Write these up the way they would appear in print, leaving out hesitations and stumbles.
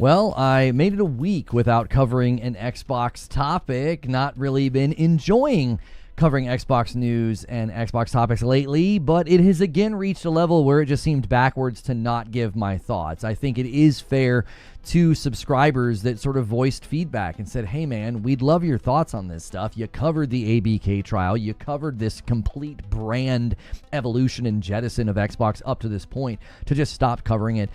Well, I made it a week without covering an Xbox topic. Not really been enjoying covering Xbox news and Xbox topics lately, but it has again reached a level where it just seemed backwards to not give my thoughts. I think it is fair to subscribers that sort of voiced feedback and said, hey man, we'd love your thoughts on this stuff. You covered the ABK trial. You covered this complete brand evolution and jettison of Xbox up to this point. To just stop covering it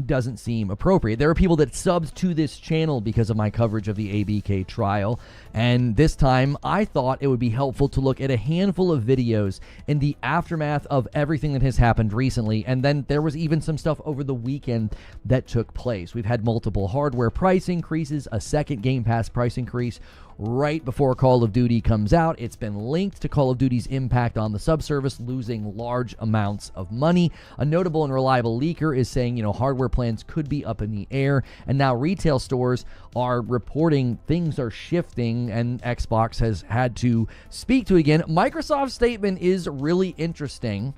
doesn't seem appropriate. There are people that subbed to this channel because of my coverage of the ABK trial, and this time I thought it would be helpful to look at a handful of videos in the aftermath of everything that has happened recently, and then there was even some stuff over the weekend that took place. We've had multiple hardware price increases, a second Game Pass price increase right before Call of Duty comes out. It's been linked to Call of Duty's impact on the subservice, losing large amounts of money. A notable and reliable leaker is saying, hardware plans could be up in the air, and now retail stores are reporting things are shifting, and Xbox has had to speak to it again. Microsoft's statement is really interesting.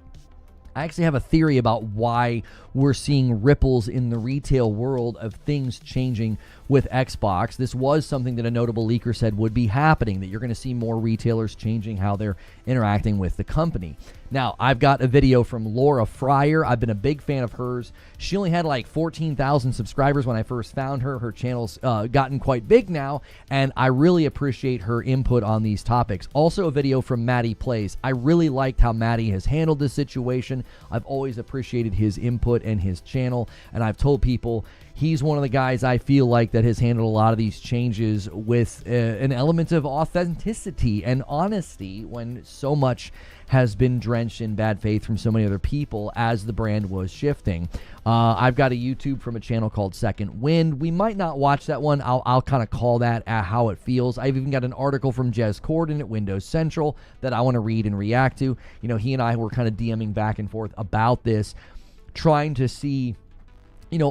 I actually have a theory about why we're seeing ripples in the retail world of things changing with Xbox. This was something that a notable leaker said would be happening, that you're going to see more retailers changing how they're interacting with the company. Now, I've got a video from Laura Fryer. I've been a big fan of hers. She only had like 14,000 subscribers when I first found her. Her channel's gotten quite big now, and I really appreciate her input on these topics. Also, a video from Matty Plays. I really liked how Matty has handled this situation. I've always appreciated his input and his channel, and I've told people he's one of the guys I feel like that has handled a lot of these changes with an element of authenticity and honesty when so much has been drenched in bad faith from so many other people as the brand was shifting. I've got a YouTube from a channel called Second Wind. We might not watch that one. I'll kind of call that how it feels. I've even got an article from Jez Corden at Windows Central that I want to read and react to. He and I were kind of DMing back and forth about this, trying to see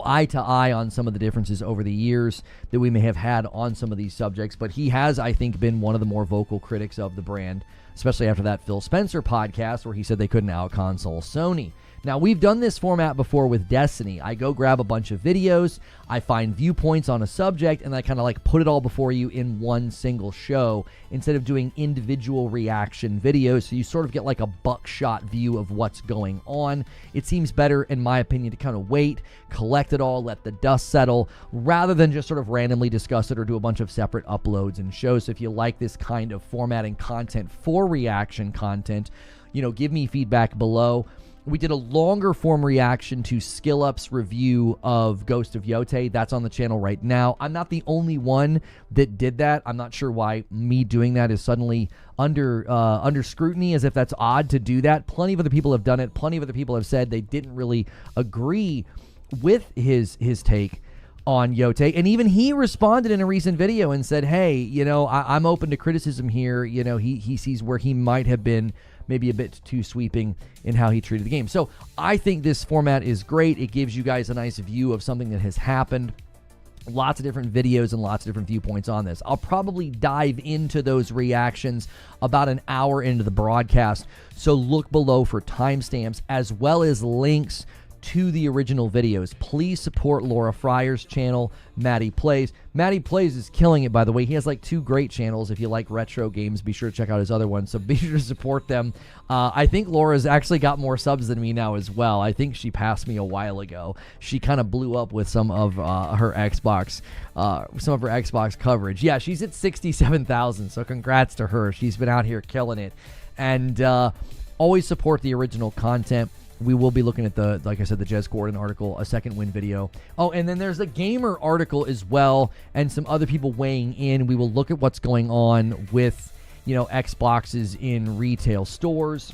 eye to eye on some of the differences over the years that we may have had on some of these subjects. But he has, I think, been one of the more vocal critics of the brand, especially after that Phil Spencer podcast where he said they couldn't out-console Sony. Now, we've done this format before with Destiny. I go grab a bunch of videos, I find viewpoints on a subject, and I kind of like put it all before you in one single show instead of doing individual reaction videos, so you sort of get like a buckshot view of what's going on. It seems better, in my opinion, to kind of wait, collect it all, let the dust settle, rather than just sort of randomly discuss it or do a bunch of separate uploads and shows. So if you like this kind of formatting content for reaction content, give me feedback below. We did a longer form reaction to SkillUp's review of Ghost of Yotei. That's on the channel right now. I'm not the only one that did that. I'm not sure why me doing that is suddenly under scrutiny, as if that's odd to do that. Plenty of other people have done it. Plenty of other people have said they didn't really agree with his take on Yotei, and even he responded in a recent video and said, hey, I'm open to criticism here. He sees where he might have been maybe a bit too sweeping in how he treated the game. So I think this format is great. It gives you guys a nice view of something that has happened. Lots of different videos and lots of different viewpoints on this. I'll probably dive into those reactions about an hour into the broadcast, so look below for timestamps as well as links to the original videos. Please support Laura Fryer's channel, Matty Plays. Matty Plays is killing it, by the way. He has like 2 great channels. If you like retro games, be sure to check out his other ones, so be sure to support them. I think Laura's actually got more subs than me now as well. I think she passed me a while ago. She kind of blew up with some of her Xbox coverage. Yeah, she's at 67,000, so congrats to her. She's been out here killing it. And always support the original content. We will be looking at like I said, the Jez Corden article, a Second Wind video. Oh, and then there's a gamer article as well, and some other people weighing in. We will look at what's going on with, Xboxes in retail stores.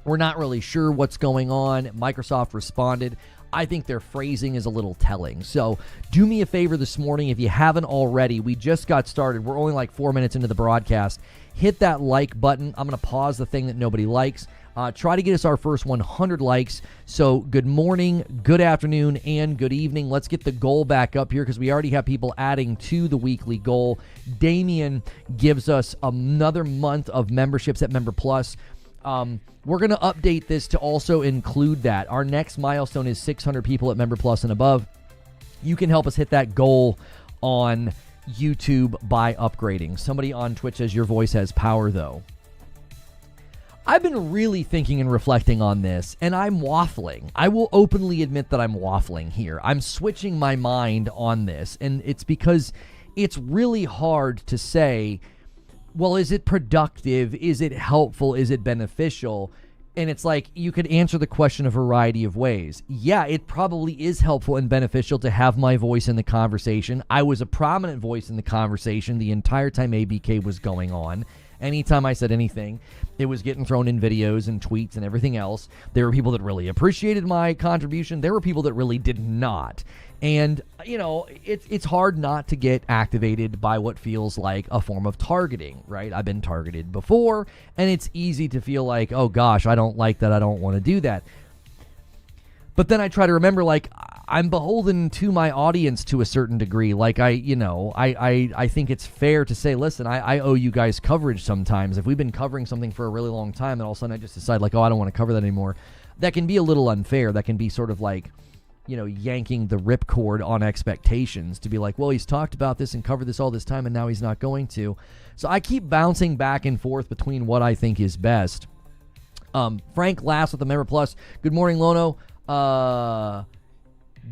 We're not really sure what's going on. Microsoft responded. I think their phrasing is a little telling. So do me a favor this morning, if you haven't already. We just got started. We're only like 4 minutes into the broadcast. Hit that like button. I'm going to pause the thing that nobody likes. Try to get us our first 100 likes. So good morning, good afternoon, and good evening. Let's get the goal back up here because we already have people adding to the weekly goal. Damien gives us another month of memberships at Member Plus. We're going to update this to also include that. Our next milestone is 600 people at Member Plus and above. You can help us hit that goal on YouTube by upgrading. Somebody on Twitch says your voice has power, though. I've been really thinking and reflecting on this, and I'm waffling. I will openly admit that I'm waffling here. I'm switching my mind on this, and it's because it's really hard to say, well, is it productive? Is it helpful? Is it beneficial? And it's like, you could answer the question a variety of ways. Yeah, it probably is helpful and beneficial to have my voice in the conversation. I was a prominent voice in the conversation the entire time ABK was going on. Anytime I said anything, it was getting thrown in videos and tweets and everything else. There were people that really appreciated my contribution. There were people that really did not. And, you know, it's hard not to get activated by what feels like a form of targeting, right? I've been targeted before, and it's easy to feel like, oh gosh, I don't like that. I don't want to do that. But then I try to remember, like, I'm beholden to my audience to a certain degree. Like, I think it's fair to say, listen, I owe you guys coverage sometimes. If we've been covering something for a really long time and all of a sudden I just decide, like, oh, I don't want to cover that anymore, that can be a little unfair. That can be sort of like, you know, yanking the ripcord on expectations to be like, well, he's talked about this and covered this all this time and now he's not going to. So I keep bouncing back and forth between what I think is best. Frank Lass with the Member Plus. Good morning, Lono.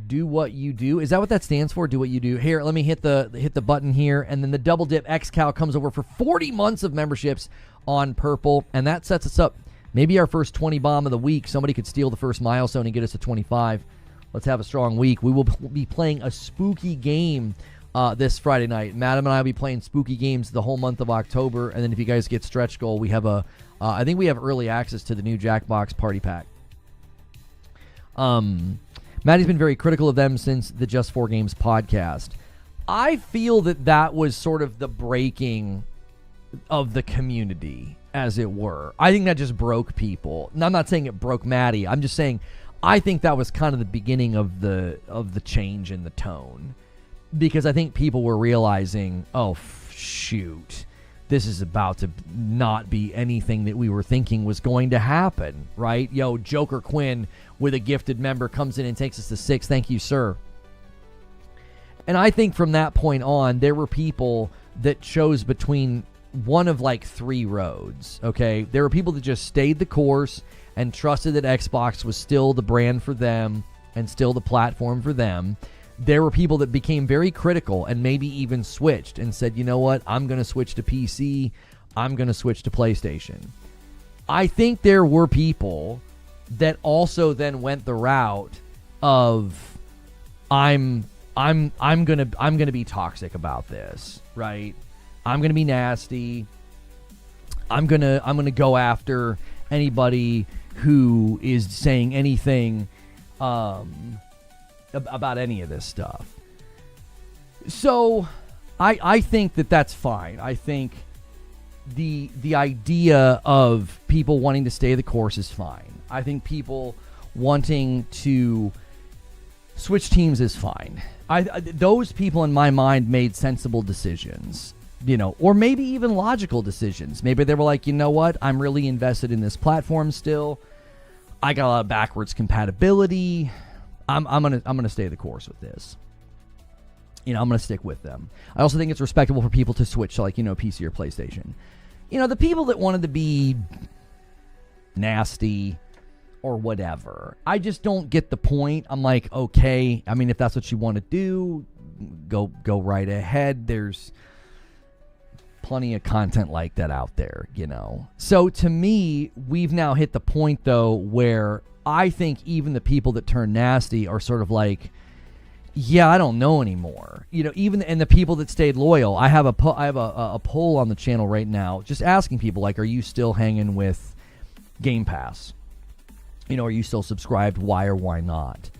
Do what you do. Is that what that stands for? Do what you do. Here, let me hit the button here, and then the double dip XCal comes over for 40 months of memberships on Purple, and that sets us up. Maybe our first 20 bomb of the week. Somebody could steal the first milestone and get us to 25. Let's have a strong week. We will be playing a spooky game this Friday night. Madam and I will be playing spooky games the whole month of October, and then if you guys get stretch goal, we have I think we have early access to the new Jackbox Party Pack. Matty's been very critical of them since the Just 4 Games podcast. I feel that was sort of the breaking of the community, as it were. I think that just broke people. And I'm not saying it broke Matty. I'm just saying I think that was kind of the beginning of the change in the tone. Because I think people were realizing, oh, shoot, this is about to not be anything that we were thinking was going to happen, right? Yo, Joker Quinn with a gifted member comes in and takes us to 6. Thank you, sir. And I think from that point on, there were people that chose between one of like 3 roads, okay? There were people that just stayed the course and trusted that Xbox was still the brand for them and still the platform for them. There were people that became very critical and maybe even switched and said, you know what, I'm going to switch to PC. I'm going to switch to PlayStation. I think there were people that also then went the route of I'm gonna be toxic about this, right? I'm gonna be nasty. I'm gonna go after anybody who is saying anything about any of this stuff. So I think that's fine. I think the idea of people wanting to stay the course is fine. I think people wanting to switch teams is fine. Those people in my mind made sensible decisions, you know, or maybe even logical decisions. Maybe they were like, you know what, I'm really invested in this platform still. I got a lot of backwards compatibility. I'm gonna stay the course with this. You know, I'm gonna stick with them. I also think it's respectable for people to switch to, like, you know, PC or PlayStation. You know, the people that wanted to be nasty or whatever, I just don't get the point. I'm like, okay, I mean, if that's what you want to do, go right ahead. There's plenty of content like that out there, you know. So to me, we've now hit the point though where I think even the people that turn nasty are sort of like, yeah, I don't know anymore. You know, even and the people that stayed loyal. I have a poll on the channel right now, just asking people, like, are you still hanging with Game Pass? You know, are you still subscribed? Why or why not?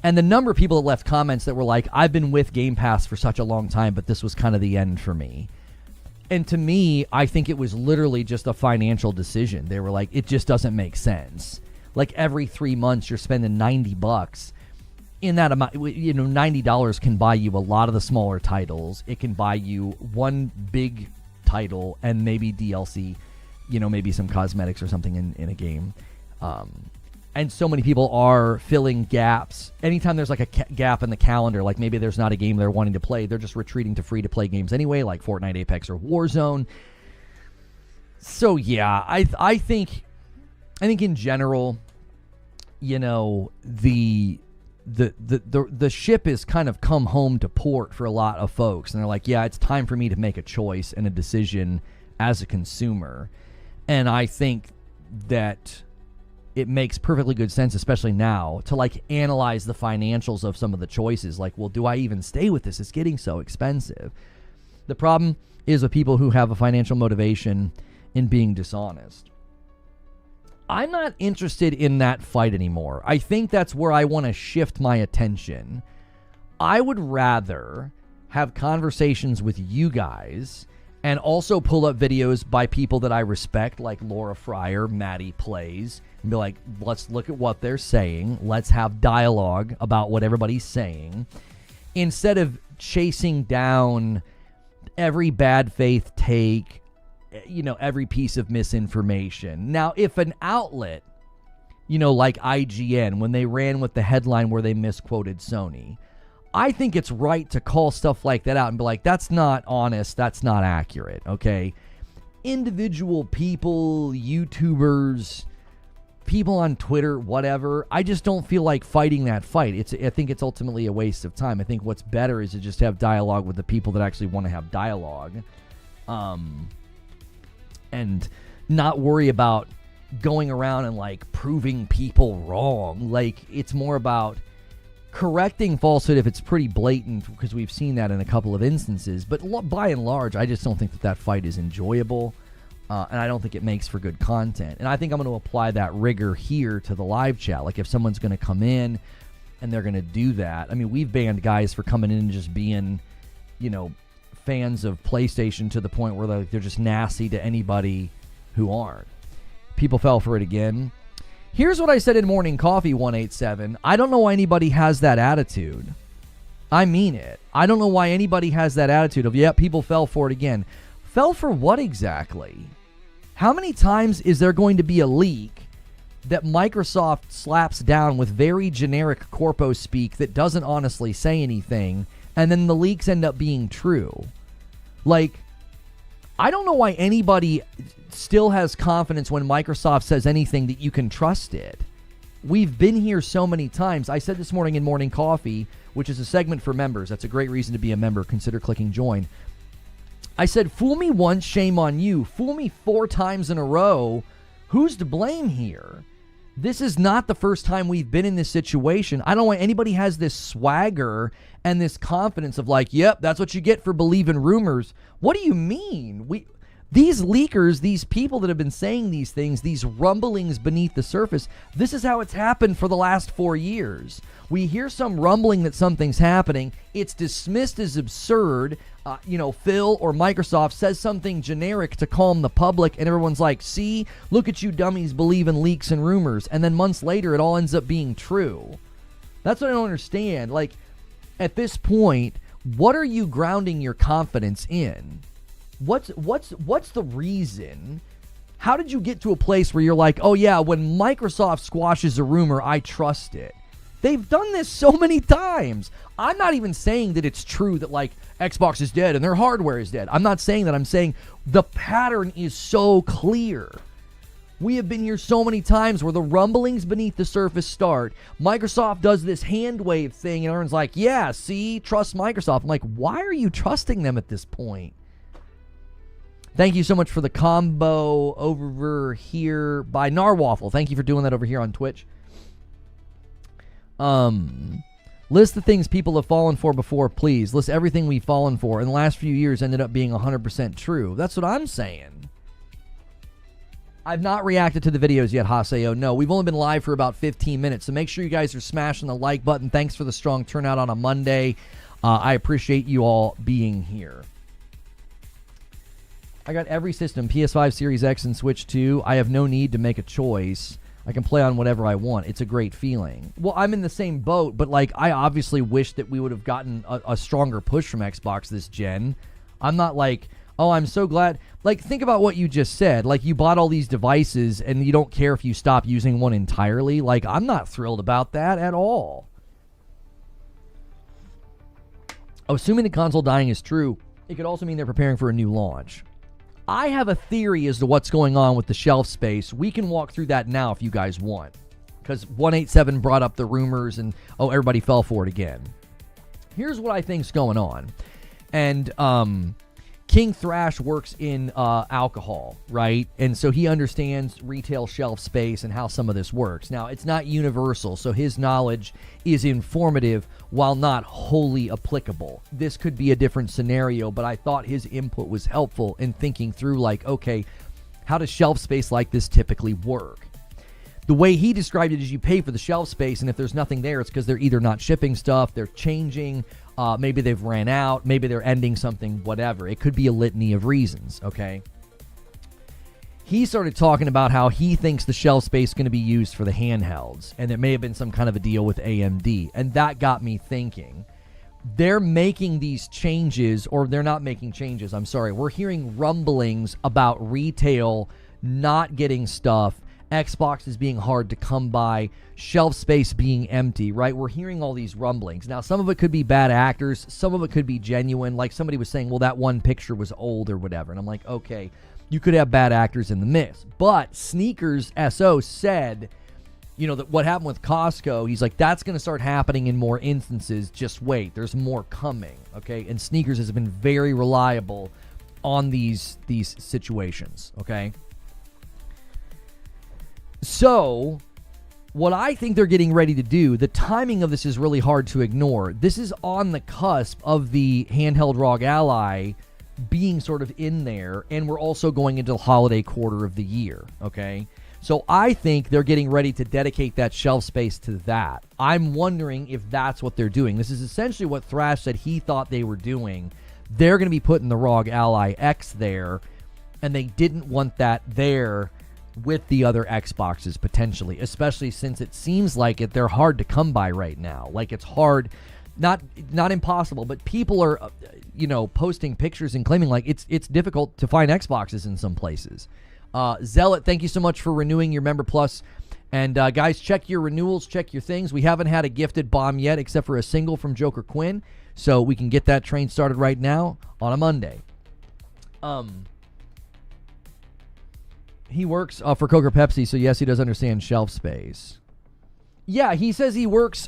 And the number of people that left comments that were like, I've been with Game Pass for such a long time, but this was kind of the end for me. And to me, I think it was literally just a financial decision. They were like, it just doesn't make sense. Like, every 3 months you're spending $90. In that amount, you know, $90 can buy you a lot of the smaller titles. It can buy you one big title and maybe DLC, you know, maybe some cosmetics or something in a game. And so many people are filling gaps. Anytime there's like a gap in the calendar, like maybe there's not a game they're wanting to play, they're just retreating to free-to-play games anyway, like Fortnite, Apex, or Warzone. So yeah, I think in general, you know, the ship has kind of come home to port for a lot of folks, and they're like, yeah, it's time for me to make a choice and a decision as a consumer. And I think that it makes perfectly good sense, especially now, to like analyze the financials of some of the choices. Like, well, do I even stay with this? It's getting so expensive. The problem is with people who have a financial motivation in being dishonest. I'm not interested in that fight anymore. I think that's where I want to shift my attention. I would rather have conversations with you guys and also pull up videos by people that I respect, like Laura Fryer, Matty Plays, and be like, let's look at what they're saying. Let's have dialogue about what everybody's saying, instead of chasing down every bad faith take, you know, every piece of misinformation. Now, if an outlet, you know, like IGN, when they ran with the headline where they misquoted Sony, I think it's right to call stuff like that out and be like, that's not honest, that's not accurate, okay? Individual people, YouTubers, people on Twitter, whatever, I just don't feel like fighting that fight. I think it's ultimately a waste of time. I think what's better is to just have dialogue with the people that actually want to have dialogue. And not worry about going around and like proving people wrong. Like, it's more about correcting falsehood if it's pretty blatant, because we've seen that in a couple of instances. But by and large, I just don't think that fight is enjoyable, and I don't think it makes for good content. And I think I'm going to apply that rigor here to the live chat. Like, if someone's going to come in and they're going to do that, I mean, we've banned guys for coming in and just being, you know, fans of PlayStation to the point where they're just nasty to anybody who aren't. People fell for it again. Here's what I said in Morning Coffee 187. I don't know why anybody has that attitude. I mean it. I don't know why anybody has that attitude of, yeah, people fell for it again. Fell for what exactly? How many times is there going to be a leak that Microsoft slaps down with very generic corpo speak that doesn't honestly say anything, and then the leaks end up being true? Like, I don't know why anybody still has confidence when Microsoft says anything that you can trust it. We've been here so many times. I said this morning in Morning Coffee, which is a segment for members. That's a great reason to be a member. Consider clicking join. I said, fool me once, shame on you. Fool me 4 times in a row. Who's to blame here? This is not the first time we've been in this situation. I don't know why anybody has this swagger and this confidence of like, yep, that's what you get for believing rumors. What do you mean? These leakers, these people that have been saying these things, these rumblings beneath the surface, this is how it's happened for the last 4 years. We hear some rumbling that something's happening. It's dismissed as absurd. Phil or Microsoft says something generic to calm the public, and everyone's like, see, look at you dummies believing leaks and rumors. And then months later, it all ends up being true. That's what I don't understand. Like, at this point, what are you grounding your confidence in? What's the reason? How did you get to a place where you're like, oh yeah, when Microsoft squashes a rumor, I trust it? They've done this so many times. I'm not even saying that it's true that like Xbox is dead and their hardware is dead. I'm not saying that. I'm saying the pattern is so clear. We have been here so many times where the rumblings beneath the surface start. Microsoft does this hand wave thing and everyone's like, yeah, see, trust Microsoft. I'm like, why are you trusting them at this point? Thank you so much for the combo over here by Narwaffle. Thank you for doing that over here on Twitch. List the things people have fallen for before, please. List everything we've fallen for in the last few years ended up being 100% true. That's what I'm saying. I've not reacted to the videos yet, Haseo. No, we've only been live for about 15 minutes, so make sure you guys are smashing the like button. Thanks for the strong turnout on a Monday. I appreciate you all being here. I got every system, PS5, Series X, and Switch 2. I have no need to make a choice. I can play on whatever I want. It's a great feeling. Well, I'm in the same boat, but like I obviously wish that we would have gotten a stronger push from Xbox this gen. I'm not like, Oh, I'm so glad. Like, think about what you just said. Like, you bought all these devices and you don't care if you stop using one entirely. Like, I'm not thrilled about that at all. Assuming the console dying is true, it could also mean they're preparing for a new launch. I have a theory as to what's going on with the shelf space. We can walk through that now if you guys want. Because 187 brought up the rumors and, everybody fell for it again. Here's what I think's going on. And King Thrash works in alcohol, right? And so he understands retail shelf space and how some of this works. Now, it's not universal, so his knowledge is informative while not wholly applicable. This could be a different scenario, but I thought his input was helpful in thinking through, like, okay, how does shelf space like this typically work? The way he described it is you pay for the shelf space, and if there's nothing there, it's because they're either not shipping stuff, they're changing, maybe they've ran out, maybe they're ending something, whatever. It could be a litany of reasons, okay? He started talking about how he thinks the shelf space is going to be used for the handhelds, and there may have been some kind of a deal with AMD, and that got me thinking. They're making these changes, or they're not making changes, I'm sorry. We're hearing rumblings about retail not getting stuff, Xbox is being hard to come by, shelf space being empty, right? We're hearing all these rumblings. Now, some of it could be bad actors. Some of it could be genuine. Like somebody was saying, well, that one picture was old or whatever. And I'm like, okay, you could have bad actors in the mix. But Sneakers SO said, that what happened with Costco, he's like, that's going to start happening in more instances. Just wait. There's more coming, okay? And Sneakers has been very reliable on these situations, okay? So, what I think they're getting ready to do, the timing of this is really hard to ignore. This is on the cusp of the handheld ROG Ally being sort of in there, and we're also going into the holiday quarter of the year, okay? So I think they're getting ready to dedicate that shelf space to that. I'm wondering if that's what they're doing. This is essentially what Thrash said he thought they were doing. They're going to be putting the ROG Ally X there, and they didn't want that there with the other Xboxes potentially, especially since it seems like they're hard to come by right now. Like it's hard, not impossible, but people are, posting pictures and claiming like it's difficult to find Xboxes in some places. Zealot, thank you so much for renewing your Member Plus. And guys, check your renewals, check your things. We haven't had a gifted bomb yet, except for a single from Joker Quinn, so we can get that train started right now on a Monday. He works for Coke or Pepsi, so yes, he does understand shelf space. Yeah, he says he works.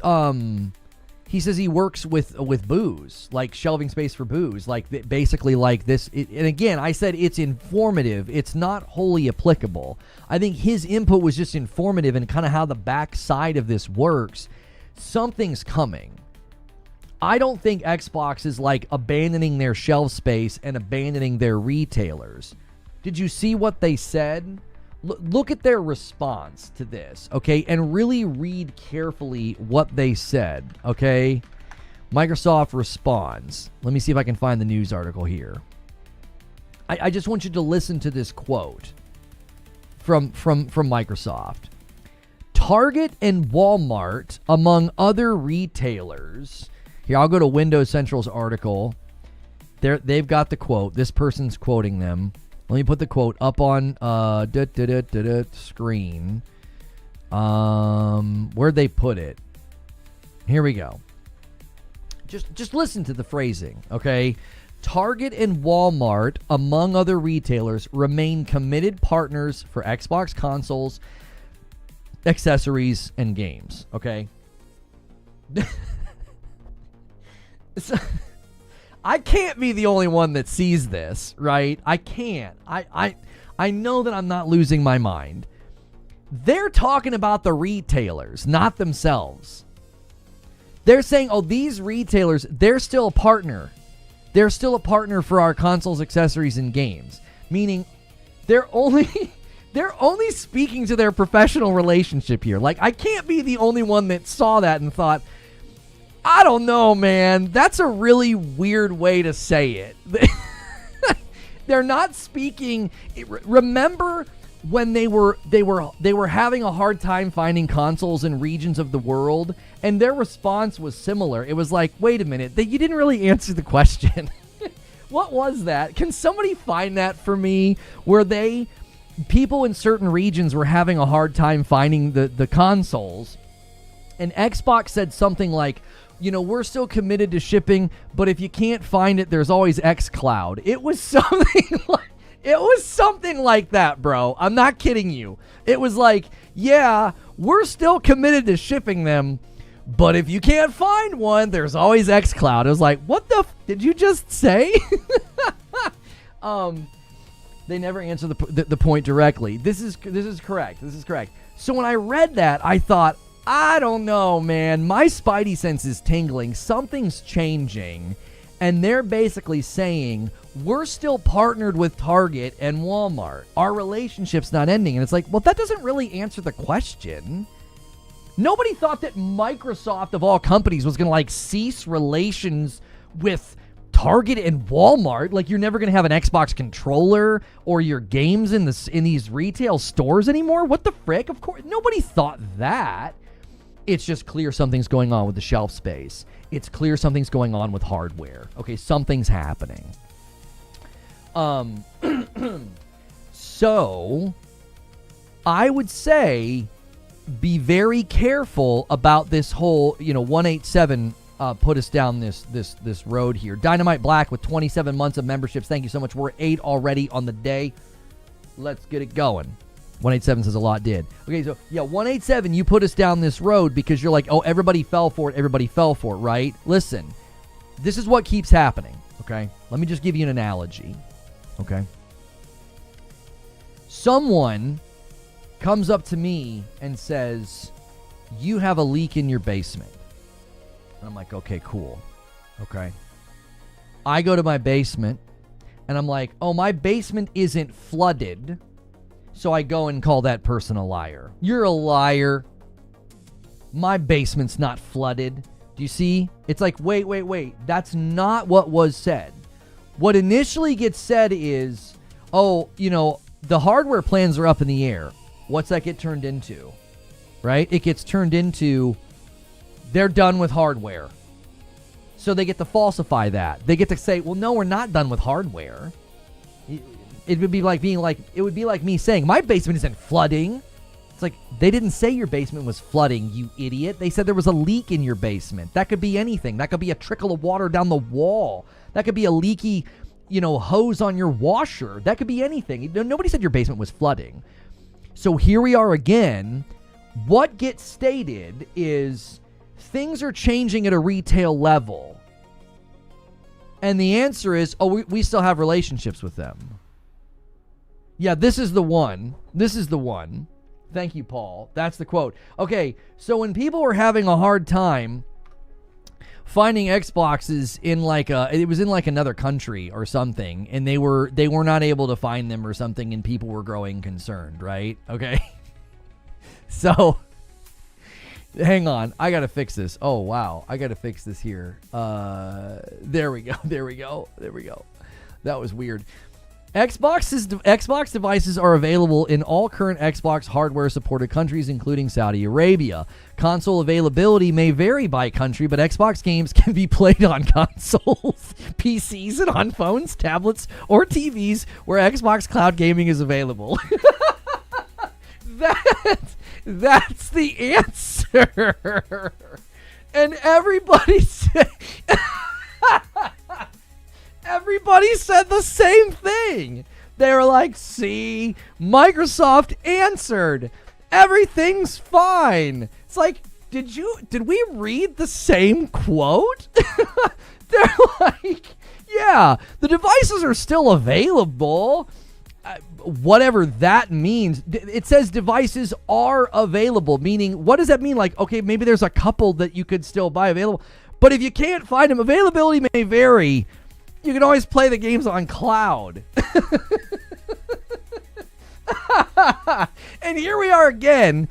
He says he works with booze, like shelving space for booze, like basically like this. And again, I said it's informative. It's not wholly applicable. I think his input was just informative and kind of how the backside of this works. Something's coming. I don't think Xbox is like abandoning their shelf space and abandoning their retailers. Did you see what they said? Look at their response to this, okay? And really read carefully what they said, okay? Microsoft responds. Let me see if I can find the news article here. I just want you to listen to this quote from Microsoft. Target and Walmart, among other retailers. Here, I'll go to Windows Central's article. They've got the quote. This person's quoting them. Let me put the quote up on screen. Where'd they put it? Here we go. Just listen to the phrasing, okay? Target and Walmart, among other retailers, remain committed partners for Xbox consoles, accessories, and games, okay? So, I can't be the only one that sees this, right? I can't. I know that I'm not losing my mind. They're talking about the retailers, not themselves. They're saying, these retailers, they're still a partner. They're still a partner for our consoles, accessories, and games. Meaning, they're only speaking to their professional relationship here. Like, I can't be the only one that saw that and thought, I don't know, man. That's a really weird way to say it. They're not speaking. Remember when they were having a hard time finding consoles in regions of the world, and their response was similar. It was like, wait a minute, you didn't really answer the question. What was that? Can somebody find that for me? Where people in certain regions were having a hard time finding the consoles, and Xbox said something like, we're still committed to shipping, but if you can't find it, there's always xCloud. It was something like that, bro. I'm not kidding you. It was like, yeah, we're still committed to shipping them, but if you can't find one, there's always xCloud. It was like, what the did you just say? They never answer the point directly. This is correct. This is correct. So when I read that, I thought, I don't know, man. My spidey sense is tingling. Something's changing. And they're basically saying, we're still partnered with Target and Walmart. Our relationship's not ending. And it's like, well, that doesn't really answer the question. Nobody thought that Microsoft, of all companies, was going to, cease relations with Target and Walmart. Like, you're never going to have an Xbox controller or your games in these retail stores anymore? What the frick? Of course, nobody thought that. It's just clear something's going on with the shelf space. It's clear something's going on with hardware. Okay, something's happening. So, I would say be very careful about this whole, 187 put us down this road here. Dynamite Black with 27 months of memberships. Thank you so much. We're 8 already on the day. Let's get it going. 187 says a lot did. Okay, so, 187, you put us down this road because you're like, oh, everybody fell for it, right? Listen, this is what keeps happening, okay? Let me just give you an analogy, okay? Someone comes up to me and says, you have a leak in your basement. And I'm like, okay, cool, okay? I go to my basement, and I'm like, oh, my basement isn't flooded. So I go and call that person a liar. You're a liar. My basement's not flooded. Do you see? It's like, wait. That's not what was said. What initially gets said is, oh, the hardware plans are up in the air. What's that get turned into? Right? It gets turned into, they're done with hardware. So they get to falsify that. They get to say, well, no, we're not done with hardware. It would be like me saying, my basement isn't flooding. It's like, they didn't say your basement was flooding, you idiot. They said there was a leak in your basement. That could be anything. That could be a trickle of water down the wall. That could be a leaky, hose on your washer. That could be anything. Nobody said your basement was flooding. So here we are again. What gets stated is things are changing at a retail level. And the answer is, oh, we still have relationships with them. Yeah, this is the one. Thank you, Paul. That's the quote. Okay, so when people were having a hard time finding Xboxes it was in another country or something, and they were not able to find them or something, and people were growing concerned, right? Okay. So, hang on. I got to fix this. Oh, wow. I got to fix this here. There we go. That was weird. Xbox devices are available in all current Xbox hardware-supported countries, including Saudi Arabia. Console availability may vary by country, but Xbox games can be played on consoles, PCs, and on phones, tablets, or TVs where Xbox Cloud Gaming is available. That's the answer. And everybody said... Everybody said the same thing. They were like, see, Microsoft answered. Everything's fine. It's like, did we read the same quote? They're like, yeah, the devices are still available. Whatever that means. It says devices are available, meaning, what does that mean? Like, okay, maybe there's a couple that you could still buy available. But if you can't find them, availability may vary. You can always play the games on cloud. And here we are again.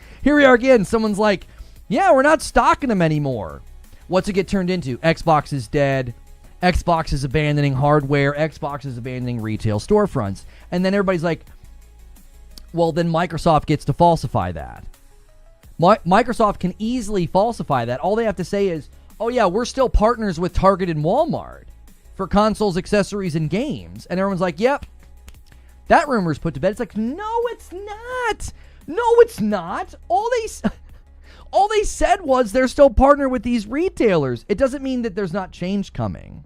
Someone's like, yeah, we're not stocking them anymore. What's it get turned into? Xbox is dead. Xbox is abandoning hardware. Xbox is abandoning retail storefronts. And then everybody's like, well, then Microsoft gets to falsify that. Microsoft can easily falsify that. All they have to say is, oh, yeah, we're still partners with Target and Walmart. for consoles, accessories, and games. And everyone's like, yep, that rumor's put to bed. It's like, no, it's not. No, it's not. All they said was they're still partnered with these retailers. It doesn't mean that there's not change coming.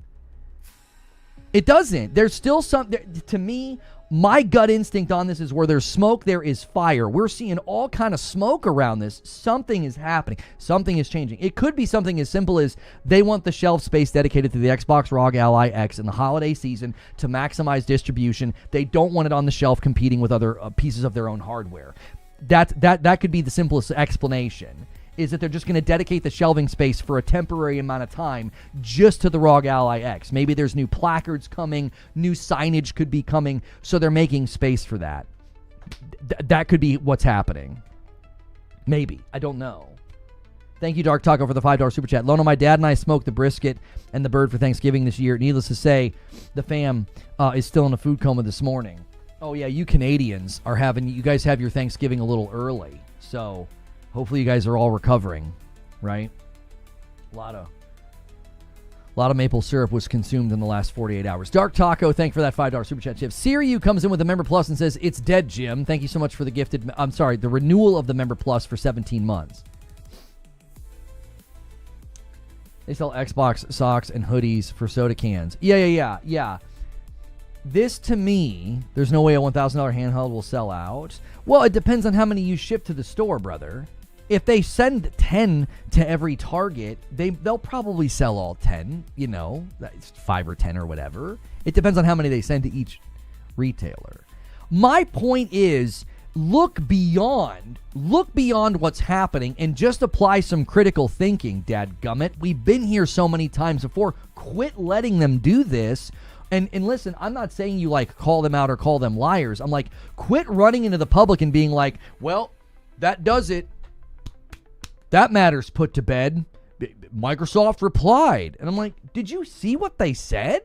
It doesn't. There's still some, to me, my gut instinct on this is where there's smoke, there is fire. We're seeing all kind of smoke around this. Something is happening. Something is changing. It could be something as simple as they want the shelf space dedicated to the Xbox ROG Ally X in the holiday season to maximize distribution. They don't want it on the shelf competing with other pieces of their own hardware. That could be the simplest explanation, is that they're just going to dedicate the shelving space for a temporary amount of time just to the ROG Ally X. Maybe there's new placards coming, new signage could be coming, so they're making space for that. That could be what's happening. Maybe. I don't know. Thank you, Dark Taco, for the $5 super chat. Lono, my dad and I smoked the brisket and the bird for Thanksgiving this year. Needless to say, the fam is still in a food coma this morning. Oh, yeah, you Canadians you guys have your Thanksgiving a little early, so hopefully you guys are all recovering, right? A lot of maple syrup was consumed in the last 48 hours. Dark Taco, thank you for that $5 super chat tip. Siriu comes in with a member plus and says, it's dead, Jim. Thank you so much for the renewal of the member plus for 17 months. They sell Xbox socks and hoodies for soda cans. Yeah. This, to me, there's no way a $1,000 handheld will sell out. Well, it depends on how many you ship to the store, brother. If they send 10 to every Target, they'll probably sell all 10, that's 5 or 10 or whatever. It depends on how many they send to each retailer. My point is, look beyond what's happening and just apply some critical thinking, dadgummit. We've been here so many times before. Quit letting them do this. And listen, I'm not saying you call them out or call them liars. I'm like, quit running into the public and being like, well, that does it. That matter's put to bed. Microsoft replied. And I'm like, did you see what they said?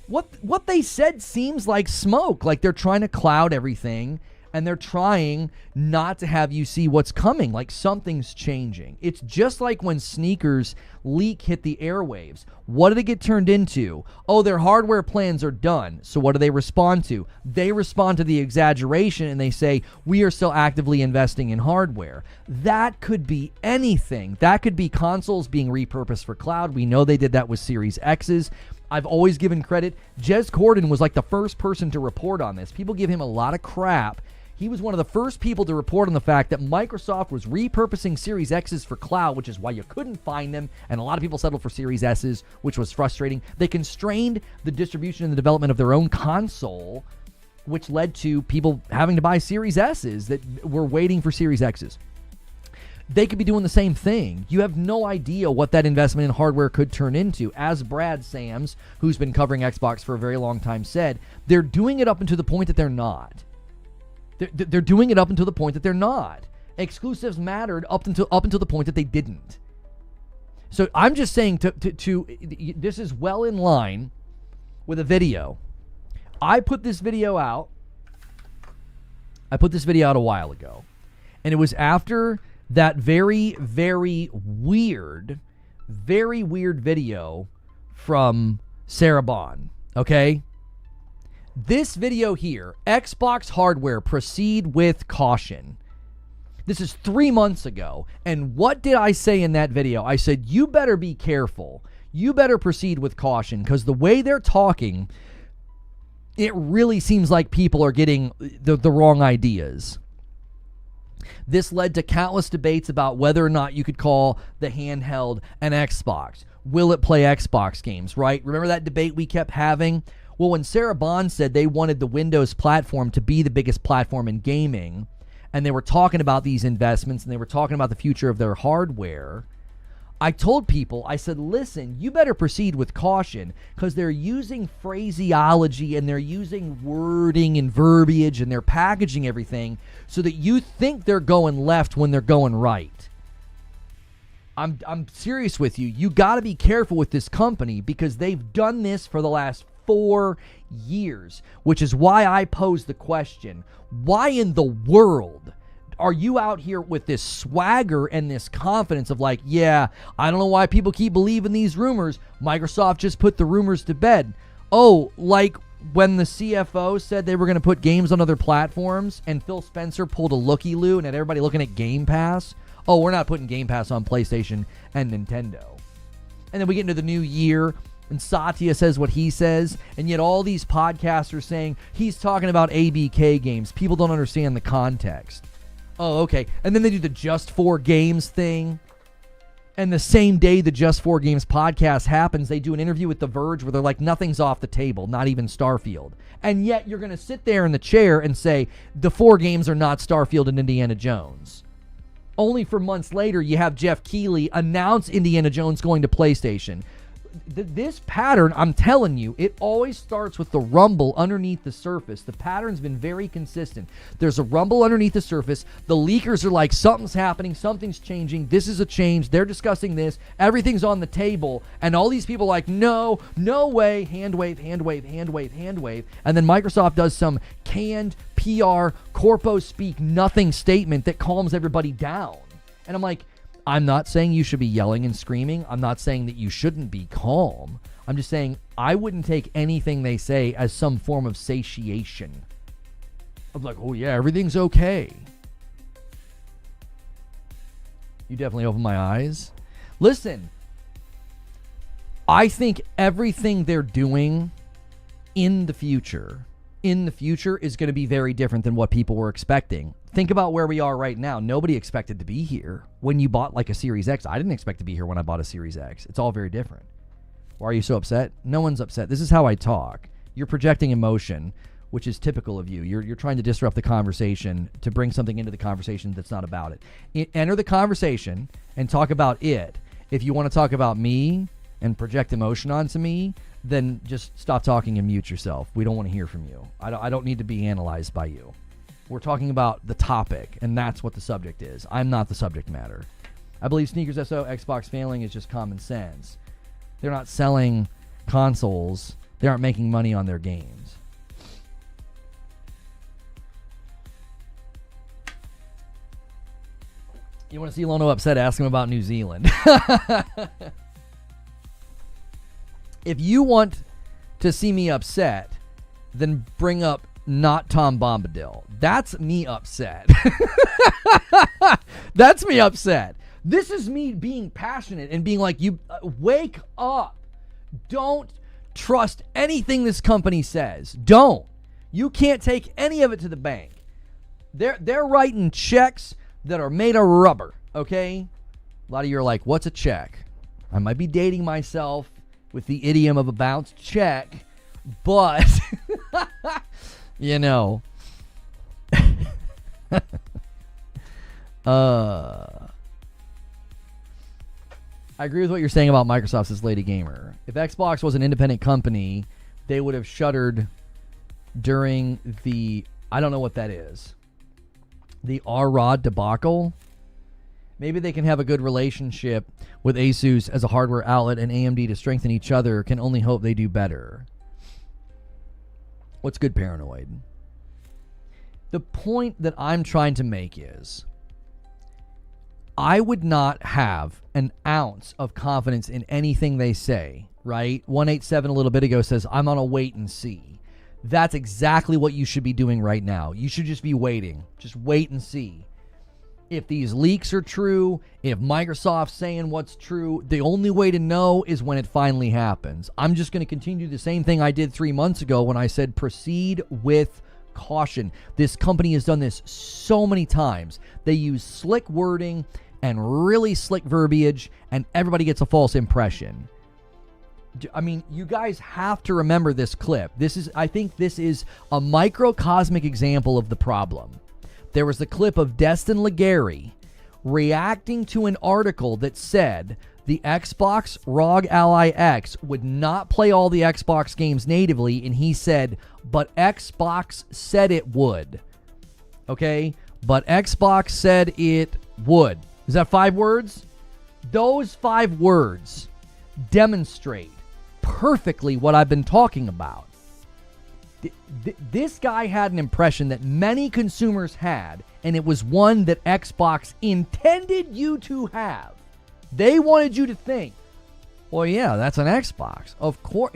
What they said seems like smoke. Like they're trying to cloud everything. And they're trying not to have you see what's coming, like something's changing. It's just like when sneakers leak hit the airwaves. What did it get turned into? Oh, their hardware plans are done. So what do they respond to? They respond to the exaggeration and they say, we are still actively investing in hardware. That could be anything. That could be consoles being repurposed for cloud. We know they did that with Series X's. I've always given credit. Jez Corden was like the first person to report on this. People give him a lot of crap. He was one of the first people to report on the fact that Microsoft was repurposing Series X's for cloud, which is why you couldn't find them, and a lot of people settled for Series S's, which was frustrating. They constrained the distribution and the development of their own console, which led to people having to buy Series S's that were waiting for Series X's. They could be doing the same thing. You have no idea what that investment in hardware could turn into. As Brad Sams, who's been covering Xbox for a very long time, said, they're doing it up until the point that they're not. They're doing it up until the point that they're not. Exclusives mattered up until the point that they didn't. So I'm just saying this is well in line with a video. I put this video out a while ago. And it was after that very, very weird video from Sarah Bond. Okay? This video here, Xbox hardware, proceed with caution. This is 3 months ago. And what did I say in that video? I said, you better be careful. You better proceed with caution, because the way they're talking, it really seems like people are getting the wrong ideas. This led to countless debates about whether or not you could call the handheld an Xbox. Will it play Xbox games, right? Remember that debate we kept having? Well, when Sarah Bond said they wanted the Windows platform to be the biggest platform in gaming, and they were talking about these investments, and they were talking about the future of their hardware, I told people, I said, listen, you better proceed with caution, because they're using phraseology, and they're using wording and verbiage, and they're packaging everything so that you think they're going left when they're going right. I'm serious with you. You got to be careful with this company, because they've done this for the last 4 years, which is why I posed the question, why in the world are you out here with this swagger and this confidence of like, yeah, I don't know why people keep believing these rumors. Microsoft just put the rumors to bed. Oh, like when the CFO said they were going to put games on other platforms and Phil Spencer pulled a looky-loo and had everybody looking at Game Pass. Oh, we're not putting Game Pass on PlayStation and Nintendo. And then we get into the new year and Satya says what he says, and yet all these podcasters saying he's talking about ABK games. People don't understand the context. Oh, okay. And then they do the Just 4 Games thing. And the same day the Just 4 Games podcast happens, they do an interview with The Verge where they're like, nothing's off the table, not even Starfield. And yet you're going to sit there in the chair and say, the 4 games are not Starfield and Indiana Jones. Only for months later, you have Jeff Keighley announce Indiana Jones going to PlayStation. This pattern, I'm telling you, it always starts with the rumble underneath the surface. The pattern's been very consistent. There's a rumble underneath the surface. The leakers are like, something's happening, something's changing, this is a change, they're discussing this, everything's on the table, and all these people are like, no way, hand wave, hand wave, hand wave, hand wave, and then Microsoft does some canned PR, corpo speak nothing statement that calms everybody down. And I'm like, I'm not saying you should be yelling and screaming. I'm not saying that you shouldn't be calm. I'm just saying I wouldn't take anything they say as some form of satiation. I'm like, oh yeah, everything's okay. You definitely opened my eyes. Listen, I think everything they're doing in the future is going to be very different than what people were expecting. Think about where we are right now. Nobody expected to be here when you bought like a Series X. I didn't expect to be here when I bought a Series X. It's all very different. Why are you so upset? No one's upset. This is how I talk. You're projecting emotion, which is typical of you. You're trying to disrupt the conversation to bring something into the conversation that's not about it. Enter the conversation and talk about it. If you want to talk about me and project emotion onto me, then just stop talking and mute yourself. We don't want to hear from you. I don't need to be analyzed by you. We're talking about the topic, and that's what the subject is. I'm not the subject matter. I believe Sneakers SO Xbox failing is just common sense. They're not selling consoles. They aren't making money on their games. You want to see Lono upset? Ask him about New Zealand. If you want to see me upset, then bring up not Tom Bombadil. That's me upset. That's me upset. This is me being passionate and being like, you wake up. Don't trust anything this company says. Don't. You can't take any of it to the bank. They're writing checks that are made of rubber, okay? A lot of you are like, what's a check? I might be dating myself with the idiom of a bounced check, but you know. I agree with what you're saying about Microsoft, says Lady Gamer. If Xbox was an independent company, they would have shuttered during the, I don't know what that is, the R-Rod debacle. Maybe they can have a good relationship with Asus as a hardware outlet and AMD to strengthen each other. Can only hope they do better. What's good, Paranoid? The point that I'm trying to make is I would not have an ounce of confidence in anything they say, right? 187 a little bit ago says, I'm on a wait and see. That's exactly what you should be doing right now. You should just be waiting. Just wait and see. If these leaks are true, if Microsoft's saying what's true, the only way to know is when it finally happens. I'm just going to continue the same thing I did 3 months ago when I said proceed with caution. This company has done this so many times. They use slick wording and really slick verbiage, and everybody gets a false impression. I mean, you guys have to remember this clip. I think this is a microcosmic example of the problem. There was the clip of Destin Legary reacting to an article that said the Xbox ROG Ally X would not play all the Xbox games natively, and he said, but Xbox said it would. Okay? But Xbox said it would. Is that 5 words? Those 5 words demonstrate perfectly what I've been talking about. This guy had an impression that many consumers had, and it was one that Xbox intended you to have. They wanted you to think, well, yeah, that's an Xbox. Of course,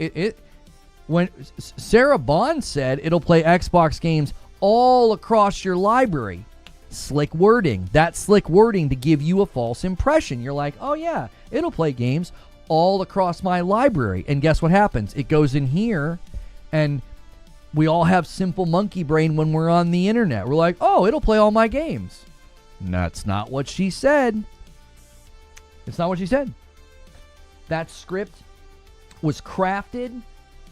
when Sarah Bond said it'll play Xbox games all across your library. Slick wording. That's slick wording to give you a false impression. You're like, oh yeah, it'll play games all across my library. And guess what happens? It goes in here, and we all have simple monkey brain when we're on the internet. We're like, oh, it'll play all my games. And that's not what she said. It's not what she said. That script was crafted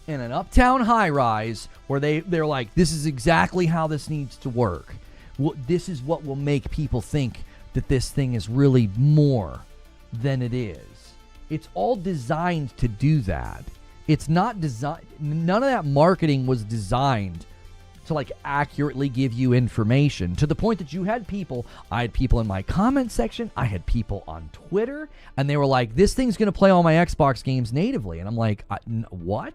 in an uptown high-rise where they're like, this is exactly how this needs to work. Well, this is what will make people think that this thing is really more than it is. It's all designed to do that. It's not designed. None of that marketing was designed to like accurately give you information to the point that I had people in my comment section, I had people on Twitter, and they were like, this thing's going to play all my Xbox games natively. And I'm like, what?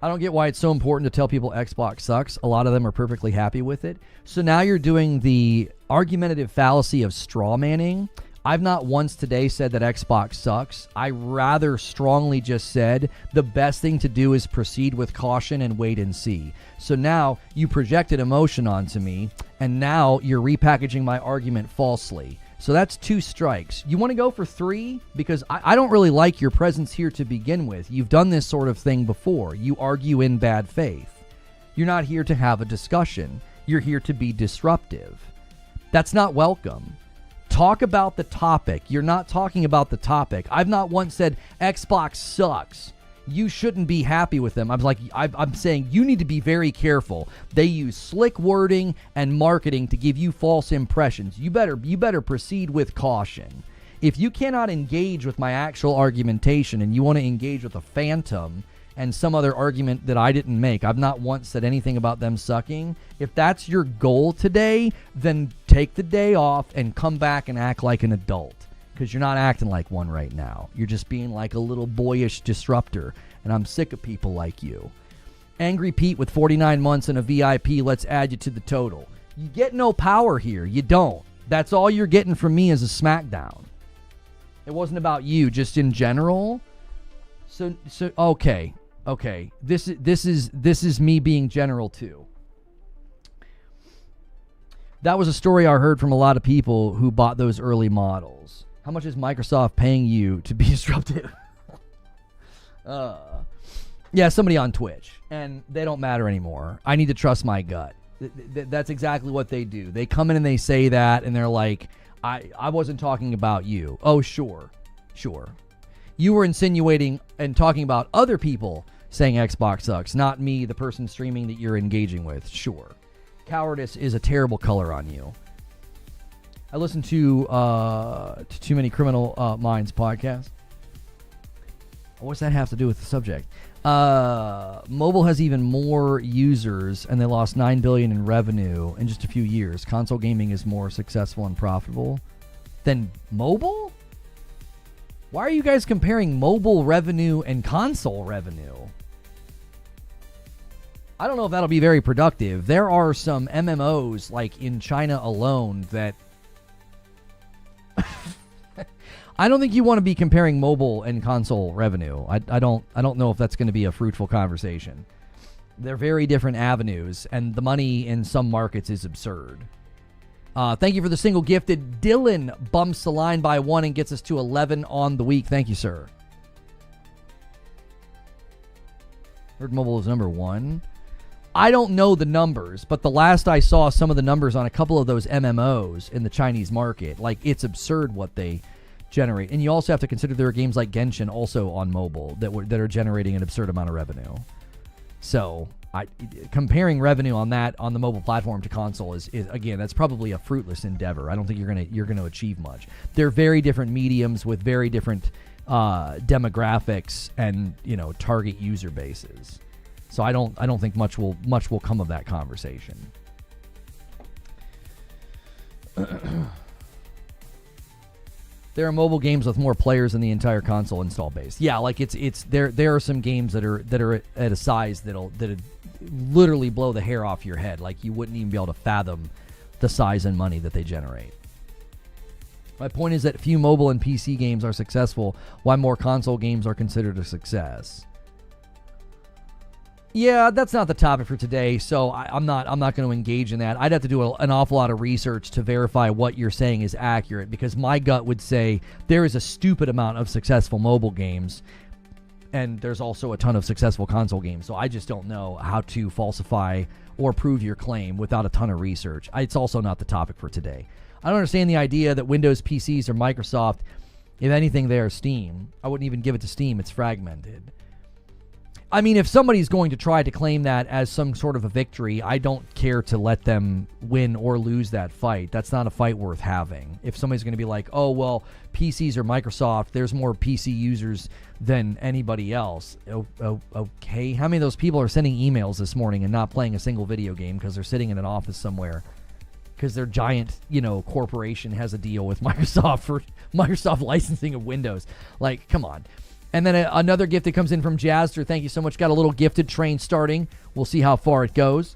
I don't get why it's so important to tell people Xbox sucks. A lot of them are perfectly happy with it. So now you're doing the argumentative fallacy of straw manning. I've not once today said that Xbox sucks. I rather strongly just said the best thing to do is proceed with caution and wait and see. So now you projected emotion onto me, and now you're repackaging my argument falsely. So that's 2 strikes. You want to go for 3? Because I don't really like your presence here to begin with. You've done this sort of thing before. You argue in bad faith. You're not here to have a discussion. You're here to be disruptive. That's not welcome. Talk about the topic. You're not talking about the topic. I've not once said Xbox sucks. You shouldn't be happy with them. I'm saying you need to be very careful. They use slick wording and marketing to give you false impressions. You better proceed with caution. If you cannot engage with my actual argumentation and you want to engage with a phantom and some other argument that I didn't make, I've not once said anything about them sucking. If that's your goal today, then take the day off and come back and act like an adult. Because you're not acting like one right now. You're just being like a little boyish disruptor. And I'm sick of people like you. Angry Pete with 49 months and a VIP. Let's add you to the total. You get no power here. You don't. That's all you're getting from me is a smackdown. It wasn't about you, just in general. So okay. This is me being general too. That was a story I heard from a lot of people who bought those early models. How much is Microsoft paying you to be disruptive? Yeah, somebody on Twitch, and they don't matter anymore. I need to trust my gut. That's exactly what they do. They come in and they say that, and they're like, I wasn't talking about you. Oh, sure. You were insinuating and talking about other people saying Xbox sucks, not me, the person streaming that you're engaging with. Sure. Cowardice is a terrible color on you. I listen to Too Many Criminal Minds podcast. What's that have to do with the subject? Mobile has even more users, and they lost $9 billion in revenue in just a few years. Console gaming is more successful and profitable than mobile? Why are you guys comparing mobile revenue and console revenue? I don't know if that'll be very productive. There are some MMOs, like in China alone, that I don't think you want to be comparing mobile and console revenue. I don't know if that's going to be a fruitful conversation. They're very different avenues, and the money in some markets is absurd. Thank you for the single gifted. Dylan bumps the line by 1 and gets us to 11 on the week. Thank you, sir. Heard mobile is number 1. I don't know the numbers, but the last I saw some of the numbers on a couple of those MMOs in the Chinese market, like, it's absurd what they generate. And you also have to consider there are games like Genshin also on mobile that are generating an absurd amount of revenue. So comparing revenue on the mobile platform to console is again, that's probably a fruitless endeavor. I don't think you're gonna achieve much. They're very different mediums with very different demographics and target user bases. So I don't think much will come of that conversation. There are mobile games with more players than the entire console install base. Yeah, like it's there are some games that are at a size that'll literally blow the hair off your head. Like, you wouldn't even be able to fathom the size and money that they generate. My point is that few mobile and PC games are successful, while more console games are considered a success. Yeah, that's not the topic for today, so I'm not going to engage in that. I'd have to do an awful lot of research to verify what you're saying is accurate, because my gut would say there is a stupid amount of successful mobile games, and there's also a ton of successful console games, so I just don't know how to falsify or prove your claim without a ton of research. It's also not the topic for today. I don't understand the idea that Windows PCs are Microsoft. If anything, they are Steam. I wouldn't even give it to Steam. It's fragmented. I mean, if somebody's going to try to claim that as some sort of a victory, I don't care to let them win or lose that fight. That's not a fight worth having. If somebody's going to be like, oh, well, PCs are Microsoft, there's more PC users than anybody else. Okay. How many of those people are sending emails this morning and not playing a single video game because they're sitting in an office somewhere? Because their giant, corporation has a deal with Microsoft for Microsoft licensing of Windows. Like, come on. And then another gift that comes in from Jazzer. Thank you so much. Got a little gifted train starting. We'll see how far it goes.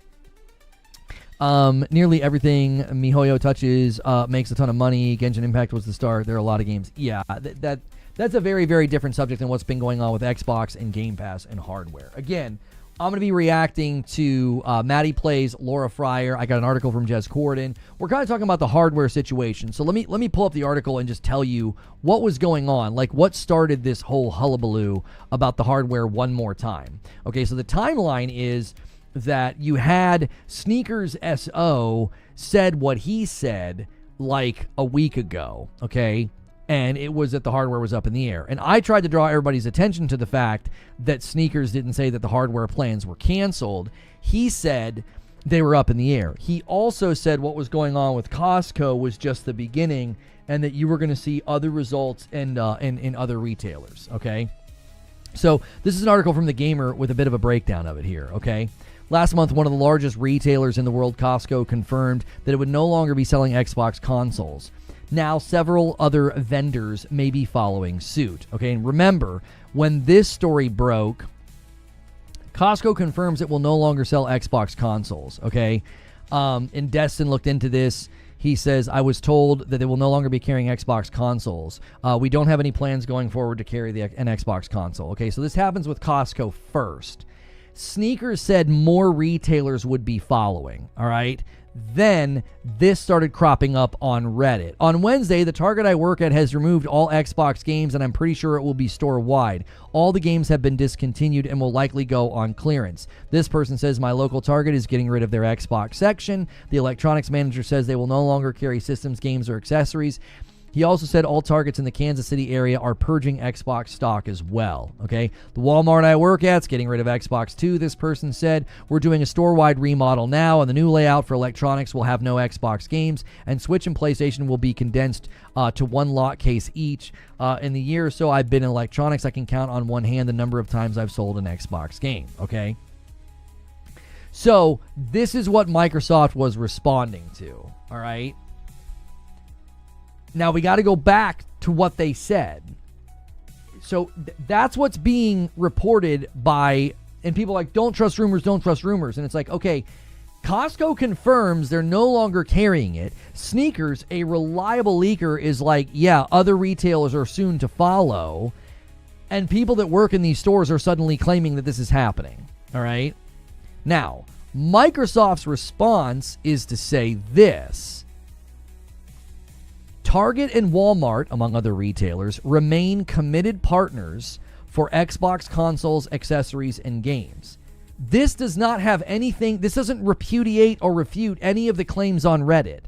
Nearly everything MiHoYo touches makes a ton of money. Genshin Impact was the start. There are a lot of games. Yeah, that's a very, very different subject than what's been going on with Xbox and Game Pass and hardware. Again, I'm going to be reacting to Matty Plays, Laura Fryer. I got an article from Jez Corden. We're kind of talking about the hardware situation. So let me pull up the article and just tell you what was going on, like what started this whole hullabaloo about the hardware one more time. Okay, so the timeline is that you had Sneakers SO said what he said like a week ago, okay? And it was that the hardware was up in the air. And I tried to draw everybody's attention to the fact that Sneakers didn't say that the hardware plans were canceled. He said they were up in the air. He also said what was going on with Costco was just the beginning, and that you were going to see other results in other retailers, okay? So this is an article from The Gamer with a bit of a breakdown of it here, okay? Last month, one of the largest retailers in the world, Costco, confirmed that it would no longer be selling Xbox consoles. Now, several other vendors may be following suit. Okay, and remember, when this story broke, Costco confirms it will no longer sell Xbox consoles. Okay, and Destin looked into this. He says, I was told that they will no longer be carrying Xbox consoles. We don't have any plans going forward to carry an Xbox console. Okay, so this happens with Costco first. Sneakers said more retailers would be following. All right. Then this started cropping up on Reddit. On Wednesday, the Target I work at has removed all Xbox games, and I'm pretty sure it will be store-wide. All the games have been discontinued and will likely go on clearance. This person says my local Target is getting rid of their Xbox section. The electronics manager says they will no longer carry systems, games, or accessories. He also said all Targets in the Kansas City area are purging Xbox stock as well, okay? The Walmart I work at's getting rid of Xbox too, this person said. We're doing a store-wide remodel now, and the new layout for electronics will have no Xbox games, and Switch and PlayStation will be condensed to one lot case each. In the year or so I've been in electronics, I can count on one hand the number of times I've sold an Xbox game, okay? So this is what Microsoft was responding to, all right? Now, we got to go back to what they said. So that's what's being reported by, and people are like, don't trust rumors, don't trust rumors. And it's like, okay, Costco confirms they're no longer carrying it. Sneakers, a reliable leaker, is like, yeah, other retailers are soon to follow. And people that work in these stores are suddenly claiming that this is happening. All right? Now, Microsoft's response is to say this. Target and Walmart, among other retailers, remain committed partners for Xbox consoles, accessories, and games. This does not have anything, this doesn't repudiate or refute any of the claims on Reddit.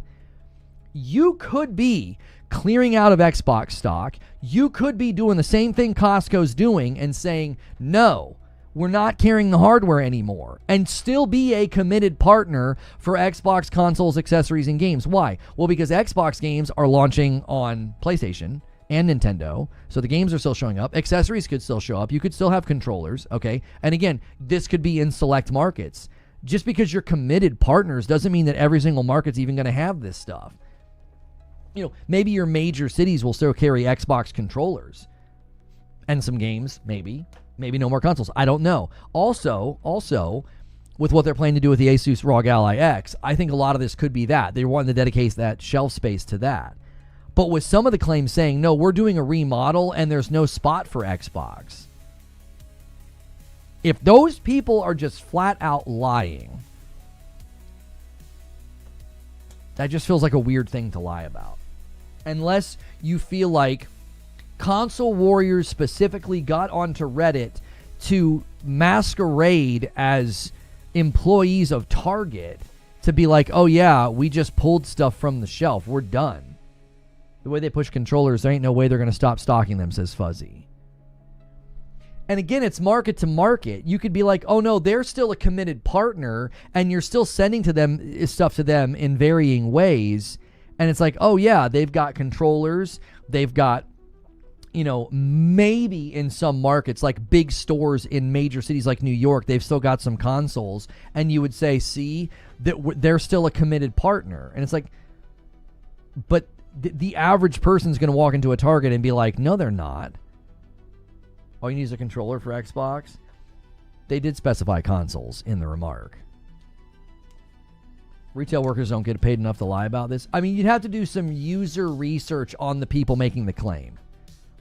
You could be clearing out of Xbox stock. You could be doing the same thing Costco's doing and saying, no, we're not carrying the hardware anymore, and still be a committed partner for Xbox consoles, accessories, and games. Why? Well, because Xbox games are launching on PlayStation and Nintendo, so the games are still showing up. Accessories could still show up. You could still have controllers, okay? And again, this could be in select markets. Just because you're committed partners doesn't mean that every single market's even going to have this stuff. maybe your major cities will still carry Xbox controllers and some games, maybe no more consoles. I don't know. Also, with what they're planning to do with the Asus ROG Ally X, I think a lot of this could be that. They're wanting to dedicate that shelf space to that. But with some of the claims saying, no, we're doing a remodel and there's no spot for Xbox. If those people are just flat out lying, that just feels like a weird thing to lie about. Unless you feel like console warriors specifically got onto Reddit to masquerade as employees of Target to be like, oh yeah, we just pulled stuff from the shelf. We're done. The way they push controllers, there ain't no way they're going to stop stocking them, says Fuzzy. And again, it's market to market. You could be like, oh no, they're still a committed partner and you're still sending to them stuff to them in varying ways. And it's like, oh yeah, they've got controllers. They've got, maybe in some markets, like big stores in major cities like New York, they've still got some consoles. And you would say, see, that they're still a committed partner. And it's like, but the average person's going to walk into a Target and be like, no, they're not. All you need is a controller for Xbox. They did specify consoles in the remark. Retail workers don't get paid enough to lie about this. I mean, you'd have to do some user research on the people making the claim,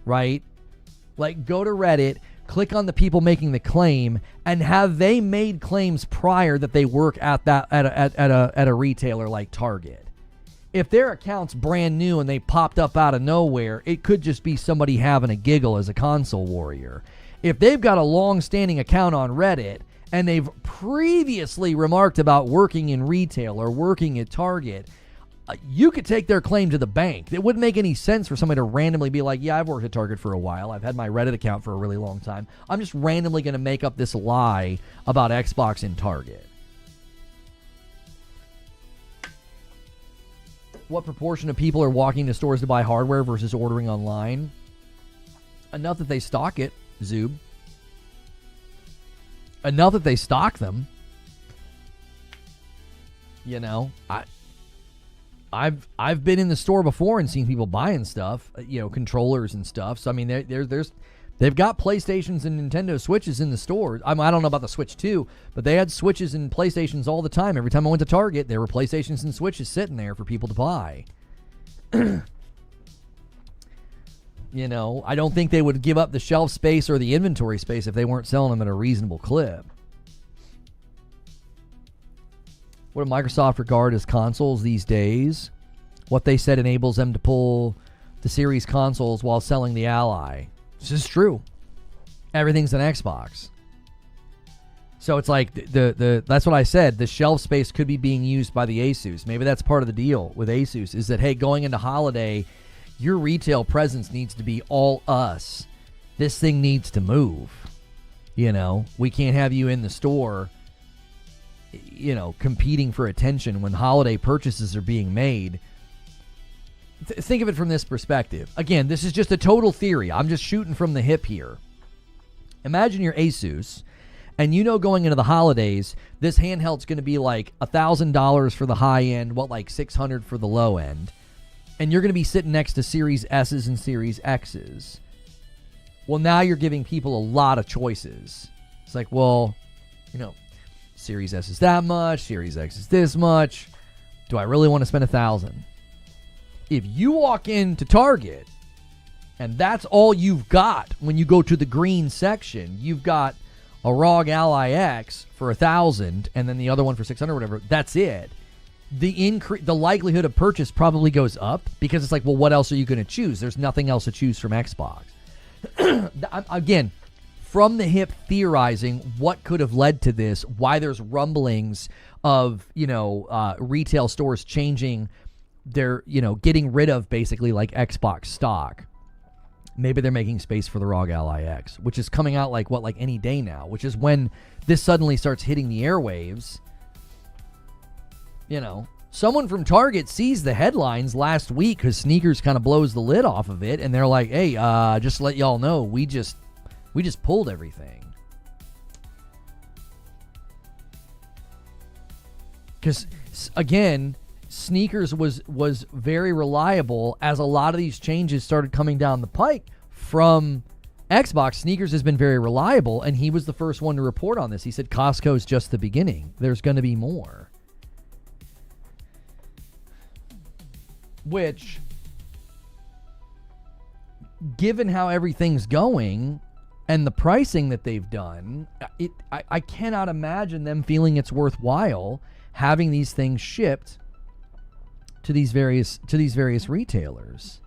right? Like, go to Reddit, click on the people making the claim, and have they made claims prior that they work at a retailer like Target. If their account's brand new and they popped up out of nowhere, it could just be somebody having a giggle as a console warrior. If they've got a long-standing account on Reddit and they've previously remarked about working in retail or working at Target, you could take their claim to the bank. It wouldn't make any sense for somebody to randomly be like, yeah, I've worked at Target for a while. I've had my Reddit account for a really long time. I'm just randomly going to make up this lie about Xbox in Target. What proportion of people are walking to stores to buy hardware versus ordering online? Enough that they stock it, Zoob. Enough that they stock them. I've been in the store before and seen people buying stuff, controllers and stuff. So I mean, they've got PlayStations and Nintendo Switches in the stores. I don't know about the Switch 2, but they had Switches and PlayStations all the time. Every time I went to Target, there were PlayStations and Switches sitting there for people to buy. I don't think they would give up the shelf space or the inventory space if they weren't selling them at a reasonable clip. What do Microsoft regard as consoles these days? What they said enables them to pull the Series consoles while selling the Ally. This is true. Everything's an Xbox. So it's like that's what I said. The shelf space could be being used by the Asus. Maybe that's part of the deal with Asus is that, hey, going into holiday, your retail presence needs to be all us. This thing needs to move. We can't have you in the store, competing for attention when holiday purchases are being made. Think of it from this perspective. Again, this is just a total theory. I'm just shooting from the hip here. Imagine you're Asus, and going into the holidays, this handheld's going to be like $1,000 for the high end, like $600 for the low end. And you're going to be sitting next to Series S's and Series X's. Well, now you're giving people a lot of choices. It's like, well, Series S is that much, Series X is this much. Do I really want to spend $1,000? If you walk into Target and that's all you've got when you go to the green section, you've got a ROG Ally X for $1,000 and then the other one for $600, whatever. That's it. The likelihood of purchase probably goes up because it's like, well, what else are you going to choose? There's nothing else to choose from Xbox. Again, from the hip theorizing what could have led to this, why there's rumblings of, retail stores changing their, getting rid of basically like Xbox stock. Maybe they're making space for the ROG Ally X, which is coming out like any day now, which is when this suddenly starts hitting the airwaves. Someone from Target sees the headlines last week because Sneakers kind of blows the lid off of it, and they're like, hey, just to let y'all know, we just pulled everything. Because, again, Sneakers was very reliable as a lot of these changes started coming down the pike from Xbox. Sneakers has been very reliable, and he was the first one to report on this. He said Costco's just the beginning. There's going to be more. Which, given how everything's going and the pricing that they've done, I cannot imagine them feeling it's worthwhile having these things shipped to these various retailers.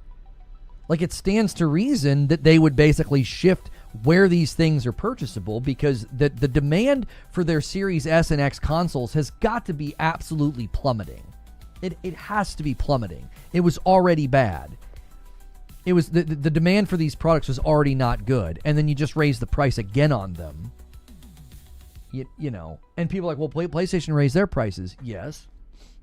Like, it stands to reason that they would basically shift where these things are purchasable, because the demand for their Series S and X consoles has got to be absolutely plummeting. It has to be plummeting. It was already bad. It was the demand for these products was already not good, and then you just raise the price again on them. You know, and people are like, well, PlayStation raised their prices. Yes,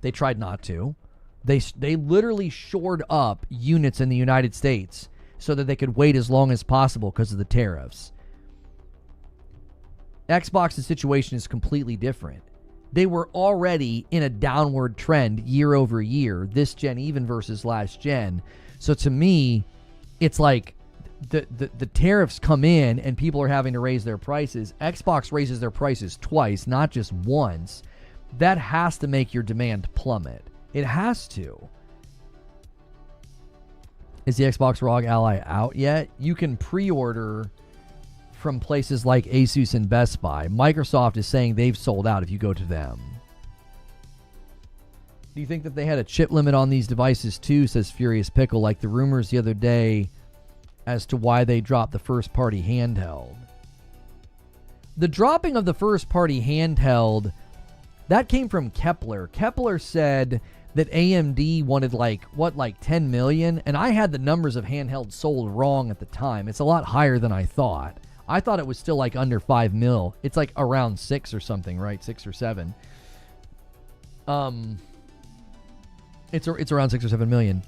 they tried not to. They literally shored up units in the United States so that they could wait as long as possible because of the tariffs. Xbox's situation is completely different. They were already in a downward trend year over year, this gen even versus last gen. So to me, it's like the tariffs come in and people are having to raise their prices. Xbox raises their prices twice, not just once. That has to make your demand plummet. It has to. Is the Xbox ROG Ally out yet? You can pre-order from places like Asus and Best Buy. Microsoft is saying they've sold out if you go to them. Do you think that they had a chip limit on these devices too, says Furious Pickle, like the rumors the other day as to why they dropped the first-party handheld? The dropping of the first-party handheld, that came from Kepler. Kepler said that AMD wanted like 10 million, and I had the numbers of handheld sold wrong at the time. It's a lot higher than I thought. I thought it was still like under 5 mil. It's like around 6 or something, right? 6 or 7. It's around 6 or 7 million.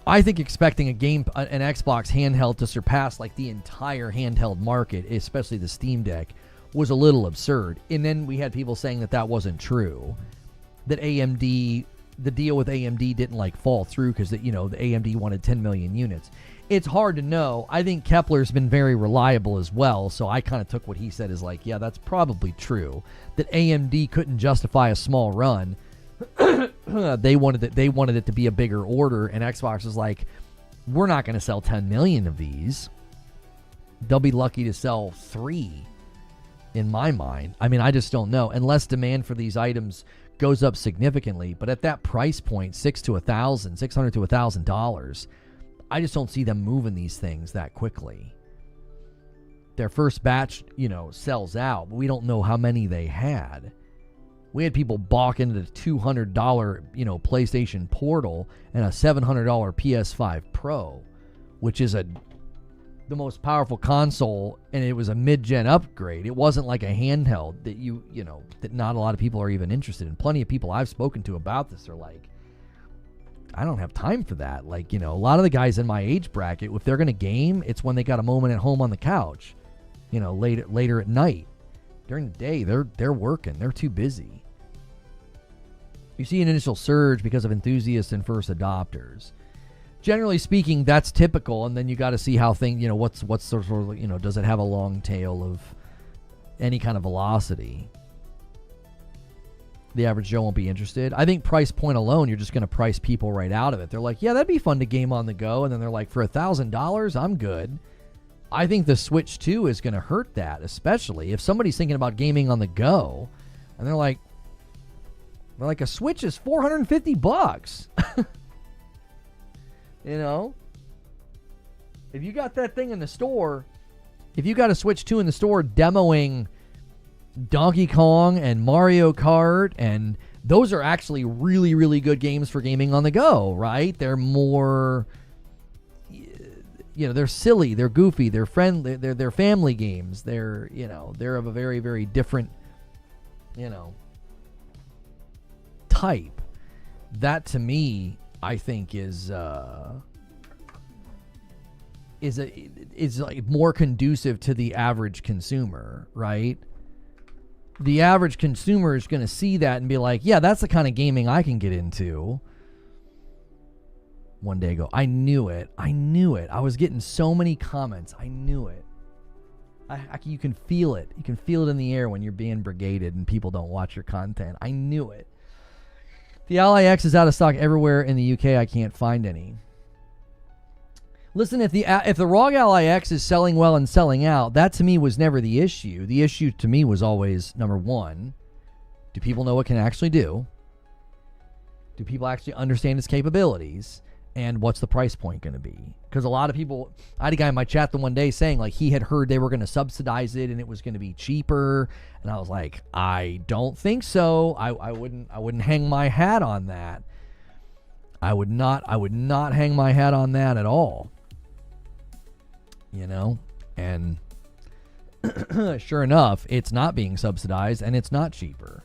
I think expecting an Xbox handheld to surpass like the entire handheld market, especially the Steam Deck, was a little absurd. And then we had people saying that wasn't true. That AMD, the deal with AMD didn't like fall through because the AMD wanted 10 million units. It's hard to know. I think Kepler's been very reliable as well, so I kind of took what he said as like, yeah, that's probably true. That AMD couldn't justify a small run. They wanted it to be a bigger order, and Xbox was like, we're not going to sell 10 million of these. They'll be lucky to sell 3, in my mind. I mean, I just don't know. Unless demand for these items goes up significantly, but at that price point, $600 to $1,000, I just don't see them moving these things that quickly. Their first batch, sells out, but we don't know how many they had. We had people balk into the $200, PlayStation Portal and a $700 PS5 Pro, which is the most powerful console, and it was a mid-gen upgrade. It wasn't like a handheld that that not a lot of people are even interested in. Plenty of people I've spoken to about this are like, I don't have time for that. Like, a lot of the guys in my age bracket, if they're going to game, it's when they got a moment at home on the couch, later at night. During the day, they're working. They're too busy. You see an initial surge because of enthusiasts and first adopters. Generally speaking, that's typical, and then you got to see how what's sort of, does it have a long tail of any kind of velocity? The average Joe won't be interested. I think price point alone, you're just going to price people right out of it. They're like, yeah, that'd be fun to game on the go, and then they're like, for $1,000, I'm good. I think the Switch 2 is going to hurt that, especially if somebody's thinking about gaming on the go, and they're like, a Switch is $450. If you got that thing in the store, if you got a Switch 2 in the store demoing Donkey Kong and Mario Kart, and those are actually really, really good games for gaming on the go, right? They're more, they're silly, they're goofy, they're friendly, they're family games. They're of a very, very different, type. That to me, I think is like more conducive to the average consumer, right? The average consumer is going to see that and be like, yeah, that's the kind of gaming I can get into. one day ago. I knew it. I was getting so many comments. I knew it. You can feel it. You can feel it in the air when you're being brigaded and people don't watch your content. I knew it. The Ally X is out of stock everywhere in the UK. I can't find any. Listen, if the ROG Ally X is selling well and selling out, that to me was never the issue. The issue to me was always, number one, do people know what it can actually do? Do people actually understand its capabilities? And what's the price point going to be? Because a lot of people, I had a guy in my chat the one day saying like he had heard they were going to subsidize it and it was going to be cheaper. And I was like, I don't think so. I wouldn't hang my hat on that. I would not hang my hat on that at all. You know? And sure enough, it's not being subsidized and it's not cheaper.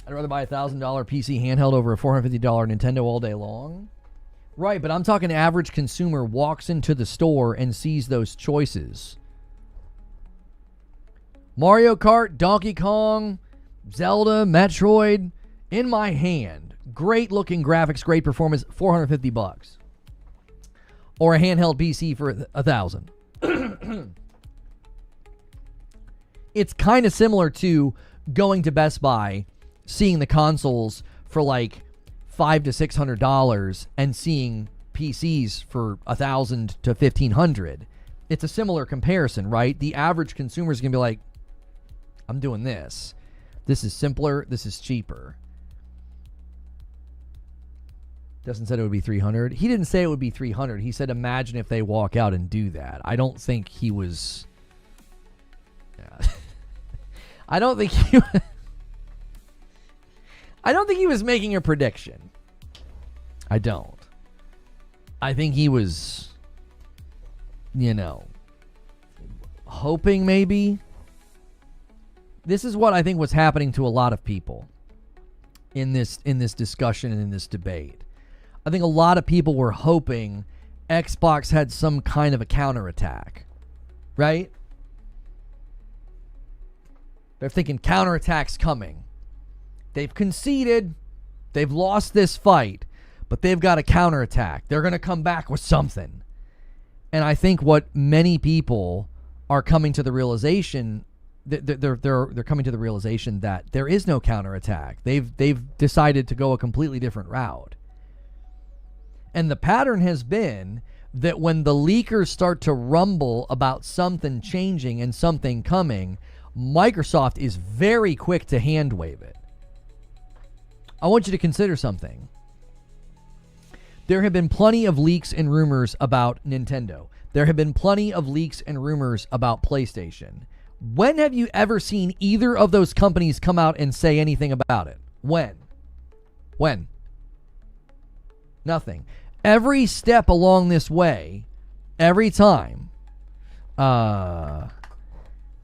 I'd rather buy a $1,000 PC handheld over a $450 Nintendo all day long. Right, but I'm talking average consumer walks into the store and sees those choices. Mario Kart, Donkey Kong, Zelda, Metroid, in my hand. Great looking graphics, great performance, $450. Or a handheld PC for $1,000. It's kind of similar to going to Best Buy, seeing the consoles for like $500 to $600 and seeing PCs for $1,000 to $1,500. It's a similar comparison, right? The average consumer is going to be like, I'm doing this. This is simpler. This is cheaper. Dustin said it would be $300. He didn't say it would be $300. He said, imagine if they walk out and do that. I don't think he was... Yeah. I don't think he was making a prediction. I don't. I think he was, hoping maybe. This is what I think was happening to a lot of people in this discussion and in this debate. I think a lot of people were hoping Xbox had some kind of a counterattack, right? They're thinking counterattack's coming. They've conceded. They've lost this fight, but they've got a counterattack. They're going to come back with something. And I think what many people are coming to the realization, they're coming to the realization that there is no counterattack. They've decided to go a completely different route. And the pattern has been that when the leakers start to rumble about something changing and something coming, Microsoft is very quick to hand wave it. I want you to consider something. There have been plenty of leaks and rumors about Nintendo. There have been plenty of leaks and rumors about PlayStation. When have you ever seen either of those companies come out and say anything about it? When? Nothing. Every step along this way, every time,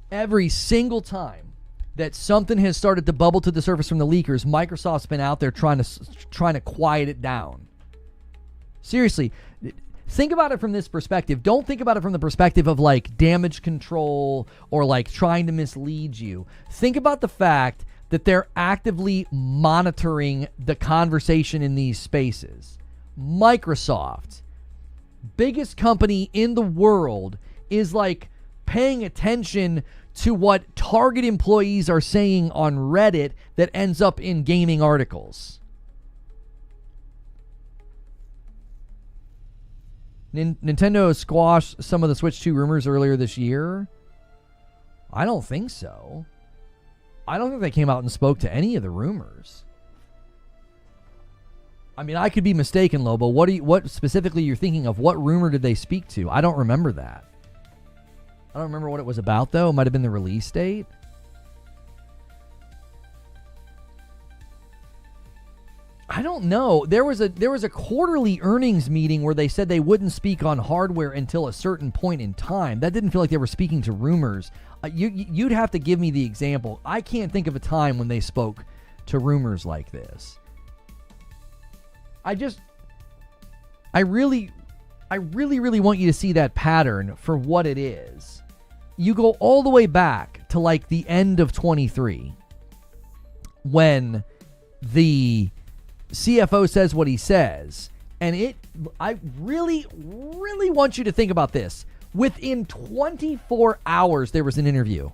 every single time that something has started to bubble to the surface from the leakers, Microsoft's been out there trying to quiet it down. Seriously, think about it from this perspective. Don't think about it from the perspective of like damage control or like trying to mislead you. Think about the fact that they're actively monitoring the conversation in these spaces. Microsoft, biggest company in the world, is like paying attention to what Target employees are saying on Reddit that ends up in gaming articles. Nintendo squashed some of the Switch 2 rumors earlier this year. I don't think so. I don't think they came out and spoke to any of the rumors. I mean, I could be mistaken, Lobo. What specifically you're thinking of? What rumor did they speak to? I don't remember that. I don't remember what it was about, though. It might have been the release date. I don't know. There was a quarterly earnings meeting where they said they wouldn't speak on hardware until a certain point in time. That didn't feel like they were speaking to rumors. You'd have to give me the example. I can't think of a time when they spoke to rumors like this. I really want you to see that pattern for what it is. You go all the way back to like the end of 23. when the CFO says what he says. And I really, really want you to think about this. Within 24 hours, there was an interview.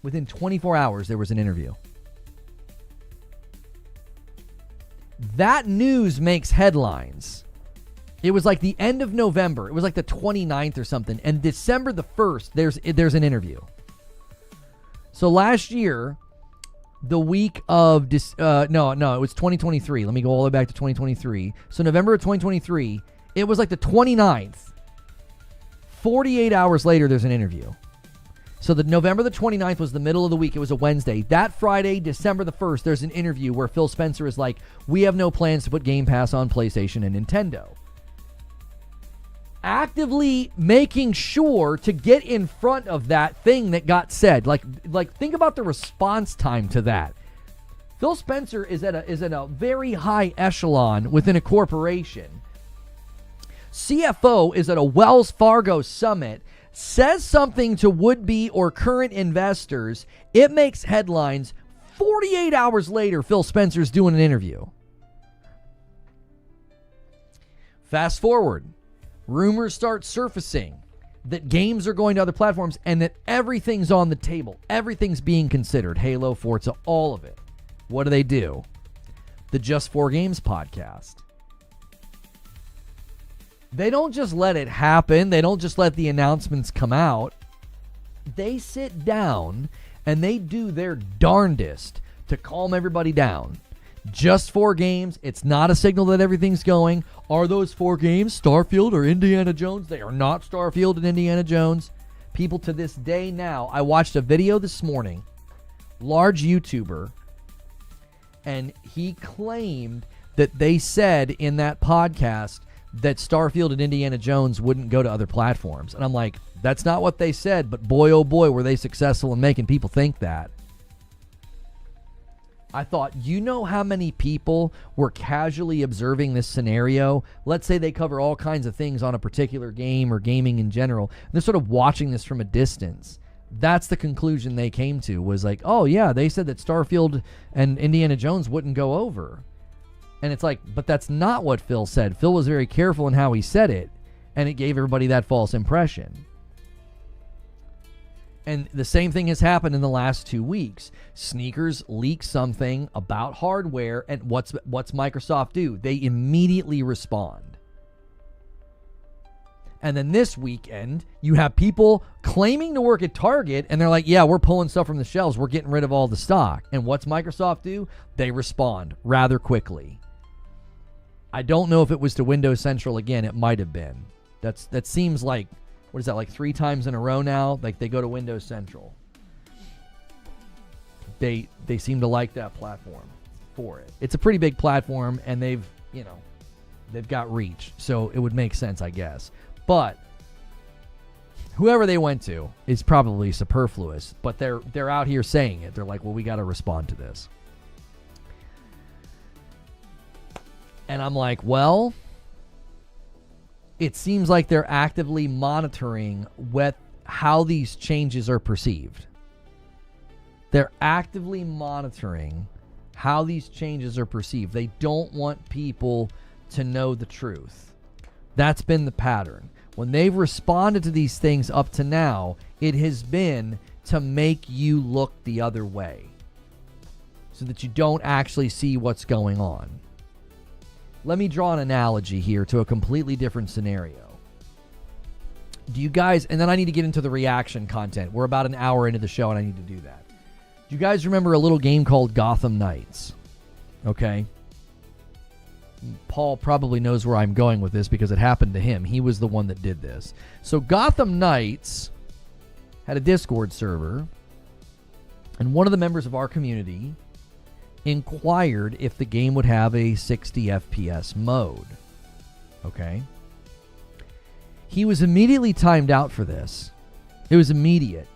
Within 24 hours, there was an interview. That news makes headlines. It was like the end of November. It was like the 29th or something. And December the 1st, there's an interview. So last year, the week of it was 2023. Let me go all the way back to 2023. So November of 2023, it was like the 29th. 48 hours later, there's an interview. So the November the 29th was the middle of the week. It was a Wednesday. That Friday, December the 1st, there's an interview where Phil Spencer is like, we have no plans to put Game Pass on PlayStation and Nintendo. Actively making sure to get in front of that thing that got said. Like think about the response time to that. Phil Spencer is at a very high echelon within a corporation. CFO is at a Wells Fargo summit, says something to would-be or current investors. It makes headlines. 48 hours later, Phil Spencer's doing an interview. Fast forward. Rumors start surfacing that games are going to other platforms and that everything's on the table. Everything's being considered. Halo, Forza, all of it. What do? The Just 4 Games podcast. They don't just let it happen. They don't just let the announcements come out. They sit down and they do their darndest to calm everybody down. Just 4 games. It's not a signal that everything's going. Are those 4 games Starfield or Indiana Jones? They are not Starfield and Indiana Jones. People to this day now, I watched a video this morning, large YouTuber, and he claimed that they said in that podcast that Starfield and Indiana Jones wouldn't go to other platforms. And I'm like, that's not what they said, but boy, oh boy, were they successful in making people think that. I thought, you know how many people were casually observing this scenario? Let's say they cover all kinds of things on a particular game or gaming in general. They're sort of watching this from a distance. That's the conclusion they came to, was like, oh yeah, they said that Starfield and Indiana Jones wouldn't go over. And it's like, but that's not what Phil said. Phil was very careful in how he said it, and it gave everybody that false impression. And the same thing has happened in the last 2 weeks. Sneakers leak something about hardware, and what's Microsoft do? They immediately respond. And then this weekend, you have people claiming to work at Target, and they're like, yeah, we're pulling stuff from the shelves. We're getting rid of all the stock. And what's Microsoft do? They respond rather quickly. I don't know if it was to Windows Central again. It might have been. That seems like, what is that, like 3 times in a row now? Like they go to Windows Central. They seem to like that platform for it. It's a pretty big platform, and they've got reach. So it would make sense, I guess. But whoever they went to is probably superfluous. But they're out here saying it. They're like, well, we got to respond to this. And I'm like, well, it seems like they're actively monitoring how these changes are perceived. They're actively monitoring how these changes are perceived. They don't want people to know the truth. That's been the pattern. When they've responded to these things up to now, it has been to make you look the other way so that you don't actually see what's going on. Let me draw an analogy here to a completely different scenario. Do you guys, and then I need to get into the reaction content. We're about an hour into the show and I need to do that. Do you guys remember a little game called Gotham Knights? Okay. Paul probably knows where I'm going with this because it happened to him. He was the one that did this. So Gotham Knights had a Discord server, and one of the members of our community inquired if the game would have a 60 FPS mode. Okay. He was immediately timed out for this. It was immediate.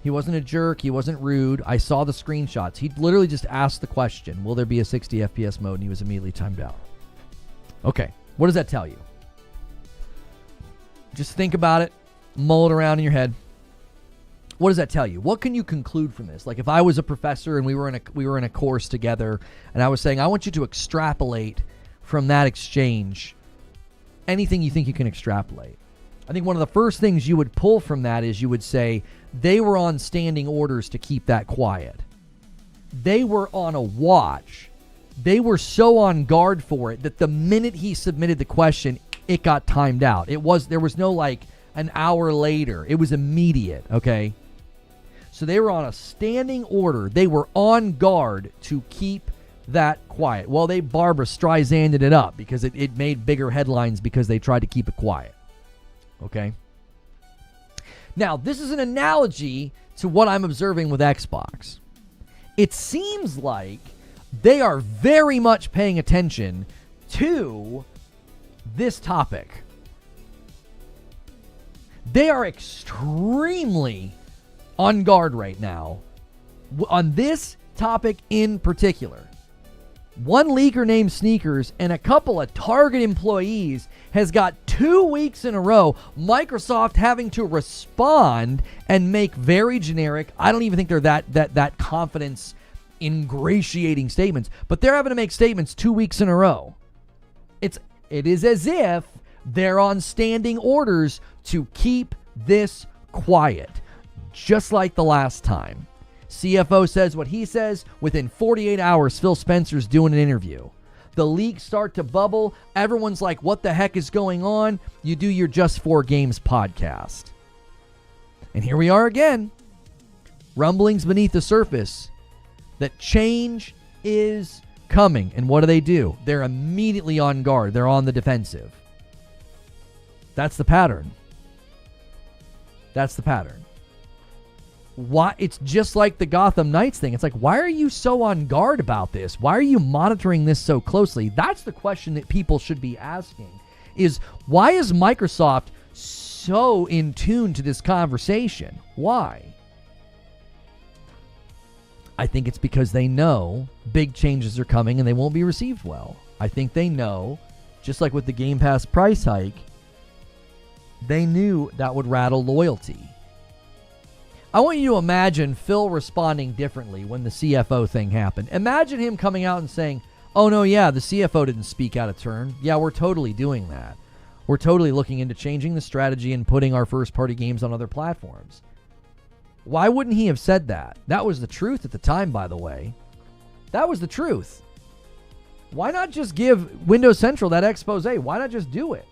He wasn't a jerk. He wasn't rude. I saw the screenshots. He literally just asked the question, will there be a 60 FPS mode? And he was immediately timed out. Okay. What does that tell you? Just think about it. Mull it around in your head. what does that tell you? What can you conclude from this? Like if I was a professor and we were in a course together and I was saying, I want you to extrapolate from that exchange anything you think you can extrapolate. I think one of the first things you would pull from that is you would say they were on standing orders to keep that quiet. They were on a watch. They were so on guard for it that the minute he submitted the question, it got timed out. There was no like an hour later. It was immediate, okay? So they were on a standing order. They were on guard to keep that quiet. Well, they Barbara Streisanded it up because it made bigger headlines because they tried to keep it quiet. Okay? Now, this is an analogy to what I'm observing with Xbox. It seems like they are very much paying attention to this topic. They are extremely on guard right now on this topic in particular. One leaker named Sneakers and a couple of Target employees has got 2 weeks in a row Microsoft having to respond and make very generic, I don't even think they're that confidence ingratiating statements, but they're having to make statements 2 weeks in a row. It is as if they're on standing orders to keep this quiet, just like the last time. CFO says what he says. Within 48 hours, Phil Spencer's doing an interview. The leaks start to bubble. Everyone's like, what the heck is going on? You do your Just 4 Games podcast. And here we are again. Rumblings beneath the surface that change is coming. And what do? They're immediately on guard. They're on the defensive. That's the pattern. That's the pattern. Why? It's just like the Gotham Knights thing. It's like, why are you so on guard about this? Why are you monitoring this so closely? That's the question that people should be asking, is why is Microsoft so in tune to this conversation? Why? I think it's because they know big changes are coming and they won't be received well. I think they know, just like with the Game Pass price hike, they knew that would rattle loyalty. I want you to imagine Phil responding differently when the CFO thing happened. Imagine him coming out and saying, oh, no, yeah, the CFO didn't speak out of turn. Yeah, we're totally doing that. We're totally looking into changing the strategy and putting our first-party games on other platforms. Why wouldn't he have said that? That was the truth at the time, by the way. That was the truth. Why not just give Windows Central that expose? Why not just do it?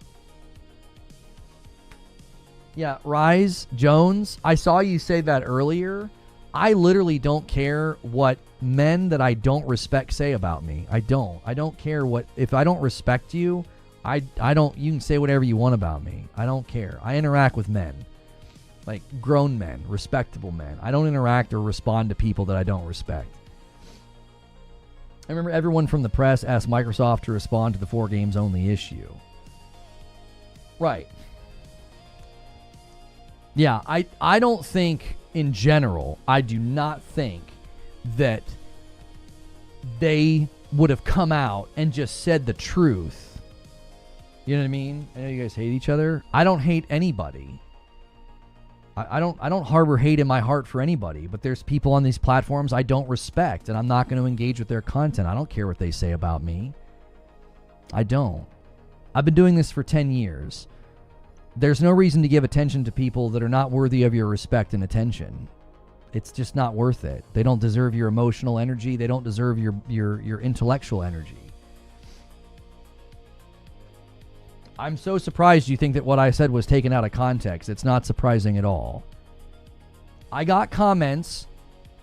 Yeah, Rise Jones, I saw you say that earlier. I literally don't care what men that I don't respect say about me. I don't care what, if I don't respect you, I don't, you can say whatever you want about me. I don't care. I interact with men, like grown men, respectable men. I don't interact or respond to people that I don't respect. I remember everyone from the press asked Microsoft to respond to the 4 games only issue. Right. Yeah, I don't think, in general, I do not think that they would have come out and just said the truth. You know what I mean? I know you guys hate each other. I don't hate anybody. I don't harbor hate in my heart for anybody, but there's people on these platforms I don't respect, and I'm not going to engage with their content. I don't care what they say about me. I don't. I've been doing this for 10 years. There's no reason to give attention to people that are not worthy of your respect and attention. It's just not worth it. They don't deserve your emotional energy. They don't deserve your intellectual energy. I'm so surprised you think that what I said was taken out of context. It's not surprising at all. I got comments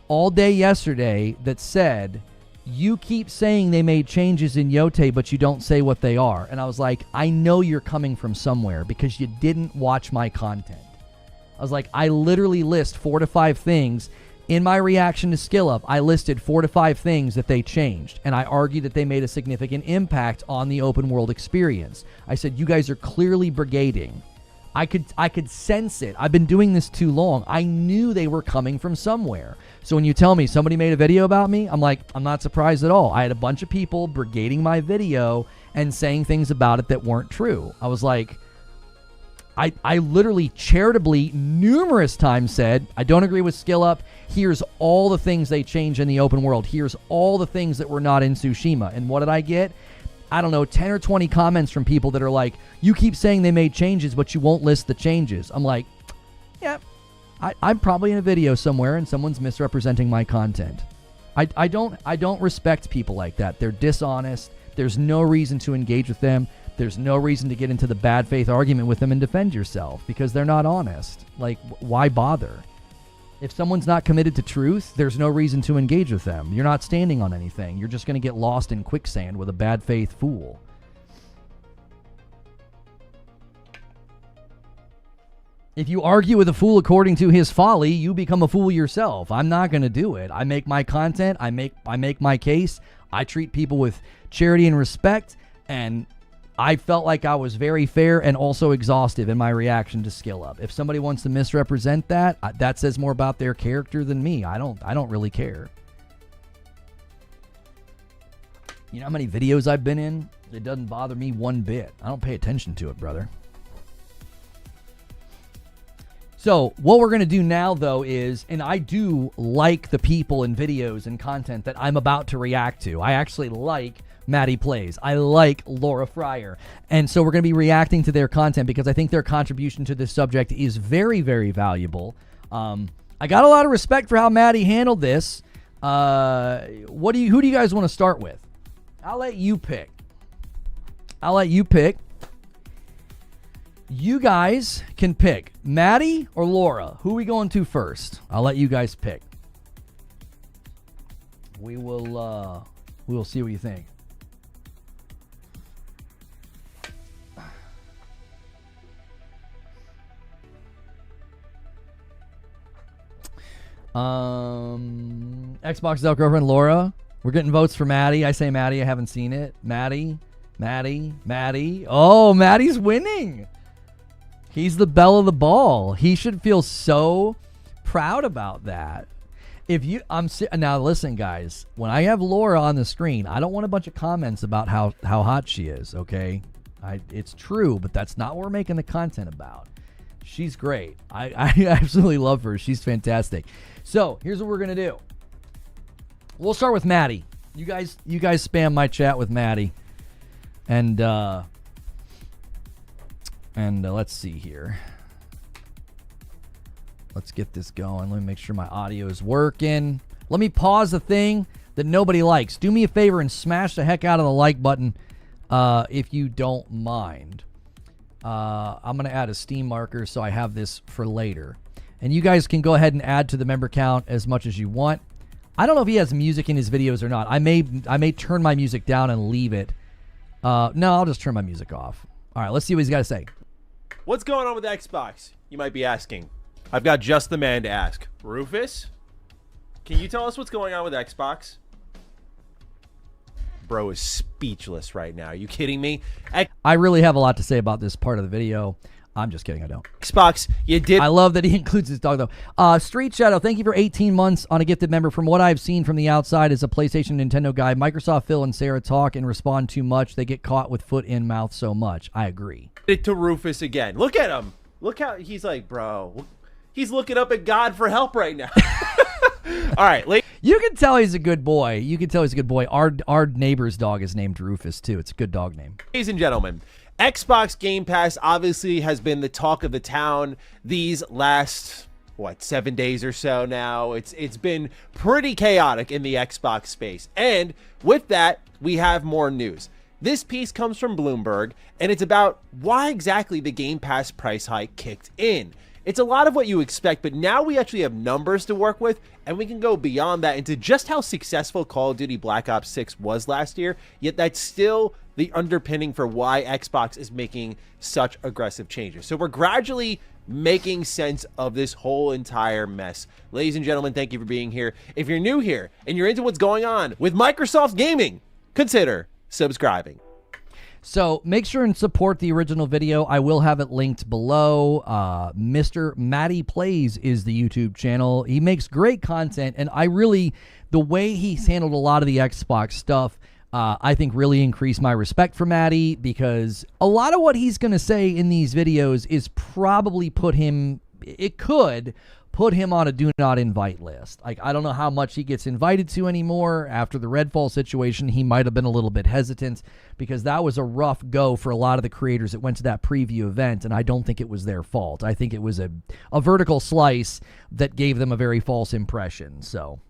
all day yesterday that said, you keep saying they made changes in Yote, but you don't say what they are. And I was like, I know you're coming from somewhere because you didn't watch my content. I was like, I literally list 4 to 5 things. In my reaction to Skill Up, I listed 4 to 5 things that they changed. And I argued that they made a significant impact on the open world experience. I said, you guys are clearly brigading. I could sense it. I've been doing this too long. I knew they were coming from somewhere. So when you tell me somebody made a video about me, I'm like, I'm not surprised at all. I had a bunch of people brigading my video and saying things about it that weren't true. I was like, I literally charitably numerous times said, I don't agree with skill up. Here's all the things they changed in the open world. Here's all the things that were not in Tsushima. And what did I get? I don't know, 10 or 20 comments from people that are like, you keep saying they made changes, but you won't list the changes. I'm like, yeah, I'm probably in a video somewhere and someone's misrepresenting my content. I don't respect people like that. They're dishonest. There's no reason to engage with them. There's no reason to get into the bad faith argument with them and defend yourself because they're not honest. Like, why bother? If someone's not committed to truth, there's no reason to engage with them. You're not standing on anything. You're just going to get lost in quicksand with a bad faith fool. If you argue with a fool according to his folly, you become a fool yourself. I'm not going to do it. I make my content. I make my case. I treat people with charity and respect, and I felt like I was very fair and also exhaustive in my reaction to skill up. If somebody wants to misrepresent that, that says more about their character than me. I don't really care. You know how many videos I've been in? It doesn't bother me one bit. I don't pay attention to it, brother. So what we're going to do now, though, is, and I do like the people and videos and content that I'm about to react to. I actually like Matty Plays. I like Laura Fryer. And so we're going to be reacting to their content because I think their contribution to this subject is very, very valuable. I got a lot of respect for how Matty handled this. Who do you guys want to start with? I'll let you pick. You guys can pick Matty or Laura. Who are we going to first? I'll let you guys pick. We will see what you think. Xbox Del Girlfriend Laura. We're getting votes for Matty. I say Matty. I haven't seen it. Matty. Oh, Matty's winning. He's the belle of the ball. He should feel so proud about that. Now listen, guys. When I have Laura on the screen, I don't want a bunch of comments about how hot she is. Okay, it's true, but that's not what we're making the content about. She's great. I absolutely love her. She's fantastic. So here's what we're gonna do. We'll start with Matty. You guys spam my chat with Matty, and let's see here. Let's get this going. Let me make sure my audio is working. Let me pause the thing that nobody likes. Do me a favor and smash the heck out of the like button if you don't mind. I'm going to add a Steam marker so I have this for later. And you guys can go ahead and add to the member count as much as you want. I don't know if he has music in his videos or not. I may turn my music down and leave it. No, I'll just turn my music off. All right, let's see what he's got to say. What's going on with Xbox? You might be asking. I've got just the man to ask. Rufus, can you tell us what's going on with Xbox? Bro is speechless right now. Are you kidding me? I really have a lot to say about this part of the video. I'm just kidding. I don't. Xbox, you did. I love that he includes his dog, though. Street Shadow, thank you for 18 months on a gifted member. From what I've seen from the outside as a PlayStation Nintendo guy, Microsoft Phil and Sarah talk and respond too much. They get caught with foot in mouth so much. I agree. It to Rufus again. Look at him. Look how he's like, bro. He's looking up at God for help right now. All right, you can tell he's a good boy. Our neighbor's dog is named Rufus too. It's a good dog name. Ladies and gentlemen, Xbox Game Pass obviously has been the talk of the town these last 7 days or so now. It's been pretty chaotic in the Xbox space. And with that, we have more news. This piece comes from Bloomberg, and it's about why exactly the Game Pass price hike kicked in. It's a lot of what you expect, but now we actually have numbers to work with, and we can go beyond that into just how successful Call of Duty Black Ops 6 was last year, yet that's still the underpinning for why Xbox is making such aggressive changes. So we're gradually making sense of this whole entire mess. Ladies and gentlemen, thank you for being here. If you're new here and you're into what's going on with Microsoft Gaming, consider subscribing. So make sure and support the original video. I will have it linked below. Mr. Matty Plays is the YouTube channel. He makes great content, and the way he's handled a lot of the Xbox stuff, I think really increased my respect for Matty, because a lot of what he's going to say in these videos is probably it could put him on a do not invite list. Like, I don't know how much he gets invited to anymore. After the Redfall situation, he might have been a little bit hesitant, because that was a rough go for a lot of the creators that went to that preview event, and I don't think it was their fault. I think it was a vertical slice that gave them a very false impression. So,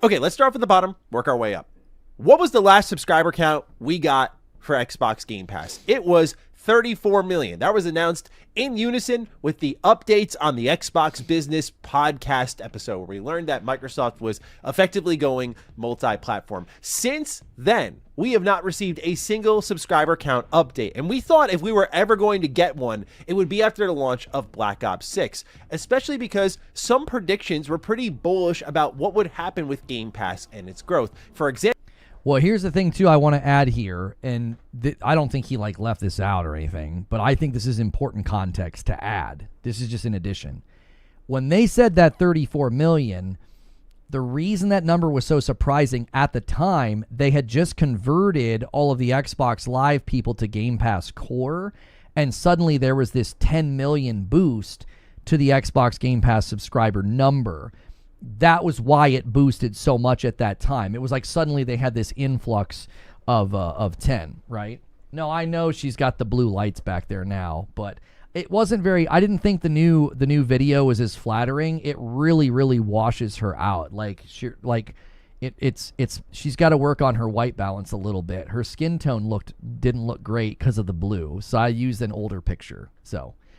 okay, let's start from the bottom, work our way up. What was the last subscriber count we got for Xbox Game Pass? It was 34 million. That was announced in unison with the updates on the Xbox Business podcast episode, where we learned that Microsoft was effectively going multi-platform. Since then, we have not received a single subscriber count update, and we thought if we were ever going to get one, it would be after the launch of Black Ops 6, especially because some predictions were pretty bullish about what would happen with Game Pass and its growth. For example, well, here's the thing, too, I want to add here, and I don't think he, left this out or anything, but I think this is important context to add. This is just an addition. When they said that 34 million, the reason that number was so surprising at the time, they had just converted all of the Xbox Live people to Game Pass Core, and suddenly there was this 10 million boost to the Xbox Game Pass subscriber number. That was why it boosted so much at that time. It was like suddenly they had this influx of 10, right? No, I know she's got the blue lights back there now, but it wasn't very. I didn't think the new video was as flattering. It really washes her out. She's got to work on her white balance a little bit. Her skin tone didn't look great because of the blue, so I used an older picture.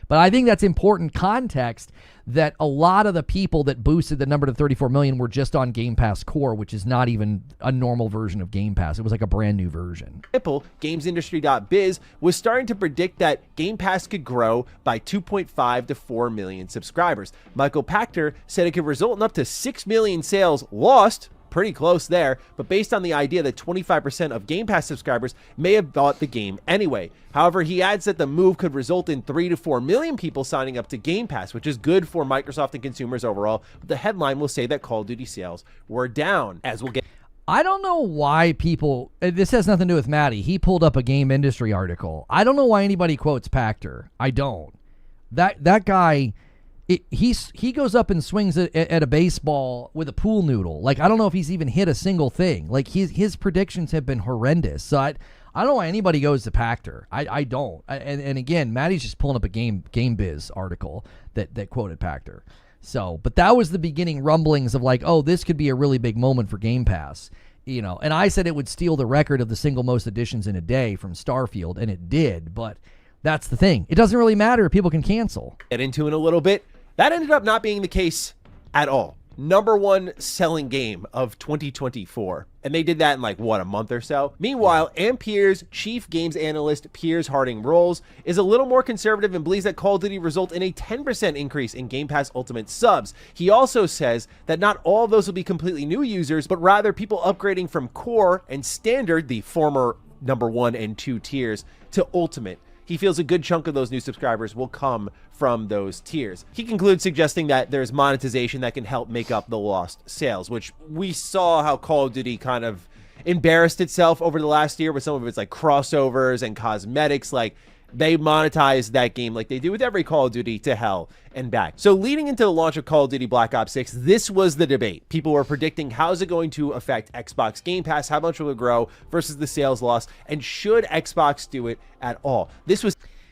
But I think that's important context, that a lot of the people that boosted the number to 34 million were just on Game Pass Core, which is not even a normal version of Game Pass. It was like a brand new version. GamesIndustry.biz was starting to predict that Game Pass could grow by 2.5 to 4 million subscribers. Michael Pachter said it could result in up to 6 million sales lost. Pretty close there, but based on the idea that 25% of Game Pass subscribers may have bought the game anyway. However, he adds that the move could result in 3 to 4 million people signing up to Game Pass, which is good for Microsoft and consumers overall. But the headline will say that Call of Duty sales were down, as we'll get. I don't know why people. This has nothing to do with Matty. He pulled up a Game Industry article. I don't know why anybody quotes Pachter. I don't. That guy. He goes up and swings at a baseball with a pool noodle. Like, I don't know if he's even hit a single thing. Like, his predictions have been horrendous. So I don't know why anybody goes to Pachter. I don't. And again, Matty's just pulling up a Game Biz article that quoted Pachter. So, but that was the beginning rumblings of like, oh, this could be a really big moment for Game Pass. And I said it would steal the record of the single most editions in a day from Starfield, and it did. But that's the thing. It doesn't really matter if people can cancel. Get into in a little bit. That ended up not being the case at all. Number one selling game of 2024. And they did that in a month or so. Meanwhile, Ampere's chief games analyst, Piers Harding-Rolls, is a little more conservative and believes that Call of Duty result in a 10% increase in Game Pass Ultimate subs. He also says that not all of those will be completely new users, but rather people upgrading from Core and Standard, the former number 1 and 2 tiers, to Ultimate. He feels a good chunk of those new subscribers will come from those tiers. He concludes suggesting that there's monetization that can help make up the lost sales, which we saw how Call of Duty kind of embarrassed itself over the last year with some of its crossovers and cosmetics. They monetized that game like they do with every Call of Duty to hell and back. So leading into the launch of Call of Duty Black Ops 6, this was the debate. People were predicting how's it going to affect Xbox Game Pass, how much will it grow versus the sales loss, and should Xbox do it at all?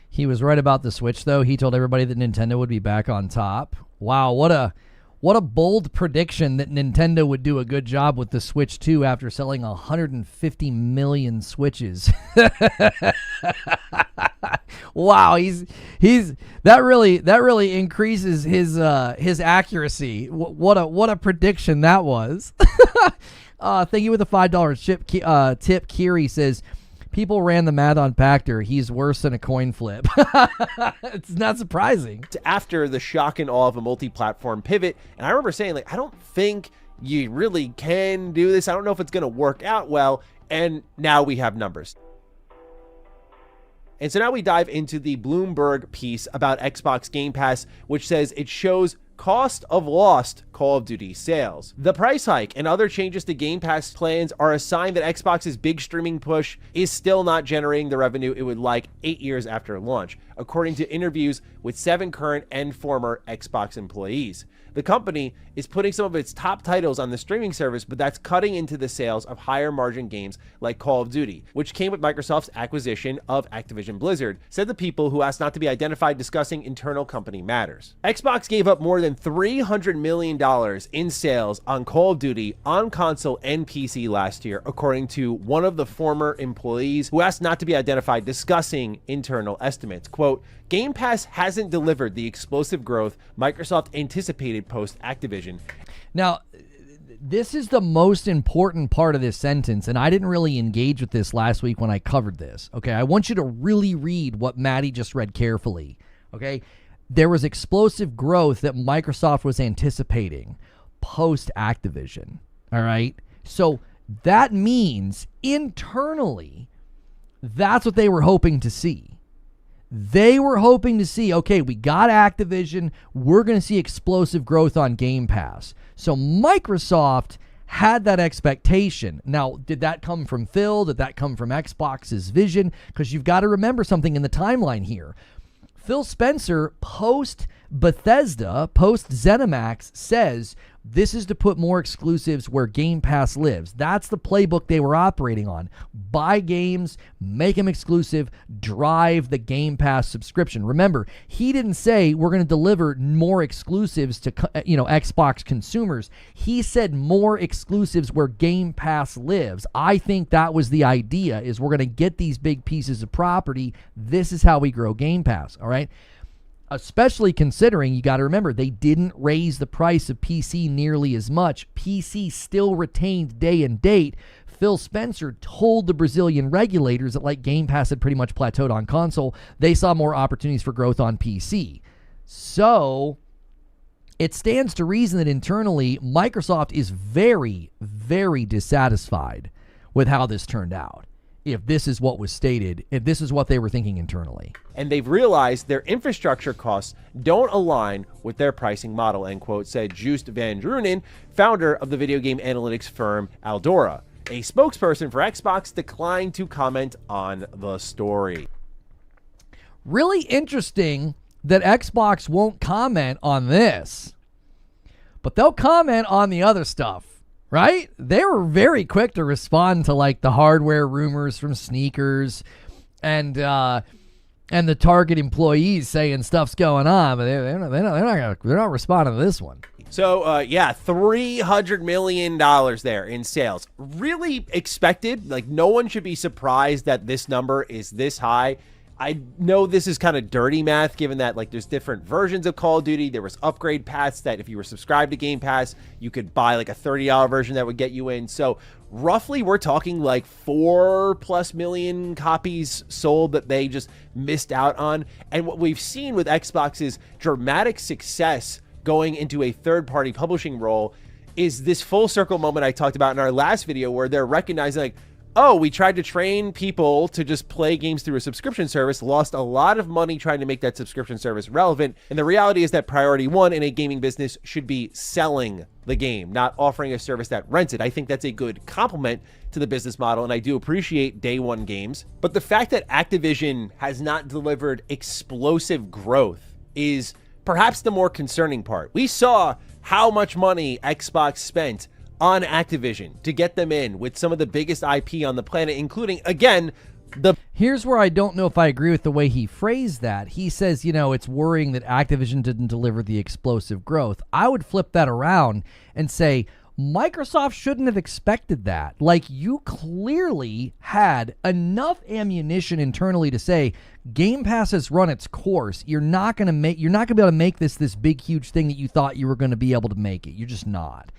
He was right about the Switch, though. He told everybody that Nintendo would be back on top. Wow, what a bold prediction that Nintendo would do a good job with the Switch 2 after selling 150 million Switches. Wow, that really increases his accuracy. What a prediction that was. Thank you with the $5 tip. Kiri says, people ran the math on Pachter. He's worse than a coin flip. It's not surprising. After the shock and awe of a multi-platform pivot, and I remember saying, I don't think you really can do this. I don't know if it's going to work out well. And now we have numbers. And so now we dive into the Bloomberg piece about Xbox Game Pass, which says it shows cost of lost Call of Duty sales. The price hike and other changes to Game Pass plans are a sign that Xbox's big streaming push is still not generating the revenue it would like 8 years after launch, according to interviews with 7 current and former Xbox employees. The company is putting some of its top titles on the streaming service, but that's cutting into the sales of higher margin games like Call of Duty, which came with Microsoft's acquisition of Activision Blizzard, said the people who asked not to be identified discussing internal company matters. Xbox gave up more than $300 million in sales on Call of Duty on console and PC last year, according to one of the former employees who asked not to be identified discussing internal estimates. Quote, Game Pass hasn't delivered the explosive growth Microsoft anticipated post-Activision. Now, this is the most important part of this sentence, and I didn't really engage with this last week when I covered this. Okay, I want you to really read what Matty just read carefully. Okay, there was explosive growth that Microsoft was anticipating post-Activision. All right, so that means internally, that's what they were hoping to see. They were hoping to see, okay, we got Activision, we're going to see explosive growth on Game Pass. So Microsoft had that expectation. Now, did that come from Phil? Did that come from Xbox's vision? Because you've got to remember something in the timeline here. Phil Spencer, post-Bethesda, post-ZeniMax, says this is to put more exclusives where Game Pass lives. That's the playbook they were operating on. Buy games, make them exclusive, drive the Game Pass subscription. Remember, he didn't say we're going to deliver more exclusives to Xbox consumers. He said more exclusives where Game Pass lives. I think that was the idea, is we're going to get these big pieces of property. This is how we grow Game Pass, all right? Especially considering, you got to remember, they didn't raise the price of PC nearly as much. PC still retained day and date. Phil Spencer told the Brazilian regulators that like Game Pass had pretty much plateaued on console. They saw more opportunities for growth on PC. So it stands to reason that internally, Microsoft is very, very dissatisfied with how this turned out. If this is what was stated, if this is what they were thinking internally. And they've realized their infrastructure costs don't align with their pricing model, end quote, said Joost van Drunen, founder of the video game analytics firm Aldora. A spokesperson for Xbox declined to comment on the story. Really interesting that Xbox won't comment on this, but they'll comment on the other stuff. Right? They were very quick to respond to like the hardware rumors from sneakers and the Target employees saying stuff's going on, but they're not responding to this one. So $300 million there in sales. Really expected. Like, no one should be surprised that this number is this high. I know this is kind of dirty math, given that like there's different versions of Call of Duty. There was upgrade paths that if you were subscribed to Game Pass, you could buy like a $30 version that would get you in. So roughly we're talking like 4+ million copies sold that they just missed out on. And what we've seen with Xbox's dramatic success going into a third-party publishing role is this full circle moment I talked about in our last video, where they're recognizing like, oh, we tried to train people to just play games through a subscription service, lost a lot of money trying to make that subscription service relevant. And the reality is that priority one in a gaming business should be selling the game, not offering a service that rents it. I think that's a good compliment to the business model, and I do appreciate day one games. But the fact that Activision has not delivered explosive growth is perhaps the more concerning part. We saw how much money Xbox spent on Activision to get them in with some of the biggest IP on the planet, including, again, Here's where I don't know if I agree with the way he phrased that. He says, it's worrying that Activision didn't deliver the explosive growth. I would flip that around and say, Microsoft shouldn't have expected that. Like, you clearly had enough ammunition internally to say Game Pass has run its course. You're not going to be able to make this big, huge thing that you thought you were going to be able to make it. You're just not.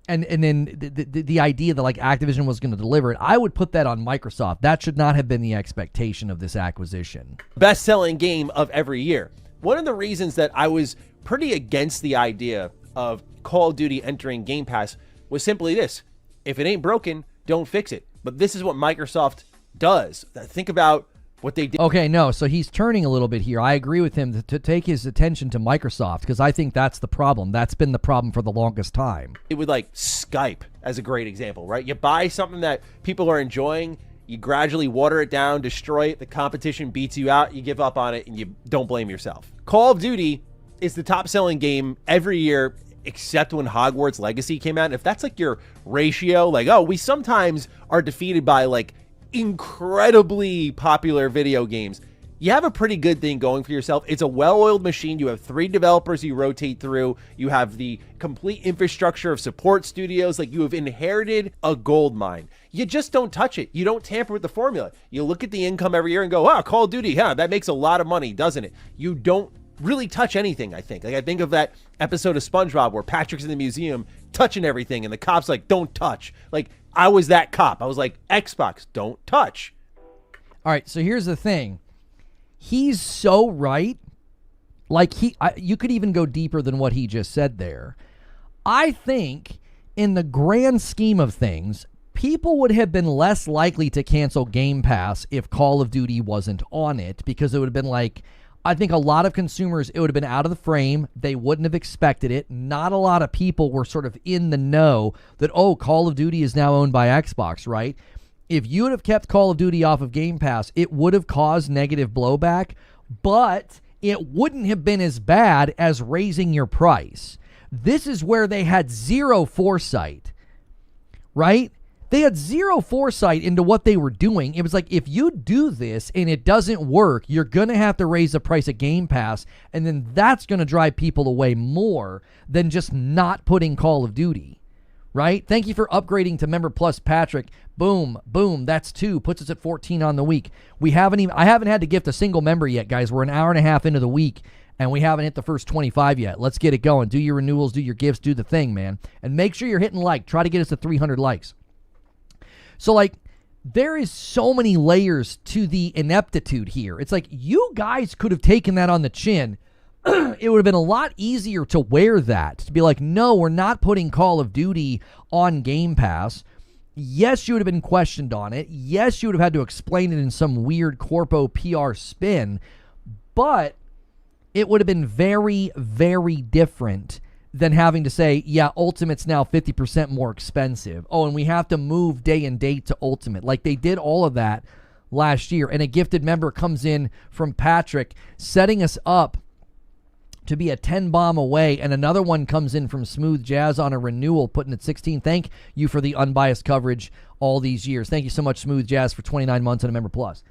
And then the idea that like Activision was going to deliver it, I would put that on Microsoft. That should not have been the expectation of this acquisition. Best-selling game of every year. One of the reasons that I was pretty against the idea of Call of Duty entering Game Pass was simply this: if it ain't broken, don't fix it. But this is what Microsoft does. Think about What they did. Okay, no, so he's turning a little bit here. I agree with him to take his attention to Microsoft, because I think that's the problem. That's been the problem for the longest time. It would like Skype as a great example, right? You buy something that people are enjoying, you gradually water it down, destroy it, the competition beats you out, you give up on it, and you don't blame yourself. Call of Duty is the top-selling game every year, except when Hogwarts Legacy came out. And if that's like your ratio, like, oh, we sometimes are defeated by like incredibly popular video games, you have a pretty good thing going for yourself. It's a well-oiled machine. You have 3 developers you rotate through. You have the complete infrastructure of support studios. Like, you have inherited a gold mine. You just don't touch it. You don't tamper with the formula. You look at the income every year and go, wow, Call of Duty, that makes a lot of money, doesn't it? You don't really touch anything, I think. Like, I think of that episode of SpongeBob where Patrick's in the museum touching everything and the cop's like, don't touch. Like, I was that cop. I was like, Xbox, don't touch. All right, so here's the thing. He's so right. Like, you could even go deeper than what he just said there. I think in the grand scheme of things, people would have been less likely to cancel Game Pass if Call of Duty wasn't on it, because it would have been like, I think a lot of consumers, it would have been out of the frame. They wouldn't have expected it. Not a lot of people were sort of in the know that, oh, Call of Duty is now owned by Xbox, right? If you would have kept Call of Duty off of Game Pass, it would have caused negative blowback, but it wouldn't have been as bad as raising your price. This is where they had zero foresight, right? They had zero foresight into what they were doing. It was like, if you do this and it doesn't work, you're going to have to raise the price of Game Pass, and then that's going to drive people away more than just not putting Call of Duty, right? Thank you for upgrading to Member Plus, Patrick. Boom, boom, that's 2. Puts us at 14 on the week. I haven't had to gift a single member yet, guys. We're an hour and a half into the week, and we haven't hit the first 25 yet. Let's get it going. Do your renewals, do your gifts, do the thing, man. And make sure you're hitting like. Try to get us to 300 likes. So, like, there is so many layers to the ineptitude here. It's like, you guys could have taken that on the chin. It would have been a lot easier to wear that, to be like, no, we're not putting Call of Duty on Game Pass. Yes, you would have been questioned on it. Yes, you would have had to explain it in some weird corpo PR spin. But it would have been very, very different than having to say, yeah, Ultimate's now 50% more expensive. Oh, and we have to move day and date to Ultimate. Like, they did all of that last year. And a gifted member comes in from Patrick, setting us up to be a 10 bomb away, and another one comes in from Smooth Jazz on a renewal, putting it 16. Thank you for the unbiased coverage all these years. Thank you so much, Smooth Jazz, for 29 months on a Member Plus.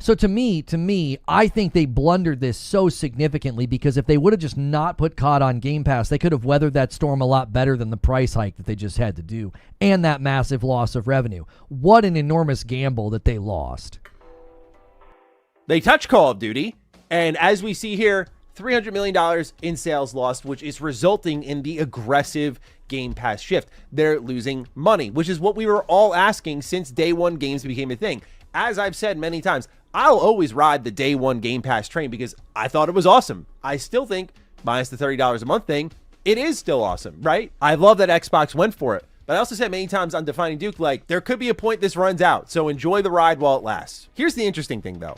So to me, I think they blundered this so significantly, because if they would have just not put COD on Game Pass, they could have weathered that storm a lot better than the price hike that they just had to do, and that massive loss of revenue. What an enormous gamble that they lost. They touch Call of Duty, and as we see here, $300 million in sales lost, which is resulting in the aggressive Game Pass shift. They're losing money, which is what we were all asking since day one games became a thing. As I've said many times, I'll always ride the day one Game Pass train because I thought it was awesome. I still think, minus the $30 a month thing, it is still awesome, right? I love that Xbox went for it. But I also said many times on Defining Duke, like, there could be a point this runs out, so enjoy the ride while it lasts. Here's the interesting thing, though.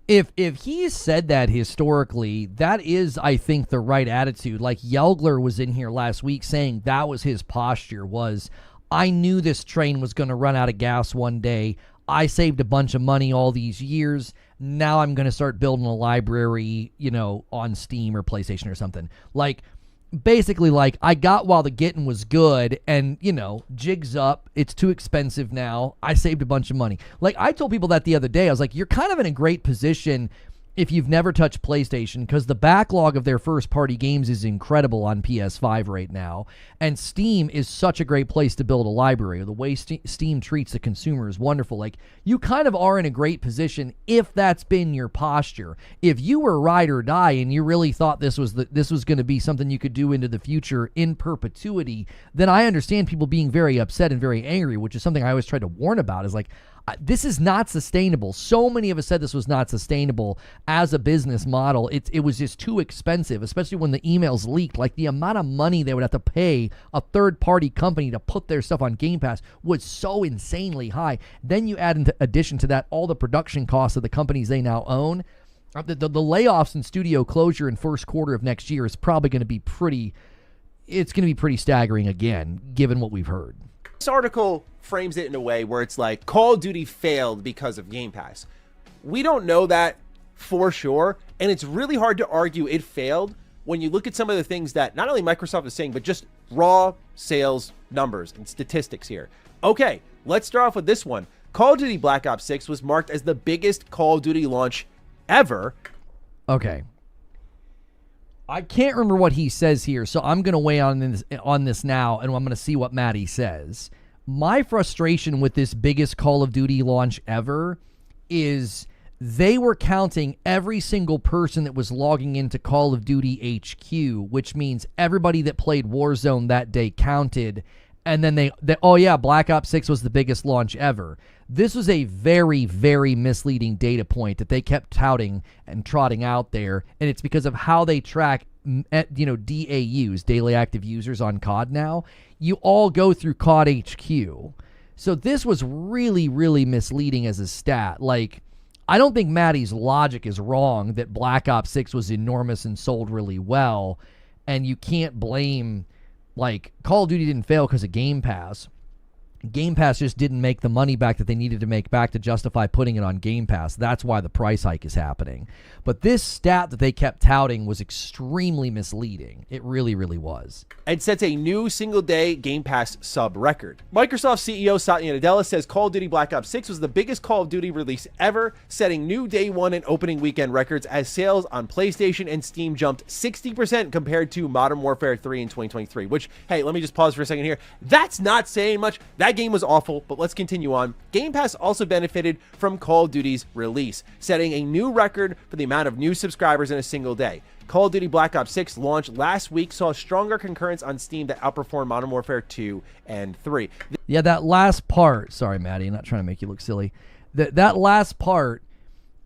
If he said that historically, that is, I think, the right attitude. Like, Yelgler was in here last week saying that was his posture, was, I knew this train was going to run out of gas one day. I saved a bunch of money all these years. Now I'm going to start building a library, on Steam or PlayStation or something. Like, basically, like, I got while the getting was good, and, jigs up. It's too expensive now. I saved a bunch of money. Like, I told people that the other day. I was like, you're kind of in a great position if you've never touched PlayStation, because the backlog of their first-party games is incredible on PS5 right now, and Steam is such a great place to build a library. The way Steam treats the consumer is wonderful. Like, you kind of are in a great position if that's been your posture. If you were ride or die and you really thought this was going to be something you could do into the future in perpetuity, then I understand people being very upset and very angry, which is something I always try to warn about, is like, This is not sustainable. So many of us said this was not sustainable as a business model. It was just too expensive, especially when the emails leaked. Like, the amount of money they would have to pay a third-party company to put their stuff on Game Pass was so insanely high. Then you add, in addition to that, all the production costs of the companies they now own. The layoffs and studio closure in first quarter of next year is probably going to be pretty staggering again, given what we've heard. This article frames it in a way where it's like Call of Duty failed because of Game Pass. We don't know that for sure, and it's really hard to argue it failed when you look at some of the things that not only Microsoft is saying, but just raw sales numbers and statistics here. Okay, let's start off with this one. Call of Duty Black Ops 6 was marked as the biggest Call of Duty launch ever. Okay. I can't remember what he says here, so I'm going to weigh on this now, and I'm going to see what Matty says. My frustration with this biggest Call of Duty launch ever is they were counting every single person that was logging into Call of Duty HQ, which means everybody that played Warzone that day counted, and then oh yeah, Black Ops 6 was the biggest launch ever. This was a very, very misleading data point that they kept touting and trotting out there, and it's because of how they track, DAUs, daily active users on COD now. You all go through COD HQ. So this was really, really misleading as a stat. Like, I don't think Matty's logic is wrong that Black Ops 6 was enormous and sold really well, and you can't blame, like, Call of Duty didn't fail because of Game Pass. Game Pass just didn't make the money back that they needed to make back to justify putting it on Game Pass. That's why the price hike is happening. But this stat that they kept touting was extremely misleading. It really, really was. And sets a new single-day Game Pass sub record. Microsoft CEO Satya Nadella says Call of Duty Black Ops 6 was the biggest Call of Duty release ever, setting new day one and opening weekend records as sales on PlayStation and Steam jumped 60% compared to Modern Warfare 3 in 2023, which, hey, let me just pause for a second here. That's not saying much. That game was awful, but let's continue on. Game Pass also benefited from Call of Duty's release, setting a new record for the amount of new subscribers in a single day. Call of Duty Black Ops 6 launched last week saw stronger concurrence on Steam that outperformed Modern Warfare 2 and 3. Yeah, that last part, sorry, Matty, I'm not trying to make you look silly. That last part,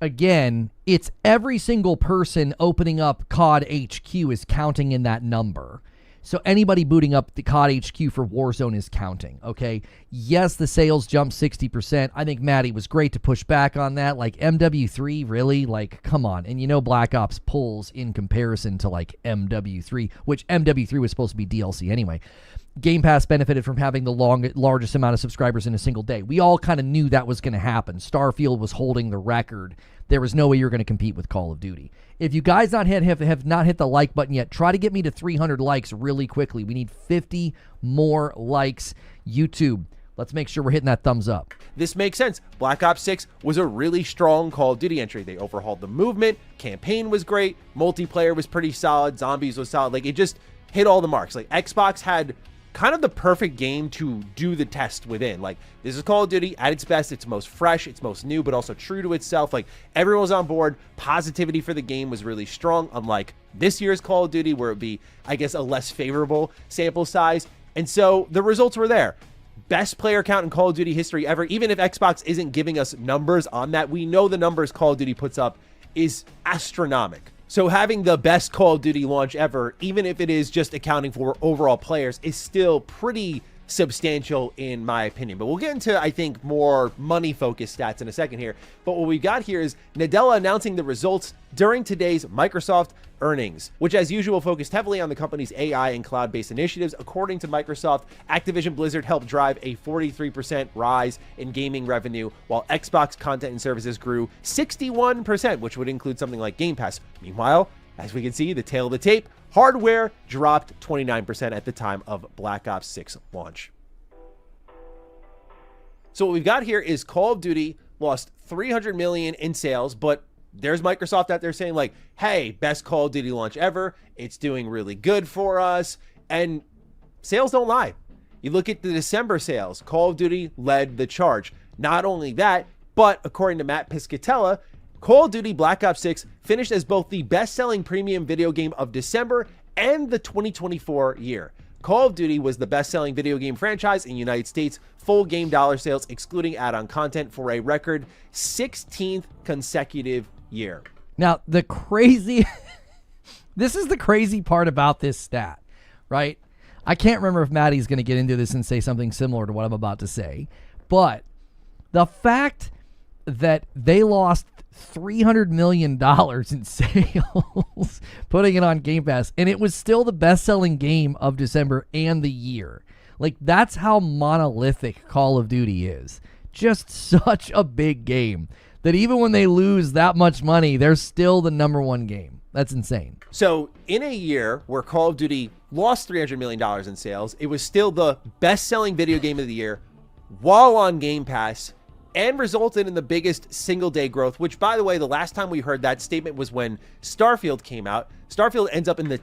again, it's every single person opening up COD HQ is counting in that number. So anybody booting up the COD HQ for Warzone is counting, okay? Yes, the sales jumped 60%. I think Matty was great to push back on that. Like, MW3, really? Like, come on. And Black Ops pulls in comparison to, like, MW3, which MW3 was supposed to be DLC anyway. Game Pass benefited from having the largest amount of subscribers in a single day. We all kind of knew that was going to happen. Starfield was holding the record. There was no way you were going to compete with Call of Duty. If you guys have not hit the like button yet, try to get me to 300 likes really quickly. We need 50 more likes. YouTube, let's make sure we're hitting that thumbs up. This makes sense. Black Ops 6 was a really strong Call of Duty entry. They overhauled the movement. Campaign was great. Multiplayer was pretty solid. Zombies was solid. Like, it just hit all the marks. Like, Xbox had kind of the perfect game to do the test within. Like, this is Call of Duty at its best. It's most fresh, it's most new, but also true to itself. Like, everyone was on board. Positivity for the game was really strong, unlike this year's Call of Duty, where it would be, I guess, a less favorable sample size. And so the results were there. Best player count in Call of Duty history ever. Even if Xbox isn't giving us numbers on that, we know the numbers Call of Duty puts up is astronomical. So having the best Call of Duty launch ever, even if it is just accounting for overall players, is still pretty substantial in my opinion. But we'll get into, I think, more money-focused stats in a second here. But what we got here is Nadella announcing the results during today's Microsoft earnings, which as usual focused heavily on the company's AI and cloud-based initiatives. According to Microsoft, Activision Blizzard helped drive a 43% rise in gaming revenue, while Xbox content and services grew 61%, which would include something like Game Pass. Meanwhile, as we can see, the tail of the tape, hardware dropped 29% at the time of Black Ops 6 launch. So what we've got here is Call of Duty lost $300 million in sales, but there's Microsoft out there saying like, hey, best Call of Duty launch ever. It's doing really good for us. And sales don't lie. You look at the December sales, Call of Duty led the charge. Not only that, but according to Matt Piscatella, Call of Duty Black Ops 6 finished as both the best-selling premium video game of December and the 2024 year. Call of Duty was the best-selling video game franchise in the United States, full game dollar sales, excluding add-on content, for a record 16th consecutive year. Now, the crazy... this is the crazy part about this stat, right? I can't remember if Matty's going to get into this and say something similar to what I'm about to say, but the fact that they lost $300 million in sales putting it on Game Pass, and it was still the best-selling game of December and the year. Like, that's how monolithic Call of Duty is. Just such a big game that even when they lose that much money, they're still the number one game. That's insane. So in a year where Call of Duty lost $300 million in sales, it was still the best-selling video game of the year while on Game Pass, and resulted in the biggest single-day growth, which, by the way, the last time we heard that statement was when Starfield came out. Starfield ends up in the...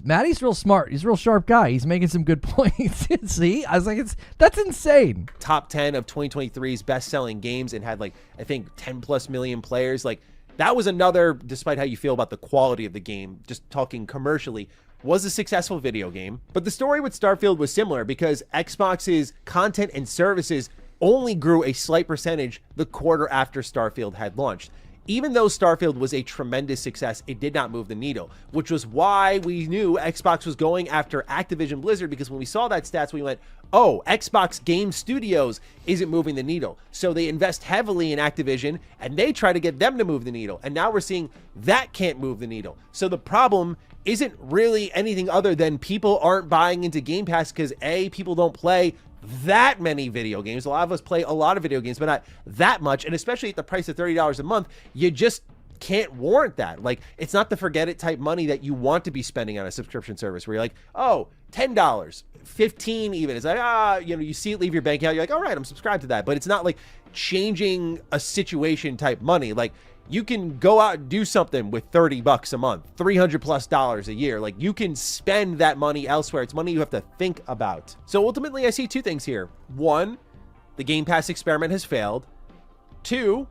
Matty's real smart. He's a real sharp guy. He's making some good points. See? I was like, that's insane. Top 10 of 2023's best-selling games and had, like, I think 10+ million players. Like, that was another, despite how you feel about the quality of the game, just talking commercially, was a successful video game. But the story with Starfield was similar because Xbox's content and services only grew a slight percentage the quarter after Starfield had launched. Even though Starfield was a tremendous success, it did not move the needle, which was why we knew Xbox was going after Activision Blizzard, because when we saw that stats, we went, oh, Xbox Game Studios isn't moving the needle. So they invest heavily in Activision, and they try to get them to move the needle. And now we're seeing that can't move the needle. So the problem isn't really anything other than people aren't buying into Game Pass because, A, people don't play that many video games. A lot of us play a lot of video games, but not that much. And especially at the price of $30 a month, you just can't warrant that. Like, it's not the forget it type money that you want to be spending on a subscription service where you're like, oh, $10, $15 even. It's like, you see it leave your bank account. You're like, all right, I'm subscribed to that. But it's not like changing a situation type money. Like, you can go out and do something with $30 a month, $300+ a year. Like, you can spend that money elsewhere. It's money you have to think about. So ultimately, I see two things here. One, the Game Pass experiment has failed. Two,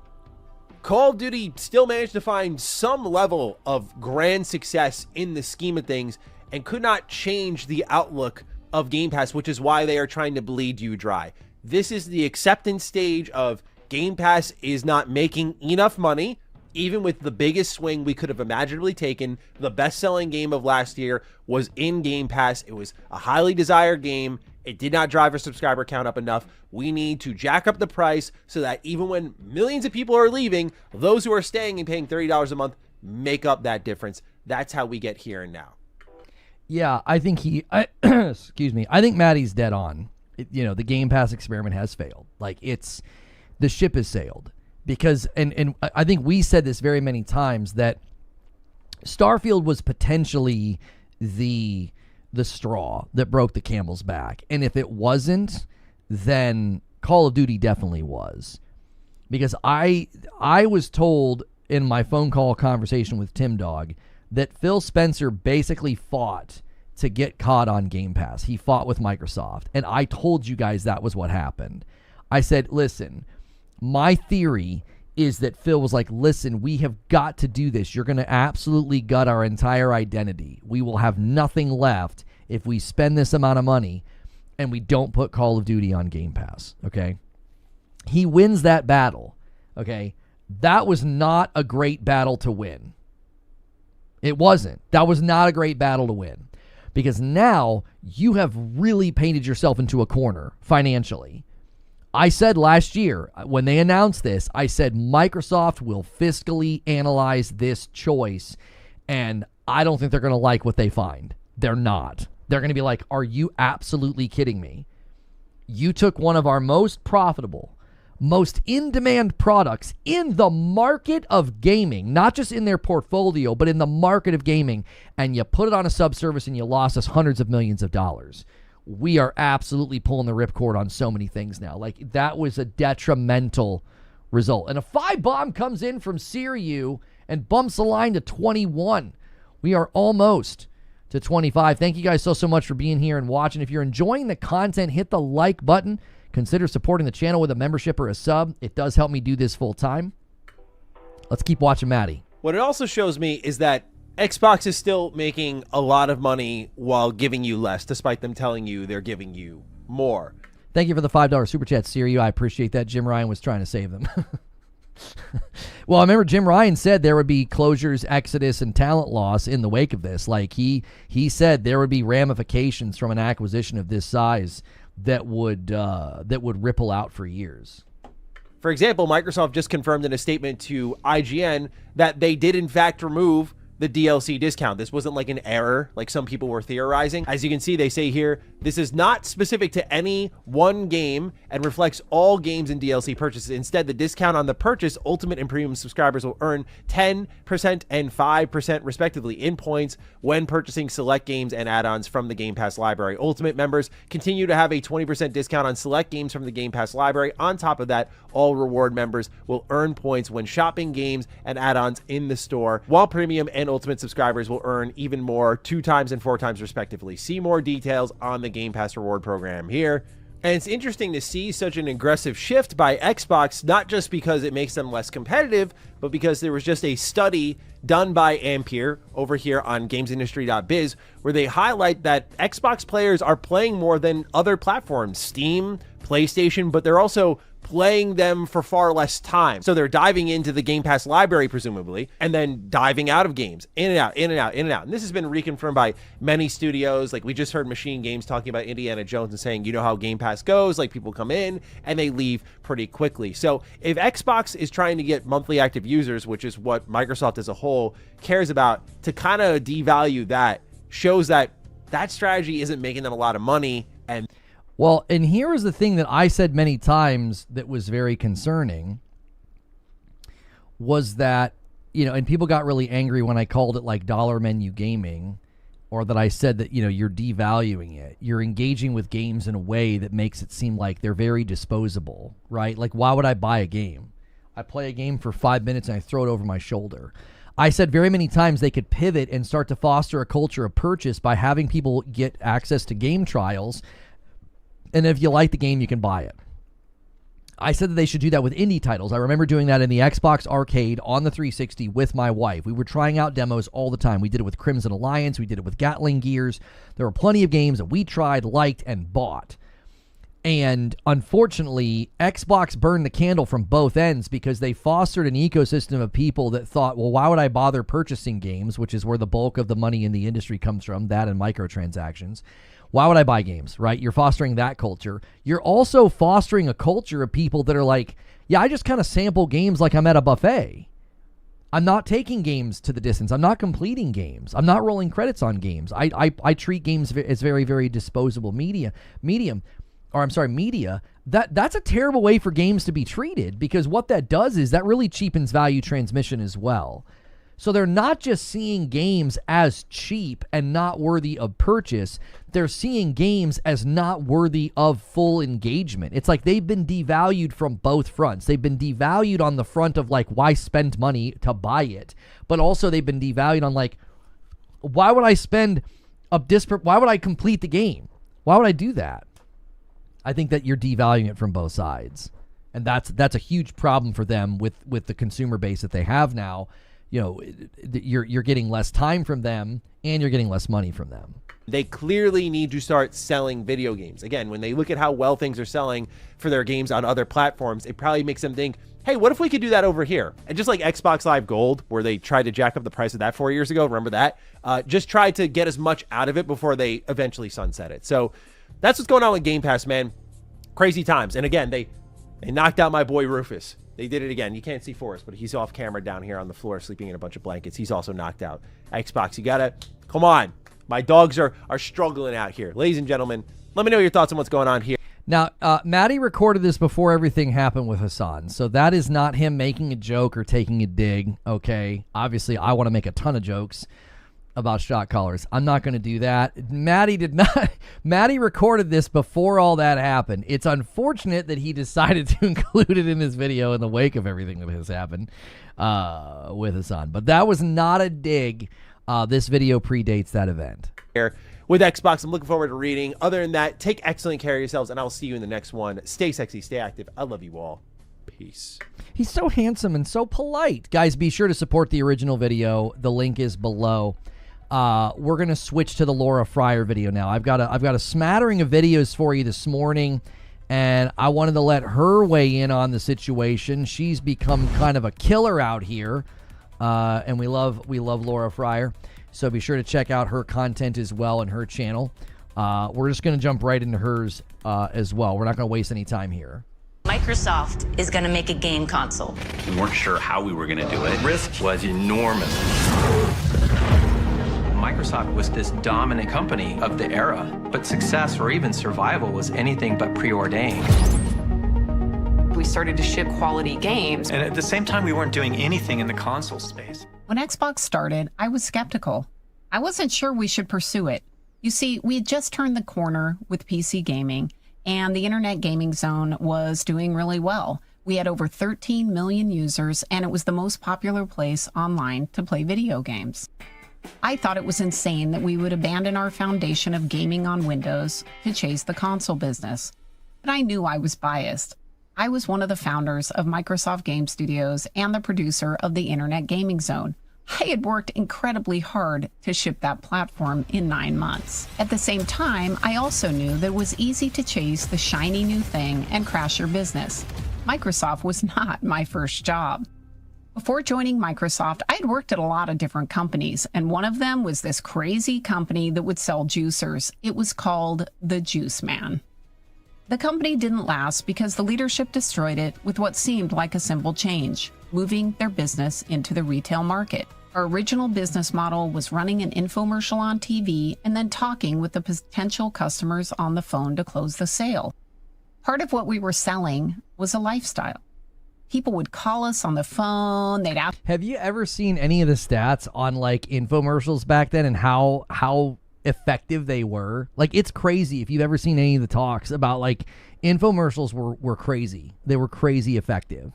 Call of Duty still managed to find some level of grand success in the scheme of things and could not change the outlook of Game Pass, which is why they are trying to bleed you dry. This is the acceptance stage of Game Pass is not making enough money. Even with the biggest swing we could have imaginably taken, the best-selling game of last year was in Game Pass. It was a highly desired game. It did not drive our subscriber count up enough. We need to jack up the price so that even when millions of people are leaving, those who are staying and paying $30 a month make up that difference. That's how we get here and now. Yeah, I think excuse me. I think Matty's dead on. The Game Pass experiment has failed. Like, the ship has sailed. Because, and I think we said this very many times, that Starfield was potentially the straw that broke the camel's back. And if it wasn't, then Call of Duty definitely was. Because I was told in my phone call conversation with Tim Dog that Phil Spencer basically fought to get caught on Game Pass. He fought with Microsoft. And I told you guys that was what happened. I said, listen, my theory is that Phil was like, listen, we have got to do this. You're going to absolutely gut our entire identity. We will have nothing left if we spend this amount of money and we don't put Call of Duty on Game Pass, okay? He wins that battle, okay? That was not a great battle to win. It wasn't. That was not a great battle to win, because now you have really painted yourself into a corner financially. I said last year when they announced this, I said Microsoft will fiscally analyze this choice, and I don't think they're going to like what they find. They're not. They're going to be like, are you absolutely kidding me? You took one of our most profitable, most in-demand products in the market of gaming, not just in their portfolio, but in the market of gaming, and you put it on a subservice and you lost us hundreds of millions of dollars. We are absolutely pulling the ripcord on so many things now. Like, that was a detrimental result. And a 5-bomb comes in from Siriu and bumps the line to 21. We are almost to 25. Thank you guys so much for being here and watching. If you're enjoying the content, hit the like button. Consider supporting the channel with a membership or a sub. It does help me do this full time. Let's keep watching Matty. What it also shows me is that Xbox is still making a lot of money while giving you less, despite them telling you they're giving you more. Thank you for the $5 super chat, Siri. I appreciate that. Jim Ryan was trying to save them. Well, I remember Jim Ryan said there would be closures, exodus, and talent loss in the wake of this. Like he said there would be ramifications from an acquisition of this size that would ripple out for years. For example, Microsoft just confirmed in a statement to IGN that they did in fact remove the DLC discount. This wasn't like an error like some people were theorizing. As you can see, they say here, this is not specific to any one game and reflects all games and DLC purchases. Instead, the discount on the purchase, Ultimate and Premium subscribers will earn 10% and 5% respectively in points when purchasing select games and add-ons from the Game Pass library. Ultimate members continue to have a 20% discount on select games from the Game Pass library. On top of that, all reward members will earn points when shopping games and add-ons in the store, while Premium and Ultimate subscribers will earn even more, 2 times and 4 times respectively. See more details on the Game Pass reward program here. And it's interesting to see such an aggressive shift by Xbox, not just because it makes them less competitive, but because there was just a study done by Ampere over here on gamesindustry.biz where they highlight that Xbox players are playing more than other platforms, Steam, PlayStation, but they're also playing them for far less time. So they're diving into the Game Pass library, presumably, and then diving out of games, in and out, in and out, in and out. And this has been reconfirmed by many studios. Like we just heard Machine Games talking about Indiana Jones and saying, you know how Game Pass goes, like people come in and they leave pretty quickly. So if Xbox is trying to get monthly active users, which is what Microsoft as a whole cares about, to kind of devalue that shows that that strategy isn't making them a lot of money. And well, and here is the thing that I said many times that was very concerning was that, you know, and people got really angry when I called it like dollar menu gaming, or that I said that, you know, you're devaluing it. You're engaging with games in a way that makes it seem like they're very disposable, right? Like, why would I buy a game? I play a game for 5 minutes and I throw it over my shoulder. I said very many times they could pivot and start to foster a culture of purchase by having people get access to game trials. And if you like the game, you can buy it. I said that they should do that with indie titles. I remember doing that in the Xbox Arcade on the 360 with my wife. We were trying out demos all the time. We did it with Crimson Alliance. We did it with Gatling Gears. There were plenty of games that we tried, liked, and bought. And unfortunately, Xbox burned the candle from both ends because they fostered an ecosystem of people that thought, well, why would I bother purchasing games, which is where the bulk of the money in the industry comes from, that and microtransactions. Why would I buy games, right? You're fostering that culture. You're also fostering a culture of people that are like, yeah, I just kind of sample games like I'm at a buffet. I'm not taking games to the distance. I'm not completing games. I'm not rolling credits on games. I treat games as very, very disposable media. That's a terrible way for games to be treated, because what that does is that really cheapens value transmission as well. So they're not just seeing games as cheap and not worthy of purchase. They're seeing games as not worthy of full engagement. It's like they've been devalued from both fronts. They've been devalued on the front of like, why spend money to buy it? But also they've been devalued on like, why would I why would I complete the game? Why would I do that? I think that you're devaluing it from both sides. And that's a huge problem for them with the consumer base that they have now. You know, you're getting less time from them and you're getting less money from them. They clearly need to start selling video games. Again, when they look at how well things are selling for their games on other platforms, it probably makes them think, hey, what if we could do that over here? And just like Xbox Live Gold, where they tried to jack up the price of that 4 years ago, remember that? Just try to get as much out of it before they eventually sunset it. So that's what's going on with Game Pass, man. Crazy times. And again, they knocked out my boy Rufus. They did it again. You can't see Forrest, but he's off camera down here on the floor sleeping in a bunch of blankets. He's also knocked out. Xbox, you gotta, come on. My dogs are struggling out here. Ladies and gentlemen, let me know your thoughts on what's going on here. Now, Matty recorded this before everything happened with Hassan, so that is not him making a joke or taking a dig, okay? Obviously, I want to make a ton of jokes about shot callers. I'm not going to do that. Matty did not. Matty recorded this before all that happened. It's unfortunate that he decided to include it in his video in the wake of everything that has happened with Hassan. But that was not a dig. This video predates that event. Here with Xbox, I'm looking forward to reading. Other than that, take excellent care of yourselves, and I'll see you in the next one. Stay sexy, stay active. I love you all. Peace. He's so handsome and so polite. Guys, be sure to support the original video. The link is below. We're going to switch to the Laura Fryer video now. I've got a smattering of videos for you this morning, and I wanted to let her weigh in on the situation. She's become kind of a killer out here, and we love Laura Fryer. So be sure to check out her content as well and her channel. We're just going to jump right into hers as well. We're not going to waste any time here. Microsoft is going to make a game console. We weren't sure how we were going to do it. Risk was enormous. Microsoft was this dominant company of the era, but success or even survival was anything but preordained. We started to ship quality games. And at the same time, we weren't doing anything in the console space. When Xbox started, I was skeptical. I wasn't sure we should pursue it. You see, we had just turned the corner with PC gaming, and the internet gaming zone was doing really well. We had over 13 million users, and it was the most popular place online to play video games. I thought it was insane that we would abandon our foundation of gaming on Windows to chase the console business. But I knew I was biased. I was one of the founders of Microsoft Game Studios and the producer of the Internet Gaming Zone. I had worked incredibly hard to ship that platform in 9 months. At the same time, I also knew that it was easy to chase the shiny new thing and crash your business. Microsoft was not my first job. Before joining Microsoft, I had worked at a lot of different companies, and one of them was this crazy company that would sell juicers. It was called The Juice Man. The company didn't last because the leadership destroyed it with what seemed like a simple change, moving their business into the retail market. Our original business model was running an infomercial on TV and then talking with the potential customers on the phone to close the sale. Part of what we were selling was a lifestyle. People would call us on the phone. They'd ask. Have you ever seen any of the stats on like infomercials back then and how effective they were? Like, it's crazy if you've ever seen any of the talks about like infomercials were crazy. They were crazy effective.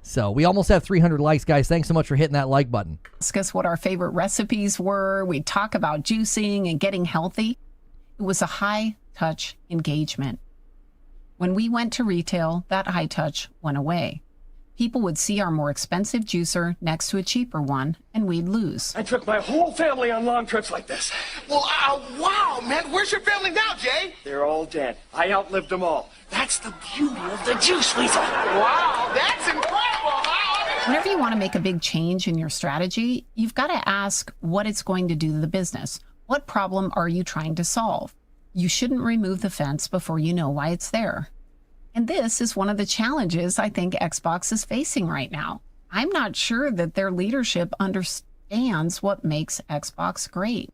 So we almost have 300 likes, guys. Thanks so much for hitting that like button. Ask us what our favorite recipes were. We'd talk about juicing and getting healthy. It was a high-touch engagement. When we went to retail, that high touch went away. People would see our more expensive juicer next to a cheaper one, and we'd lose. I took my whole family on long trips like this. Well, wow, man. Where's your family now, Jay? They're all dead. I outlived them all. That's the beauty of the juice weasel. Wow, that's incredible. Whenever you want to make a big change in your strategy, you've got to ask what it's going to do to the business. What problem are you trying to solve? You shouldn't remove the fence before you know why it's there. And this is one of the challenges I think Xbox is facing right now. I'm not sure that their leadership understands what makes Xbox great.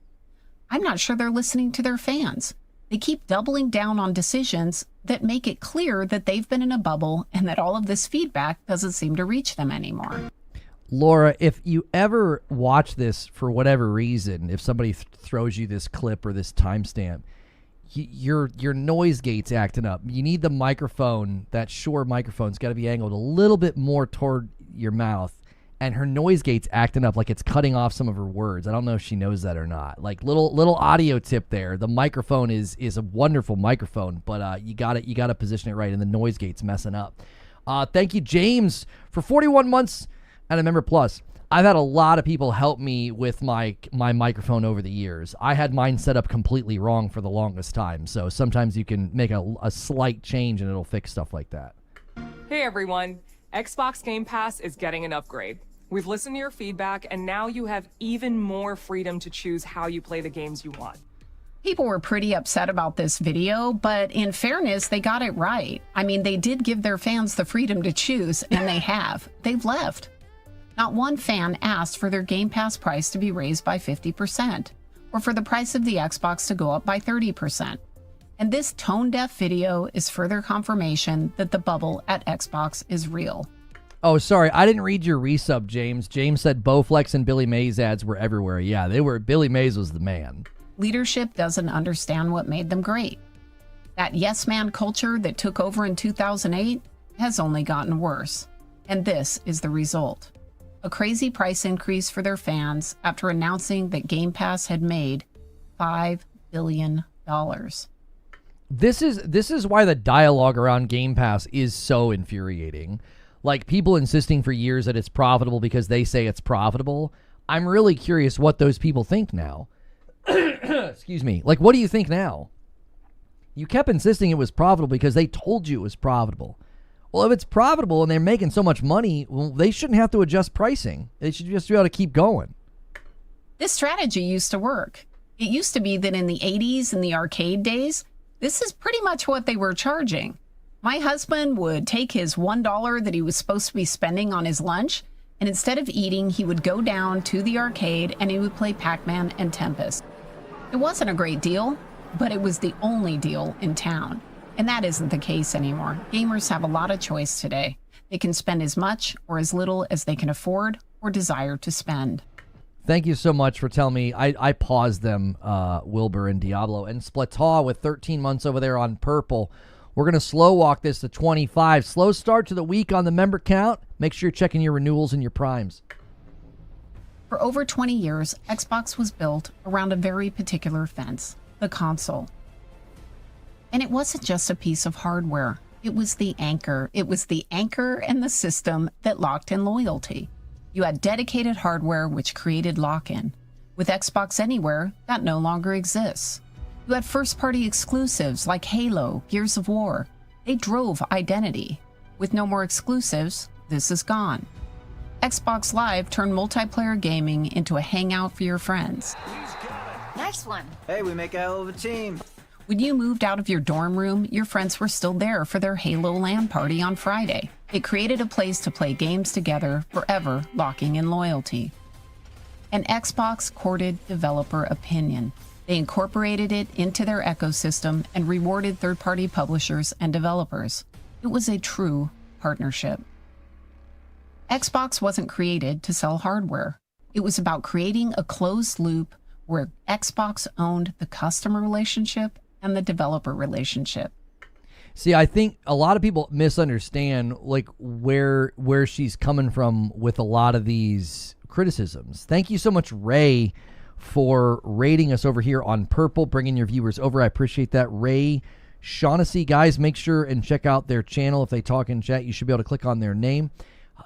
I'm not sure they're listening to their fans. They keep doubling down on decisions that make it clear that they've been in a bubble and that all of this feedback doesn't seem to reach them anymore. Laura, if you ever watch this for whatever reason, if somebody throws you this clip or this timestamp, your noise gate's acting up. You need the microphone, that Shure microphone's got to be angled a little bit more toward your mouth, and her noise gate's acting up like it's cutting off some of her words. I don't know if she knows that or not. Like, little audio tip there. The microphone is a wonderful microphone, but you got to position it right, and the noise gate's messing up. Thank you, James, for 41 months and a member plus. I've had a lot of people help me with my microphone over the years. I had mine set up completely wrong for the longest time, so sometimes you can make a slight change and it'll fix stuff like that. Hey everyone, Xbox Game Pass is getting an upgrade. We've listened to your feedback, and now you have even more freedom to choose how you play the games you want. People were pretty upset about this video, but in fairness, they got it right. I mean, they did give their fans the freedom to choose, and they have. They've left. Not one fan asked for their Game Pass price to be raised by 50%, or for the price of the Xbox to go up by 30%. And this tone-deaf video is further confirmation that the bubble at Xbox is real. Oh, sorry, I didn't read your resub, James. James said Bowflex and Billy Mays ads were everywhere. Yeah, they were. Billy Mays was the man. Leadership doesn't understand what made them great. That yes-man culture that took over in 2008 has only gotten worse. And this is the result. A crazy price increase for their fans after announcing that Game Pass had made $5 billion. This is why the dialogue around Game Pass is so infuriating. like people insisting for years that it's profitable because they say it's profitable. I'm really curious what those people think now. Excuse me. Like, what do you think now? You kept insisting it was profitable because they told you it was profitable. Well, if it's profitable and they're making so much money, well, they shouldn't have to adjust pricing. They should just be able to keep going. This strategy used to work. It used to be that in the 80s and the arcade days, this is pretty much what they were charging. My husband would take his $1 that he was supposed to be spending on his lunch, and instead of eating, he would go down to the arcade and he would play Pac-Man and Tempest. It wasn't a great deal, but it was the only deal in town. And that isn't the case anymore. Gamers have a lot of choice today. They can spend as much or as little as they can afford or desire to spend. Thank you so much for telling me. I paused them, Wilbur and Diablo. And Splataw with 13 months over there on Purple. We're going to slow walk this to 25. Slow start to the week on the member count. Make sure you're checking your renewals and your primes. For over 20 years, Xbox was built around a very particular fence, the console. And it wasn't just a piece of hardware. It was the anchor. It was the anchor and the system that locked in loyalty. You had dedicated hardware which created lock-in. With Xbox Anywhere, that no longer exists. You had first-party exclusives like Halo, Gears of War. They drove identity. With no more exclusives, this is gone. Xbox Live turned multiplayer gaming into a hangout for your friends. Nice one. Hey, we make a hell of a team. When you moved out of your dorm room, your friends were still there for their Halo LAN party on Friday. It created a place to play games together, forever locking in loyalty. And Xbox courted developer opinion. They incorporated it into their ecosystem and rewarded third-party publishers and developers. It was a true partnership. Xbox wasn't created to sell hardware. It was about creating a closed loop where Xbox owned the customer relationship and the developer relationship. See, I think a lot of people misunderstand like where she's coming from with a lot of these criticisms. Thank you so much, Ray, for rating us over here on Purple, bringing your viewers over. I appreciate that. Ray Shaughnessy, guys, make sure and check out their channel. If they talk in chat, you should be able to click on their name.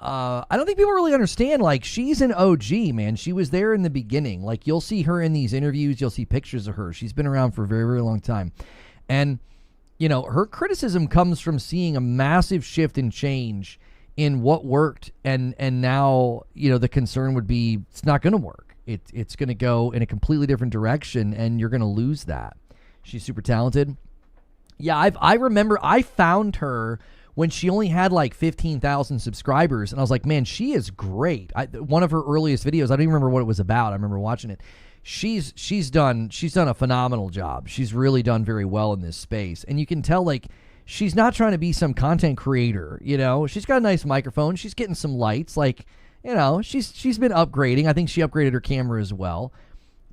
I don't think people really understand, like, she's an OG, man. She was there in the beginning. Like, you'll see her in these interviews. You'll see pictures of her. She's been around for a very, very long time. And, you know, her criticism comes from seeing a massive shift and change in what worked. And now, you know, the concern would be it's not going to work. It's going to go in a completely different direction, and you're going to lose that. She's super talented. Yeah, I remember I found her when she only had like 15,000 subscribers, and I was like, man, she is great. One of her earliest videos, I don't even remember what it was about. I remember watching it. She's done a phenomenal job. She's really done very well in this space, and you can tell like she's not trying to be some content creator. You know, she's got a nice microphone. She's getting some lights. Like, you know, she's been upgrading. I think she upgraded her camera as well,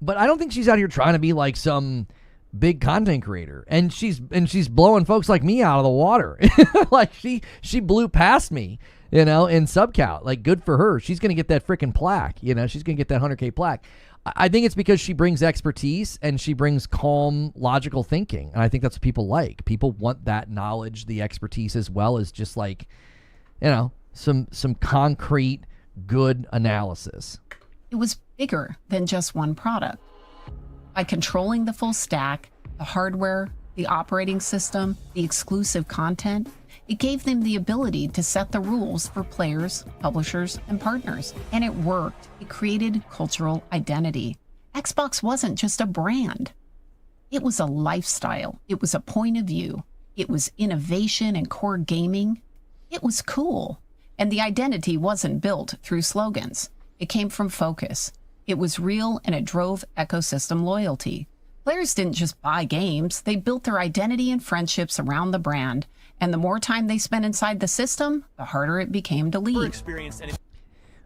but I don't think she's out here trying to be like some big content creator, and she's blowing folks like me out of the water. Like she blew past me, you know, in sub count. Like, good for her. She's gonna get that freaking plaque, you know. She's gonna get that 100K plaque. I think it's because she brings expertise and she brings calm, logical thinking, and I think that's what people like. People want that knowledge, the expertise, as well as just like, you know, some concrete good analysis. It was bigger than just one product. By controlling the full stack, the hardware, the operating system, the exclusive content, it gave them the ability to set the rules for players, publishers, and partners. And it worked. It created cultural identity. Xbox wasn't just a brand. It was a lifestyle. It was a point of view. It was innovation and core gaming. It was cool. And the identity wasn't built through slogans. It came from focus. It was real, and it drove ecosystem loyalty. Players didn't just buy games. They built their identity and friendships around the brand. And the more time they spent inside the system, the harder it became to leave.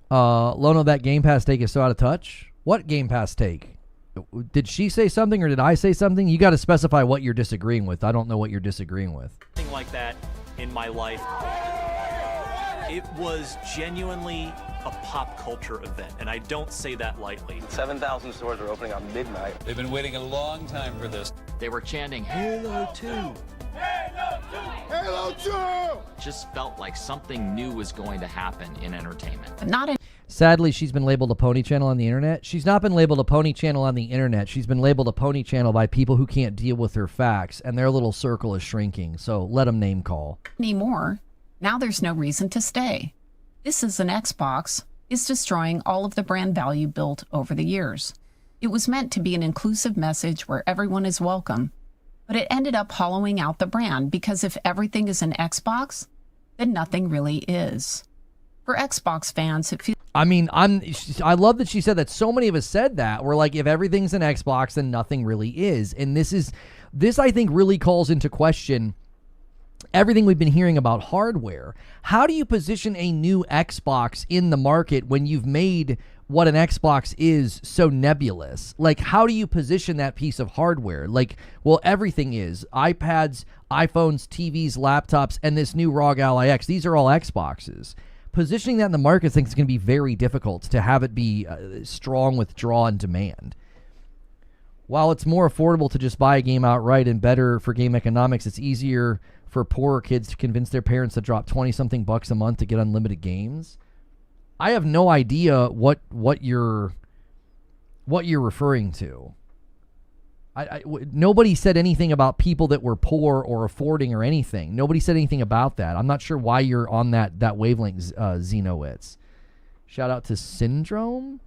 Lono, that Game Pass take is so out of touch. What Game Pass take? Did she say something or did I say something? You got to specify what you're disagreeing with. I don't know what you're disagreeing with. Something like that in my life. It was genuinely a pop culture event, and I don't say that lightly. 7,000 stores are opening on midnight. They've been waiting a long time for this. They were chanting, Halo 2. Halo 2! Halo 2! Just felt like something new was going to happen in entertainment. Not in. Sadly, she's been labeled a pony channel on the internet. She's not been labeled a pony channel on the internet. She's been labeled a pony channel by people who can't deal with her facts, and their little circle is shrinking. So let them name call. Anymore. Now there's no reason to stay. This is an Xbox is destroying all of the brand value built over the years. It was meant to be an inclusive message where everyone is welcome, but it ended up hollowing out the brand because if everything is an Xbox, then nothing really is. For Xbox fans, it feels... I mean, I love that she said that. So many of us said that. We're like, if everything's an Xbox, then nothing really is. And this I think really calls into question everything we've been hearing about hardware. How do you position a new Xbox in the market when you've made what an Xbox is so nebulous? Like, how do you position that piece of hardware? Like, well, everything is iPads, iPhones, TVs, laptops, and this new ROG Ally X. These are all Xboxes. Positioning that in the market, I think, is going to be very difficult to have it be strong with draw and demand. While it's more affordable to just buy a game outright and better for game economics, it's easier for poorer kids to convince their parents to drop 20-something bucks a month to get unlimited games. I have no idea what you're referring to. Nobody said anything about people that were poor or affording or anything. Nobody said anything about that. I'm not sure why you're on that wavelength, Xenowitz. Shout out to Syndrome?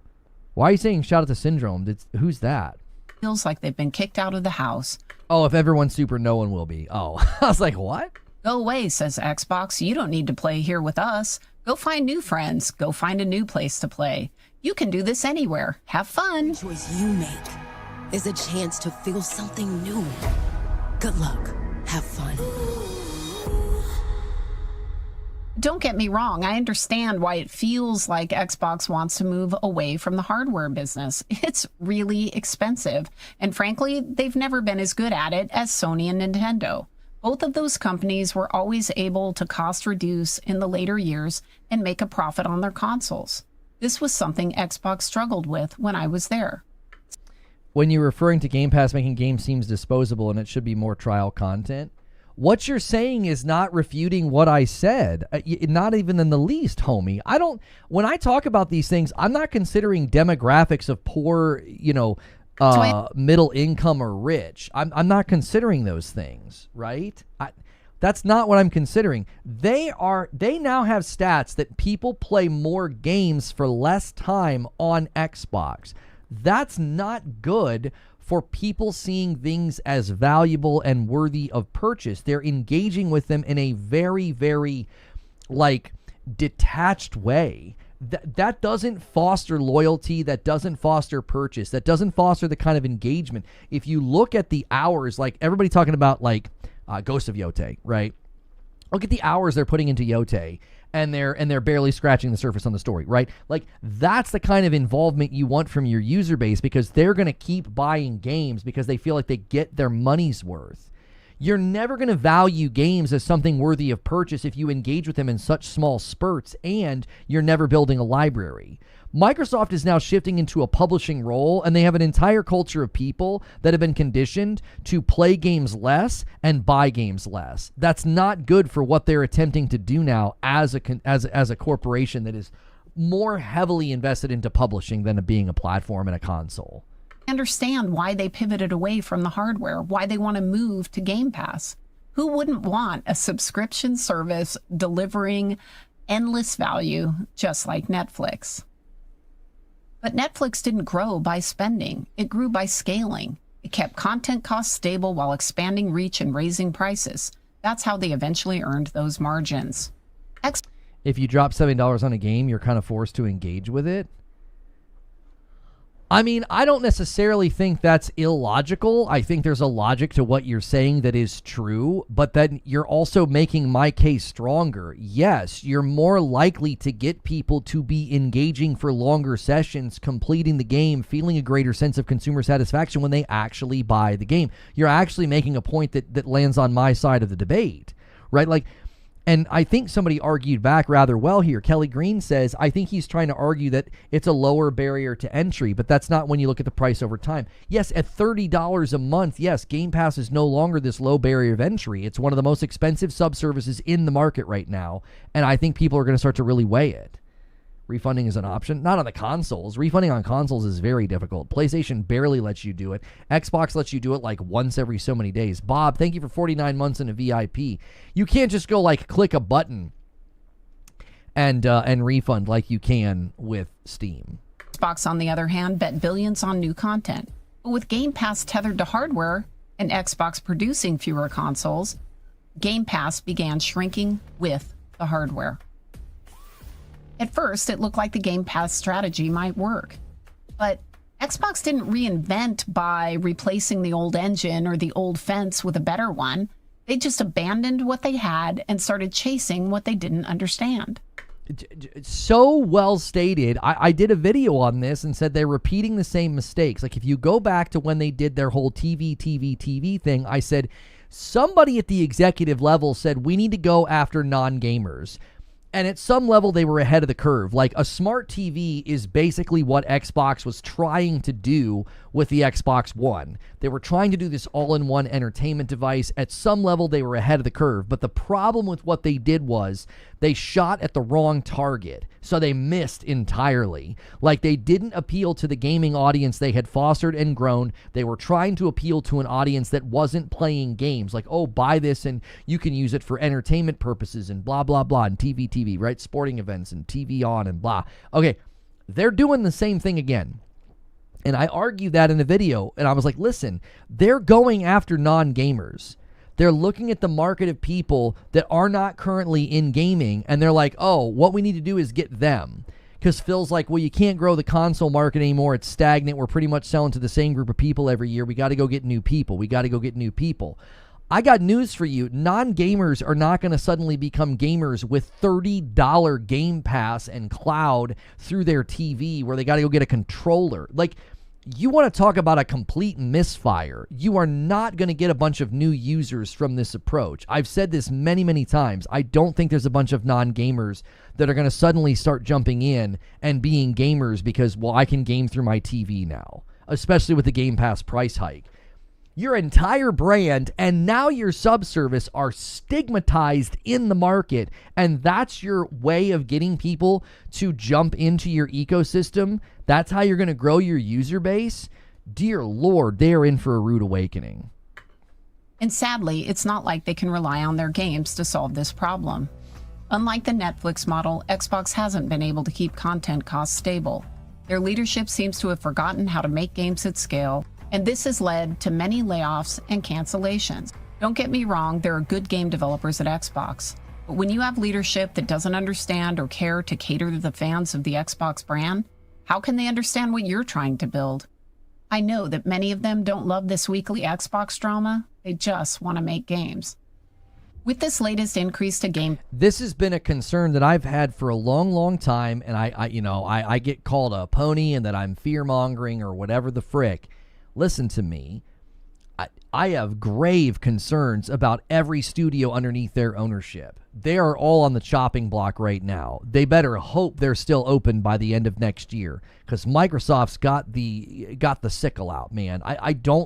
Why are you saying shout out to Syndrome? Who's that? Feels like they've been kicked out of the house. Oh, if everyone's super, no one will be. Oh, I was like, what? Go away, says Xbox. You don't need to play here with us. Go find new friends. Go find a new place to play. You can do this anywhere. Have fun. The choice you make is a chance to feel something new. Good luck. Have fun. Don't get me wrong. I understand why it feels like Xbox wants to move away from the hardware business. It's really expensive. And frankly, they've never been as good at it as Sony and Nintendo. Both of those companies were always able to cost reduce in the later years and make a profit on their consoles. This was something Xbox struggled with when I was there. When you're referring to Game Pass making games seems disposable and it should be more trial content, what you're saying is not refuting what I said. Not even in the least, homie. When I talk about these things, I'm not considering demographics of poor, middle income or rich. I'm not considering those things, right? That's not what I'm considering. They now have stats that people play more games for less time on Xbox. That's not good for people seeing things as valuable and worthy of purchase. They're engaging with them in a very, very, detached way. That doesn't foster loyalty. That doesn't foster purchase. That doesn't foster the kind of engagement. If you look at the hours, like everybody talking about, Ghost of Yotei, right? Look at the hours they're putting into Yotei. And they're barely scratching the surface on the story, right? Like, that's the kind of involvement you want from your user base because they're going to keep buying games because they feel like they get their money's worth. You're never going to value games as something worthy of purchase if you engage with them in such small spurts and you're never building a library. Microsoft is now shifting into a publishing role, and they have an entire culture of people that have been conditioned to play games less and buy games less. That's not good for what they're attempting to do now as a corporation that is more heavily invested into publishing than being a platform and a console. I understand why they pivoted away from the hardware, why they want to move to Game Pass. Who wouldn't want a subscription service delivering endless value just like Netflix? But Netflix didn't grow by spending. It grew by scaling. It kept content costs stable while expanding reach and raising prices. That's how they eventually earned those margins. If you drop $7 on a game, you're kind of forced to engage with it. I mean, I don't necessarily think that's illogical. I think there's a logic to what you're saying that is true, but then you're also making my case stronger. Yes, you're more likely to get people to be engaging for longer sessions, completing the game, feeling a greater sense of consumer satisfaction when they actually buy the game. You're actually making a point that lands on my side of the debate, right? Like, And I think somebody argued back rather well here. Kelly Green says, I think he's trying to argue that it's a lower barrier to entry, but that's not when you look at the price over time. Yes, at $30 a month, yes, Game Pass is no longer this low barrier of entry. It's one of the most expensive sub-services in the market right now, and I think people are going to start to really weigh it. Refunding is an option. Not on the consoles. Refunding on consoles is very difficult. PlayStation barely lets you do it. Xbox lets you do it like once every so many days. Bob, thank you for 49 months in a VIP. You can't just go like click a button and refund like you can with Steam. Xbox, on the other hand, bet billions on new content. But with Game Pass tethered to hardware and Xbox producing fewer consoles, Game Pass began shrinking with the hardware. At first, it looked like the Game Pass strategy might work. But Xbox didn't reinvent by replacing the old engine or the old fence with a better one. They just abandoned what they had and started chasing what they didn't understand. So well stated. I did a video on this and said they're repeating the same mistakes. Like if you go back to when they did their whole TV thing, I said somebody at the executive level said we need to go after non-gamers. And at some level, they were ahead of the curve. Like, a smart TV is basically what Xbox was trying to do with the Xbox One. They were trying to do this all-in-one entertainment device. At some level, they were ahead of the curve. But the problem with what they did was they shot at the wrong target. So they missed entirely. Like, they didn't appeal to the gaming audience they had fostered and grown. They were trying to appeal to an audience that wasn't playing games. Like, oh, buy this and you can use it for entertainment purposes and blah, blah, blah, and TV, right? Sporting events and TV on and blah. Okay, they're doing the same thing again. And I argued that in a video, and I was like, listen, they're going after non-gamers. They're looking at the market of people that are not currently in gaming, and they're like, oh, what we need to do is get them. Because Phil's like, well, you can't grow the console market anymore. It's stagnant. We're pretty much selling to the same group of people every year. We got to go get new people. I got news for you. Non-gamers are not going to suddenly become gamers with $30 Game Pass and cloud through their TV where they got to go get a controller. Like, you want to talk about a complete misfire. You are not going to get a bunch of new users from this approach. I've said this many, many times. I don't think there's a bunch of non-gamers that are going to suddenly start jumping in and being gamers because, well, I can game through my TV now, especially with the Game Pass price hike. Your entire brand and now your subservice are stigmatized in the market, and that's your way of getting people to jump into your ecosystem. That's how you're going to grow your user base. Dear Lord, they're in for a rude awakening. And sadly, it's not like they can rely on their games to solve this problem. Unlike the Netflix model, Xbox hasn't been able to keep content costs stable. Their leadership seems to have forgotten how to make games at scale, and this has led to many layoffs and cancellations. Don't get me wrong, there are good game developers at Xbox, but when you have leadership that doesn't understand or care to cater to the fans of the Xbox brand, how can they understand what you're trying to build? I know that many of them don't love this weekly Xbox drama, they just want to make games. With this latest increase to game... This has been a concern that I've had for a long, long time, and I get called a pony and that I'm fear-mongering or whatever the frick. Listen to me. I have grave concerns about every studio underneath their ownership. They are all on the chopping block right now. They better hope they're still open by the end of next year because Microsoft's got the sickle out, man. I do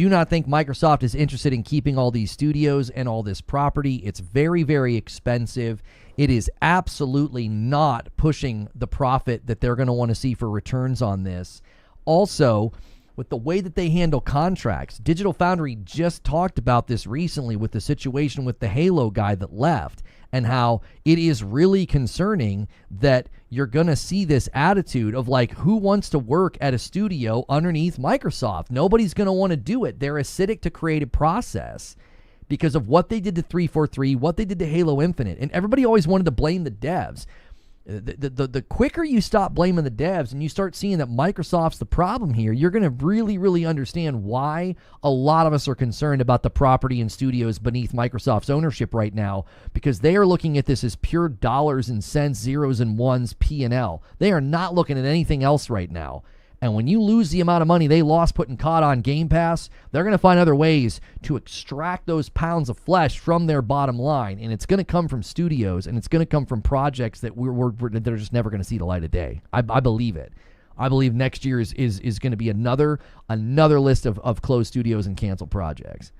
not think Microsoft is interested in keeping all these studios and all this property. It's very, very expensive. It is absolutely not pushing the profit that they're going to want to see for returns on this. Also, with the way that they handle contracts, Digital Foundry just talked about this recently with the situation with the Halo guy that left and how it is really concerning that you're going to see this attitude of like, who wants to work at a studio underneath Microsoft? Nobody's going to want to do it. They're acidic to creative process because of what they did to 343, what they did to Halo Infinite. And everybody always wanted to blame the devs. The quicker you stop blaming the devs and you start seeing that Microsoft's the problem here, you're going to really, really understand why a lot of us are concerned about the property and studios beneath Microsoft's ownership right now, because they are looking at this as pure dollars and cents, zeros and ones, P&L. They are not looking at anything else right now. And when you lose the amount of money they lost putting COD on Game Pass, they're going to find other ways to extract those pounds of flesh from their bottom line. And it's going to come from studios, and it's going to come from projects that that are just never going to see the light of day. I believe it. I believe next year is going to be another list of closed studios and canceled projects.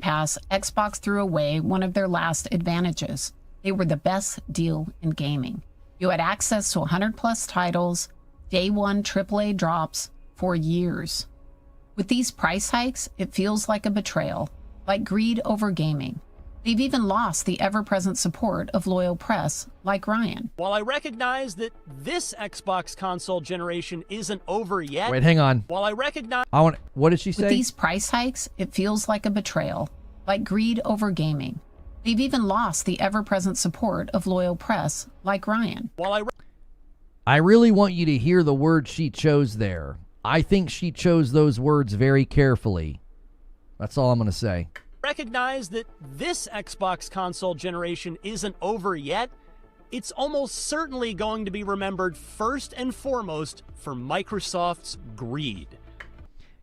Xbox threw away one of their last advantages. They were the best deal in gaming. You had access to 100+ titles, day one AAA drops for years. With these price hikes, it feels like a betrayal, like greed over gaming. They've even lost the ever-present support of loyal press like Ryan. While I recognize that this Xbox console generation isn't over yet... Wait, hang on. While I recognize... What did she say? With these price hikes, it feels like a betrayal, like greed over gaming. They've even lost the ever-present support of loyal press like Ryan. While I really want you to hear the words she chose there. I think she chose those words very carefully. That's all I'm going to say. Recognize that this Xbox console generation isn't over yet. It's almost certainly going to be remembered first and foremost for Microsoft's greed.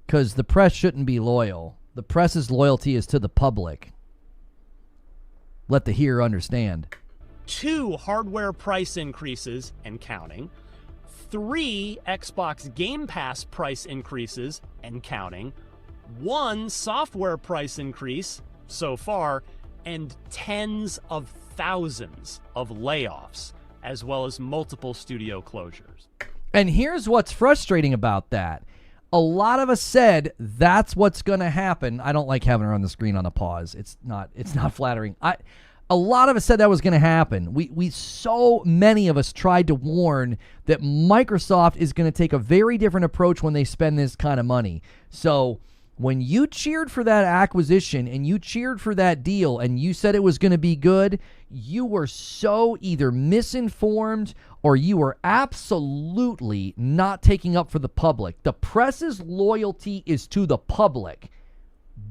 Because the press shouldn't be loyal. The press's loyalty is to the public. Let the hearer understand. 2 hardware price increases and counting, 3 Xbox Game Pass price increases and counting, 1 software price increase so far, and tens of thousands of layoffs, as well as multiple studio closures. And here's what's frustrating about that. A lot of us said that's what's going to happen. I don't like having her on the screen on a pause. It's not flattering. A lot of us said that was going to happen. So many of us tried to warn that Microsoft is going to take a very different approach when they spend this kind of money. So when you cheered for that acquisition and you cheered for that deal and you said it was going to be good, you were so either misinformed or you were absolutely not taking up for the public. The press's loyalty is to the public.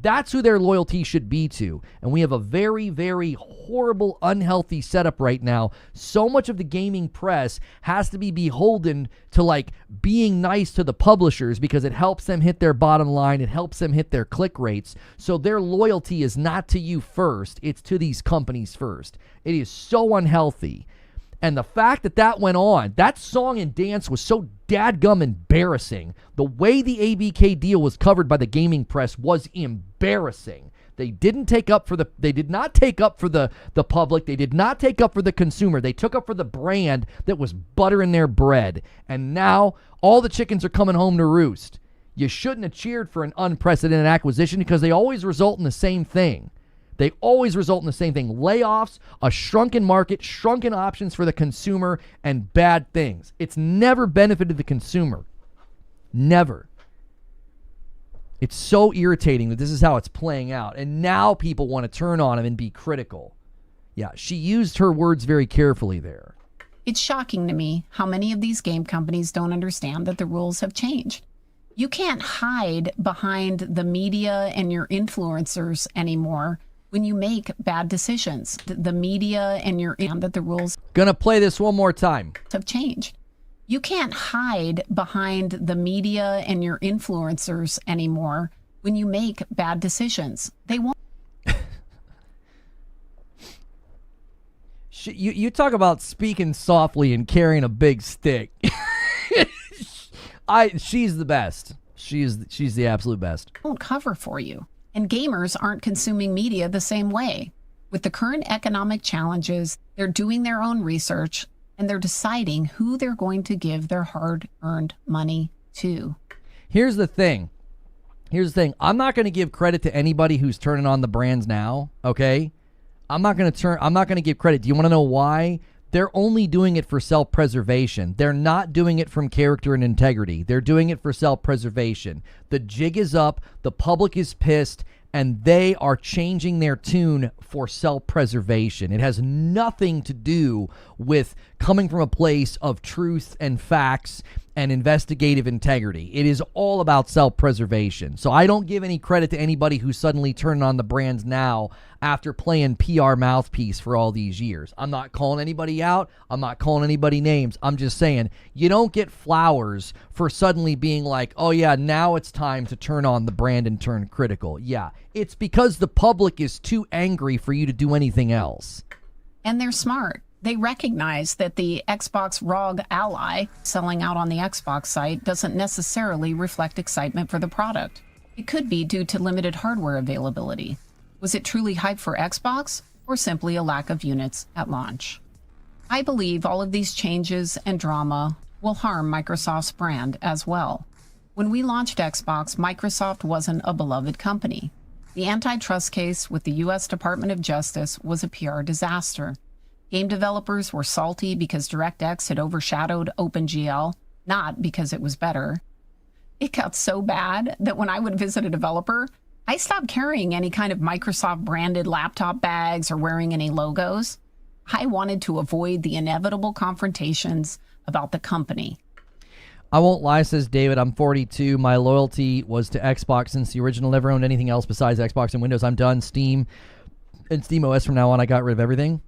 That's who their loyalty should be to. And we have a very, very horrible, unhealthy setup right now. So much of the gaming press has to be beholden to like being nice to the publishers because it helps them hit their bottom line. It helps them hit their click rates. So their loyalty is not to you first. It's to these companies first. It is so unhealthy. And the fact that that went on, that song and dance was so dadgum embarrassing. The way the ABK deal was covered by the gaming press was embarrassing. They did not take up for the public. They did not take up for the consumer. They took up for the brand that was buttering their bread. And now all the chickens are coming home to roost. You shouldn't have cheered for an unprecedented acquisition because they always result in the same thing. They always result in the same thing. Layoffs, a shrunken market, shrunken options for the consumer, and bad things. It's never benefited the consumer. Never. It's so irritating that this is how it's playing out. And now people want to turn on him and be critical. Yeah, she used her words very carefully there. It's shocking to me how many of these game companies don't understand that the rules have changed. You can't hide behind the media and your influencers anymore when you make bad decisions. The media and that the rules gonna play this one more time have changed. You can't hide behind the media and your influencers anymore when you make bad decisions. They won't. You talk about speaking softly and carrying a big stick. She's the best. She's the absolute best. Won't cover for you. And gamers aren't consuming media the same way. With the current economic challenges, they're doing their own research and they're deciding who they're going to give their hard-earned money to. Here's the thing. I'm not going to give credit to anybody who's turning on the brands now, okay? I'm not going to give credit. Do you want to know why? They're only doing it for self-preservation. They're not doing it from character and integrity. They're doing it for self-preservation. The jig is up. The public is pissed. and they are changing their tune for self-preservation. It has nothing to do with coming from a place of truth and facts and investigative integrity. It is all about self-preservation. So I don't give any credit to anybody who's suddenly turning on the brands now after playing PR mouthpiece for all these years. I'm not calling anybody out. I'm not calling anybody names. I'm just saying you don't get flowers for suddenly being like, oh yeah, now it's time to turn on the brand and turn critical. Yeah, it's because the public is too angry for you to do anything else. And they're smart. They recognize that the Xbox ROG Ally selling out on the Xbox site doesn't necessarily reflect excitement for the product. It could be due to limited hardware availability. Was it truly hype for Xbox, or simply a lack of units at launch? I believe all of these changes and drama will harm Microsoft's brand as well. When we launched Xbox, Microsoft wasn't a beloved company. The antitrust case with the U.S. Department of Justice was a PR disaster. Game developers were salty because DirectX had overshadowed OpenGL, not because it was better. It got so bad that when I would visit a developer, I stopped carrying any kind of Microsoft-branded laptop bags or wearing any logos. I wanted to avoid the inevitable confrontations about the company. I won't lie, says David. I'm 42. My loyalty was to Xbox since the original. Never owned anything else besides Xbox and Windows. I'm done. Steam and SteamOS from now on. I got rid of everything.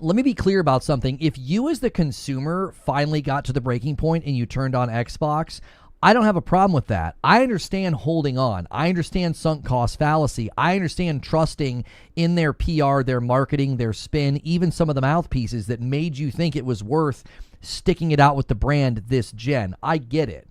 Let me be clear about something. If you as the consumer finally got to the breaking point and you turned on Xbox, I don't have a problem with that. I understand holding on. I understand sunk cost fallacy. I understand trusting in their PR, their marketing, their spin, even some of the mouthpieces that made you think it was worth sticking it out with the brand this gen. I get it.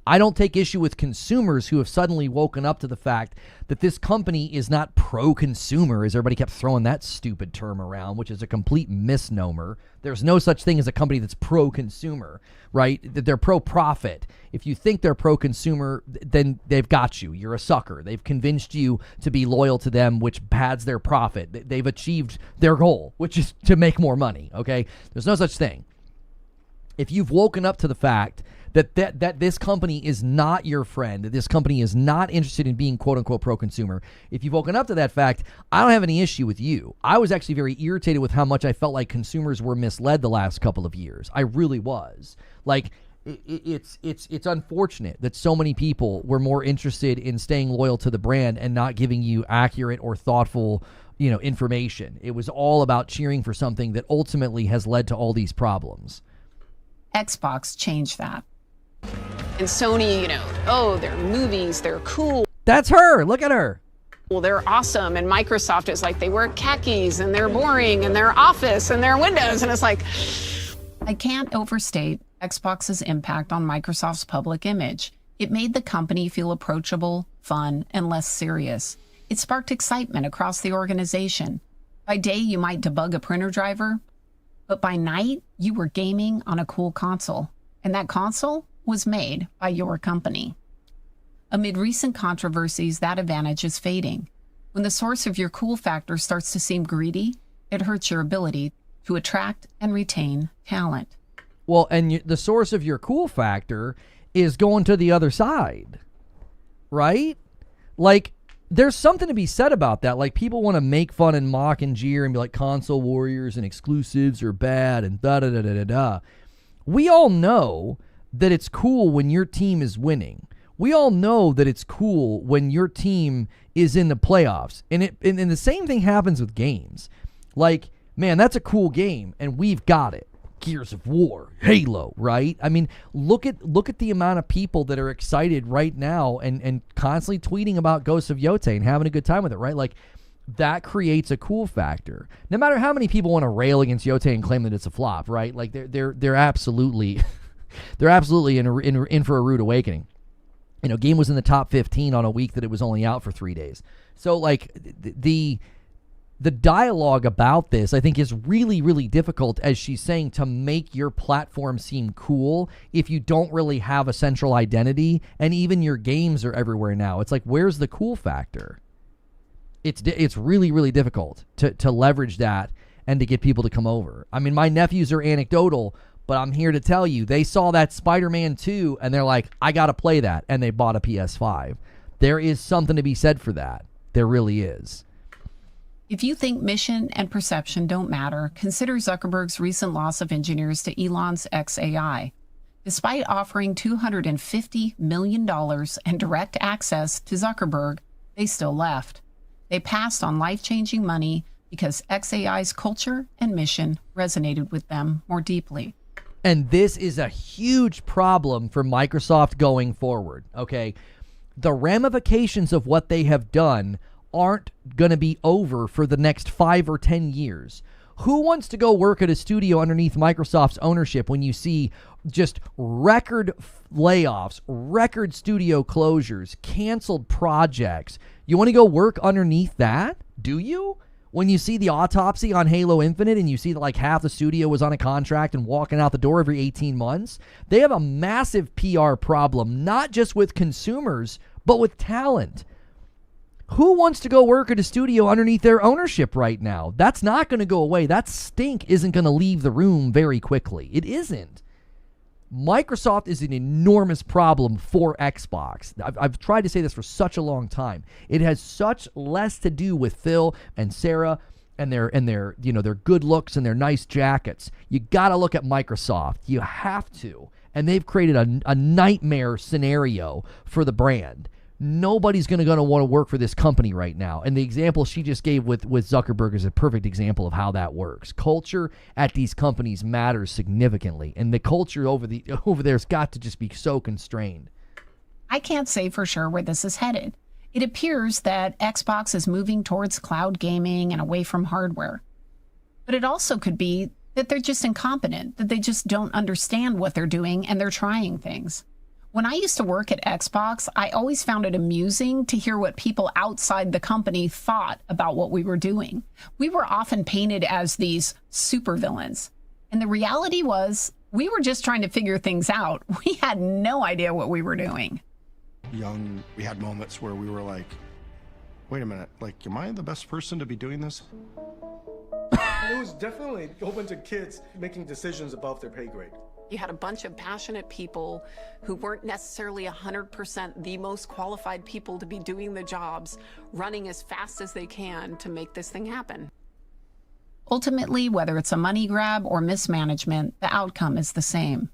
I don't take issue with consumers who have suddenly woken up to the fact that this company is not pro-consumer, as everybody kept throwing that stupid term around, which is a complete misnomer. There's no such thing as a company that's pro-consumer, right? They're pro-profit. If you think they're pro-consumer, then they've got you. You're a sucker. They've convinced you to be loyal to them, which pads their profit. They've achieved their goal, which is to make more money, okay? There's no such thing. If you've woken up to the fact that this company is not your friend, that this company is not interested in being quote-unquote pro-consumer, if you've woken up to that fact, I don't have any issue with you. I was actually very irritated with how much I felt like consumers were misled the last couple of years. I really was. Like, it's unfortunate that so many people were more interested in staying loyal to the brand and not giving you accurate or thoughtful, information. It was all about cheering for something that ultimately has led to all these problems. Xbox changed that. And Sony, their movies, they're cool. That's her. Look at her. Well, they're awesome. And Microsoft is like, they wear khakis and they're boring and they're Office and they're Windows. And it's like, I can't overstate Xbox's impact on Microsoft's public image. It made the company feel approachable, fun, and less serious. It sparked excitement across the organization. By day, you might debug a printer driver, but by night, you were gaming on a cool console. And that console was made by your company. Amid recent controversies, that advantage is fading. When the source of your cool factor starts to seem greedy, it hurts your ability to attract and retain talent. Well, and the source of your cool factor is going to the other side, right? Like, there's something to be said about that. Like, people want to make fun and mock and jeer and be like, console warriors and exclusives are bad and da-da-da-da-da-da. We all know that it's cool when your team is winning. We all know that it's cool when your team is in the playoffs. And the same thing happens with games. Like, man, that's a cool game, and we've got it. Gears of War, Halo, right? I mean, look at the amount of people that are excited right now and constantly tweeting about Ghosts of Yotei and having a good time with it, right? Like, that creates a cool factor. No matter how many people want to rail against Yotei and claim that it's a flop, right? Like, they're absolutely they're absolutely in for a rude awakening. Game was in the top 15 on a week that it was only out for 3 days. So, like, the dialogue about this, I think, is really, really difficult, as she's saying, to make your platform seem cool if you don't really have a central identity, and even your games are everywhere now. It's like, where's the cool factor? It's really, really difficult to leverage that and to get people to come over. I mean, my nephews are anecdotal, but I'm here to tell you, they saw that Spider-Man 2, and they're like, I got to play that, and they bought a PS5. There is something to be said for that. There really is. If you think mission and perception don't matter, consider Zuckerberg's recent loss of engineers to Elon's XAI. Despite offering $250 million and direct access to Zuckerberg, they still left. They passed on life-changing money because XAI's culture and mission resonated with them more deeply. And this is a huge problem for Microsoft going forward, okay? The ramifications of what they have done aren't going to be over for the next 5 or 10 years. Who wants to go work at a studio underneath Microsoft's ownership when you see just record layoffs, record studio closures, canceled projects? You want to go work underneath that? Do you? When you see the autopsy on Halo Infinite and you see that like half the studio was on a contract and walking out the door every 18 months, they have a massive PR problem, not just with consumers, but with talent. Who wants to go work at a studio underneath their ownership right now? That's not going to go away. That stink isn't going to leave the room very quickly. It isn't. Microsoft is an enormous problem for Xbox. I've tried to say this for such a long time. It has such less to do with Phil and Sarah and their their good looks and their nice jackets. You got to look at Microsoft. You have to. And they've created a nightmare scenario for the brand. Nobody's going to want to work for this company right now. And the example she just gave with Zuckerberg is a perfect example of how that works. Culture at these companies matters significantly. And the culture over there's got to just be so constrained. I can't say for sure where this is headed. It appears that Xbox is moving towards cloud gaming and away from hardware. But it also could be that they're just incompetent, that they just don't understand what they're doing and they're trying things. When I used to work at Xbox, I always found it amusing to hear what people outside the company thought about what we were doing. We were often painted as these supervillains. And the reality was, we were just trying to figure things out. We had no idea what we were doing. Young, we had moments where we were like, wait a minute, like, am I the best person to be doing this? It was definitely open to kids making decisions above their pay grade. You had a bunch of passionate people who weren't necessarily 100% the most qualified people to be doing the jobs, running as fast as they can to make this thing happen. Ultimately, whether it's a money grab or mismanagement, the outcome is the same.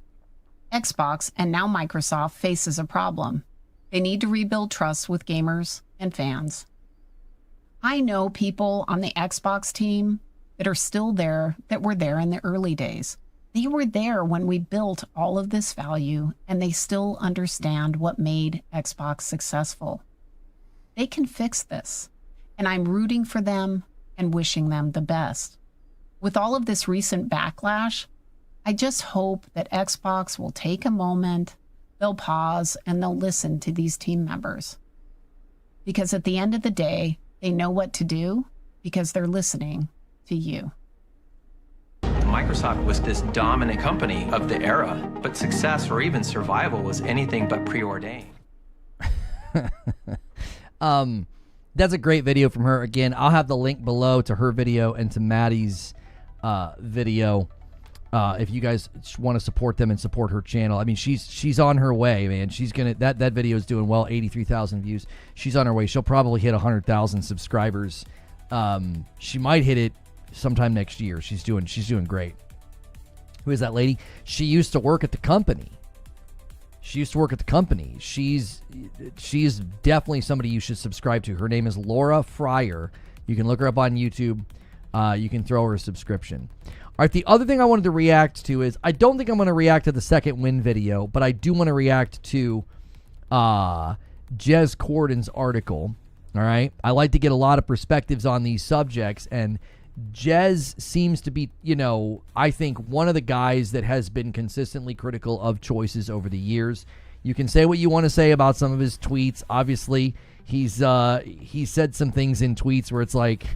Xbox and now Microsoft faces a problem. They need to rebuild trust with gamers and fans. I know people on the Xbox team that are still there that were there in the early days. They were there when we built all of this value, and they still understand what made Xbox successful. They can fix this, and I'm rooting for them and wishing them the best. With all of this recent backlash, I just hope that Xbox will take a moment, they'll pause, and they'll listen to these team members. Because at the end of the day, they know what to do because they're listening to you. Microsoft was this dominant company of the era, but success or even survival was anything but preordained. That's a great video from her. Again, I'll have the link below to her video and to Matty's video. If you guys want to support them and support her channel, I mean, she's on her way, man. She's gonna that video is doing well, 83,000 views. She's on her way. She'll probably hit 100,000 subscribers. She might hit it sometime next year. She's doing great. Who is that lady? She used to work at the company. She's definitely somebody you should subscribe to. Her name is Laura Fryer. You can look her up on YouTube. You can throw her a subscription. All right, the other thing I wanted to react to is, I don't think I'm going to react to the second win video, but I do want to react to Jez Corden's article. All right, I like to get a lot of perspectives on these subjects, and Jez seems to be, I think one of the guys that has been consistently critical of choices over the years. You can say what you want to say about some of his tweets. Obviously, he said some things in tweets where it's like,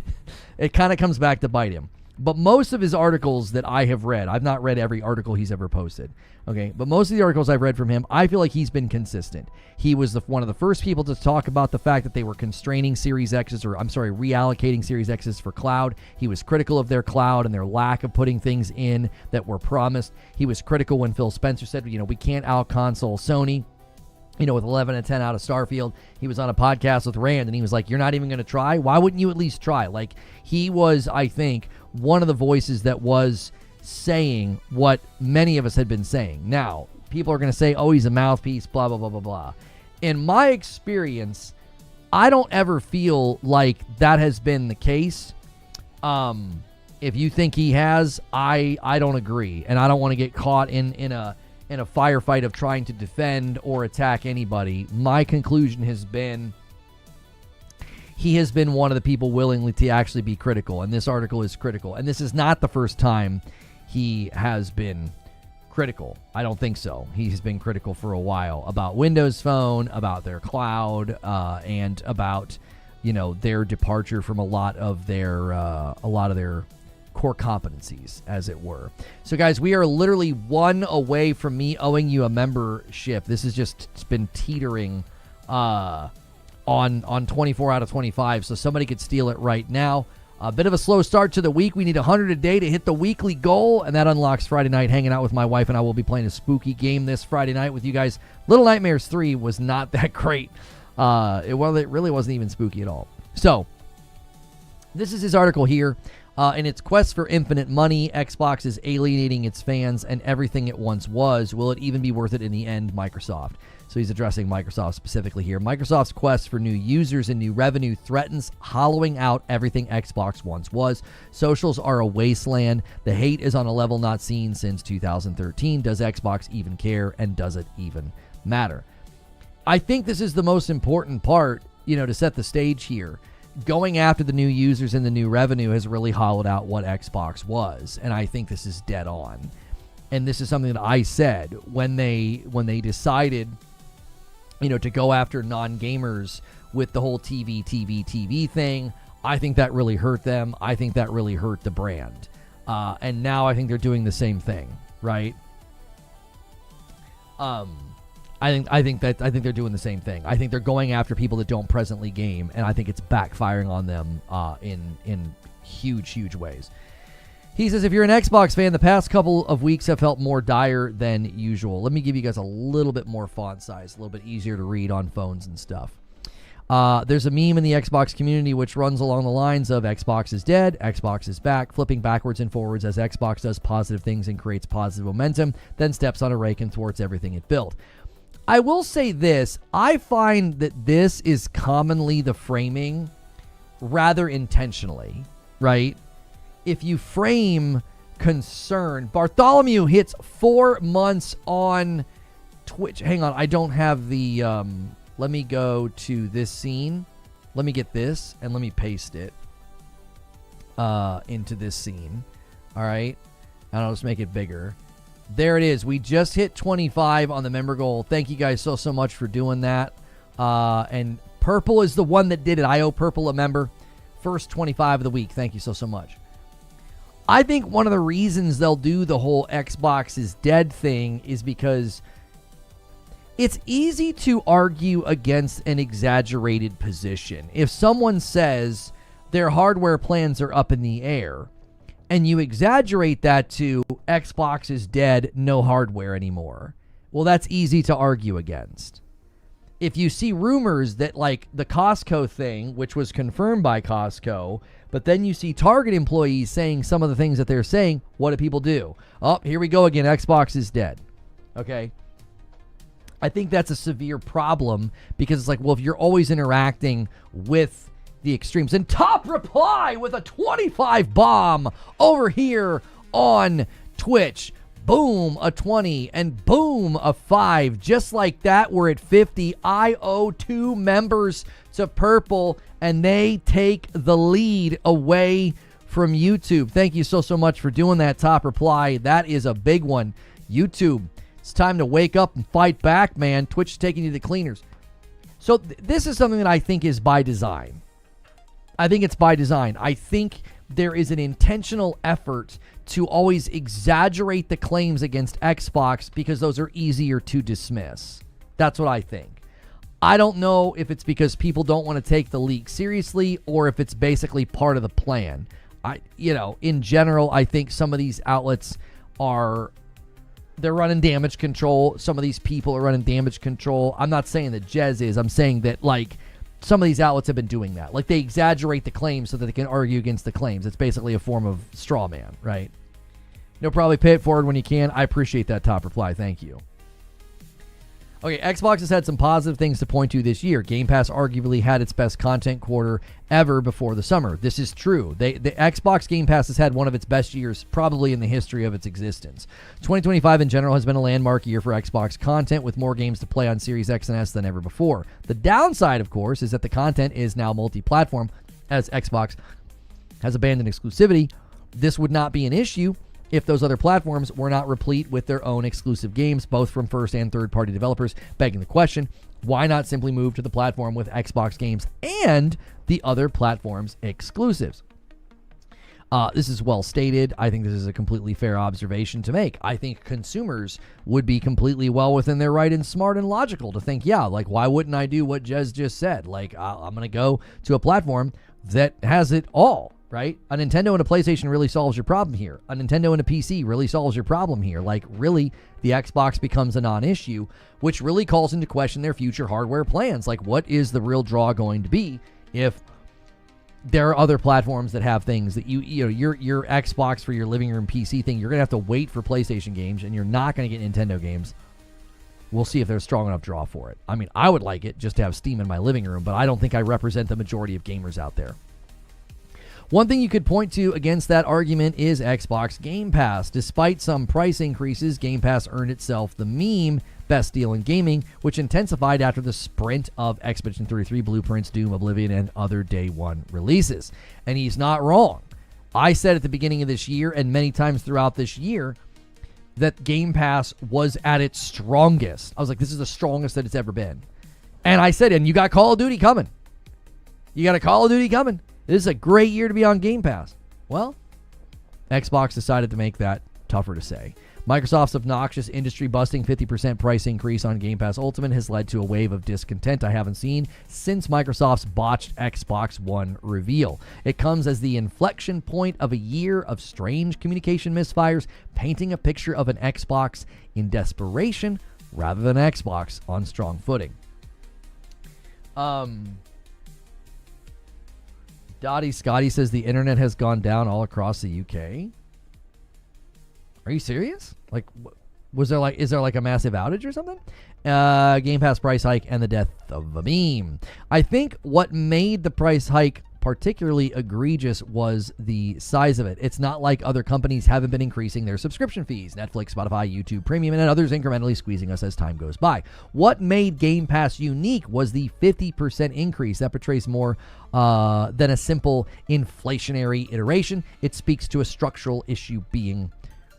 it kind of comes back to bite him. But most of his articles that I have read, I've not read every article he's ever posted, okay? But most of the articles I've read from him, I feel like he's been consistent. He was one of the first people to talk about the fact that they were constraining Series X's, reallocating Series X's for cloud. He was critical of their cloud and their lack of putting things in that were promised. He was critical when Phil Spencer said, we can't out-console Sony. with 11 and 10 out of Starfield. He was on a podcast with Rand, and he was like, you're not even going to try? Why wouldn't you at least try? Like, he was, I think, one of the voices that was saying what many of us had been saying. Now, people are going to say, oh, he's a mouthpiece, blah, blah, blah, blah, blah. In my experience, I don't ever feel like that has been the case. If you think he has, I don't agree, and I don't want to get caught in a firefight of trying to defend or attack anybody. My conclusion has been he has been one of the people willingly to actually be critical, and this article is critical. And this is not the first time he has been critical. I don't think so. He's been critical for a while about Windows Phone, about their cloud, and about their departure from a lot of their core competencies, as it were. So, guys, we are literally one away from me owing you a membership. This has just been teetering on 24 out of 25, so somebody could steal it right now. A bit of a slow start to the week. We need 100 a day to hit the weekly goal, and that unlocks Friday night. Hanging out with my wife, and I will be playing a spooky game this Friday night with you guys. Little Nightmares 3 was not that great. It really wasn't even spooky at all. So, this is his article here. In its quest for infinite money, Xbox is alienating its fans and everything it once was. Will it even be worth it in the end? Microsoft. So he's addressing Microsoft specifically here. Microsoft's quest for new users and new revenue threatens hollowing out everything Xbox once was. Socials are a wasteland. The hate is on a level not seen since 2013. Does Xbox even care? And does it even matter? I think this is the most important part, to set the stage here. Going after the new users and the new revenue has really hollowed out what Xbox was, and I think this is dead on. And this is something that I said when they decided, to go after non-gamers with the whole TV thing. I think that really hurt them. I think that really hurt the brand. And now I think they're doing the same thing, right? I think they're doing the same thing. I think they're going after people that don't presently game, and I think it's backfiring on them in huge ways. He says, if you're an Xbox fan, the past couple of weeks have felt more dire than usual. Let me give you guys a little bit more font size, a little bit easier to read on phones and stuff. There's a meme in the Xbox community which runs along the lines of Xbox is dead, Xbox is back, flipping backwards and forwards as Xbox does positive things and creates positive momentum, then steps on a rake and thwarts everything it built. I will say this, I find that this is commonly the framing rather intentionally, right? If you frame concern, Bartholomew hits 4 months on Twitch. Hang on, I don't have the, let me go to this scene. Let me get this and let me paste it into this scene. All right, and I'll just make it bigger. There it is. We just hit 25 on the member goal. Thank you guys so much for doing that. And Purple is the one that did it. I owe Purple a member. First 25 of the week. Thank you so much. I think one of the reasons they'll do the whole Xbox is dead thing is because it's easy to argue against an exaggerated position. If someone says their hardware plans are up in the air, and you exaggerate that to Xbox is dead, no hardware anymore. Well, that's easy to argue against. If you see rumors that like the Costco thing, which was confirmed by Costco, but then you see Target employees saying some of the things that they're saying, what do people do? Oh, here we go again. Xbox is dead. Okay. I think that's a severe problem because it's like, well, if you're always interacting with the extremes. And Top Reply with a 25 bomb over here on Twitch. Boom, a 20, and boom, a 5. Just like that, we're at 50. I owe 2 members to Purple, and they take the lead away from YouTube. Thank you so much for doing that, Top Reply. That is a big one. YouTube, it's time to wake up and fight back, man. Twitch is taking you to the cleaners. So this is something that I think is by design. I think it's by design. I think there is an intentional effort to always exaggerate the claims against Xbox because those are easier to dismiss. That's what I think. I don't know if it's because people don't want to take the leak seriously or if it's basically part of the plan. In general, I think some of these outlets are they're running damage control. Some of these people are running damage control. I'm not saying that Jez is. I'm saying that, like, some of these outlets have been doing that. Like, they exaggerate the claims so that they can argue against the claims. It's basically a form of straw man, right? No, probably pay it forward when you can. I appreciate that top reply. Thank you. Okay, Xbox has had some positive things to point to this year. Game Pass arguably had its best content quarter ever before the summer. This is true. The Xbox Game Pass has had one of its best years probably in the history of its existence. 2025 in general has been a landmark year for Xbox content, with more games to play on Series X and S than ever before. The downside, of course, is that the content is now multi-platform, as Xbox has abandoned exclusivity. This would not be an issue if those other platforms were not replete with their own exclusive games, both from first and third-party developers, begging the question, why not simply move to the platform with Xbox games and the other platforms' exclusives? This is well stated. I think this is a completely fair observation to make. I think consumers would be completely well within their right and smart and logical to think, yeah, like, why wouldn't I do what Jez just said? Like, I'm going to go to a platform that has it all. Right? A Nintendo and a PlayStation really solves your problem here. A Nintendo and a PC really solves your problem here. Like, really, the Xbox becomes a non-issue, which really calls into question their future hardware plans. Like, what is the real draw going to be if there are other platforms that have things that you know, your Xbox for your living room PC thing, you're going to have to wait for PlayStation games, and you're not going to get Nintendo games. We'll see if there's a strong enough draw for it. I mean, I would like it just to have Steam in my living room, but I don't think I represent the majority of gamers out there. One thing you could point to against that argument is Xbox Game Pass. Despite some price increases, Game Pass earned itself the meme best deal in gaming, which intensified after the sprint of Expedition 33, Blueprints, Doom, Oblivion, and other day one releases. And he's not wrong. I said at the beginning of this year and many times throughout this year that Game Pass was at its strongest. I was like, this is the strongest that it's ever been. And I said, and you got Call of Duty coming. You got a Call of Duty coming. This is a great year to be on Game Pass. Well, Xbox decided to make that tougher to say. Microsoft's obnoxious industry-busting 50% price increase on Game Pass Ultimate has led to a wave of discontent I haven't seen since Microsoft's botched Xbox One reveal. It comes as the inflection point of a year of strange communication misfires, painting a picture of an Xbox in desperation rather than Xbox on strong footing. Dottie Scotty says the internet has gone down all across the UK. Are you serious? Like, is there like a massive outage or something? Game Pass price hike and the death of a meme. I think what made the price hike particularly egregious was the size of it. It's not like other companies haven't been increasing their subscription fees. Netflix, Spotify, YouTube Premium, and others incrementally squeezing us as time goes by. What made Game Pass unique was the 50% increase. That portrays more than a simple inflationary iteration. It speaks to a structural issue being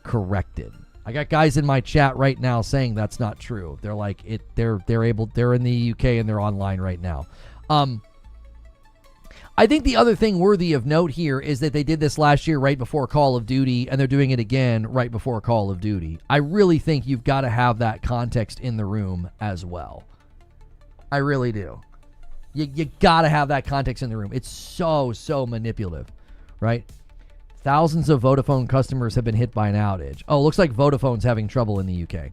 corrected. I got guys in my chat right now saying that's not true. They're like, they're in the UK and they're online right now. I think the other thing worthy of note here is that they did this last year right before Call of Duty, and they're doing it again right before Call of Duty. I really think you've got to have that context in the room as well. I really do. You got to have that context in the room. It's so manipulative, right? Thousands of Vodafone customers have been hit by an outage. Oh, looks like Vodafone's having trouble in the UK.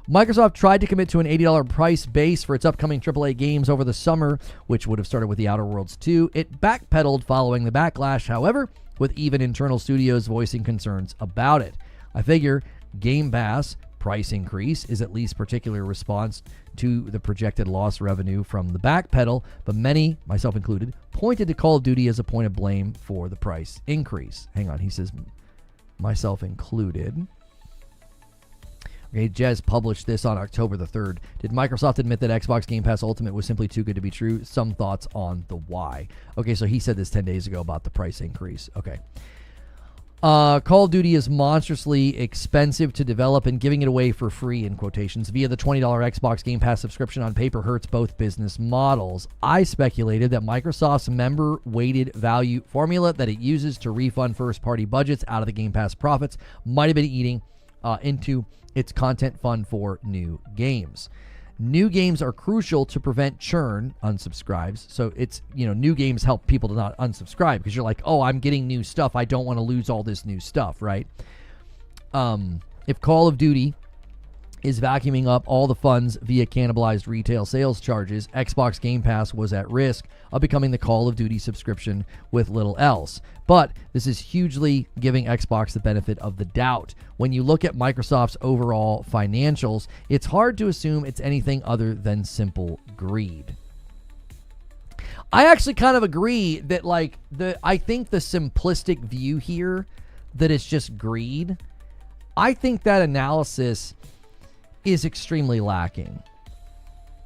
Microsoft tried to commit to an $80 price base for its upcoming AAA games over the summer, which would have started with The Outer Worlds 2. It backpedaled following the backlash, however, with even internal studios voicing concerns about it. I figure Game Pass price increase is at least particular response to the projected lost revenue from the backpedal, but many, myself included, pointed to Call of Duty as a point of blame for the price increase. Hang on, he says, myself included. Okay, Jez published this on October the 3rd. Did Microsoft admit that Xbox Game Pass Ultimate was simply too good to be true? Some thoughts on the why. Okay, so he said this 10 days ago about the price increase. Okay. Call of Duty is monstrously expensive to develop, and giving it away for free, in quotations, via the $20 Xbox Game Pass subscription on paper hurts both business models. I speculated that Microsoft's member-weighted value formula that it uses to refund first-party budgets out of the Game Pass profits might have been eating into its content fund for new games. New games are crucial to prevent churn, unsubscribes. So it's, new games help people to not unsubscribe because you're like, oh, I'm getting new stuff. I don't want to lose all this new stuff, right? If Call of Duty is vacuuming up all the funds via cannibalized retail sales charges, Xbox Game Pass was at risk of becoming the Call of Duty subscription with little else. But this is hugely giving Xbox the benefit of the doubt. When you look at Microsoft's overall financials, it's hard to assume it's anything other than simple greed. I actually kind of agree that I think the simplistic view here that it's just greed, I think that analysis is extremely lacking.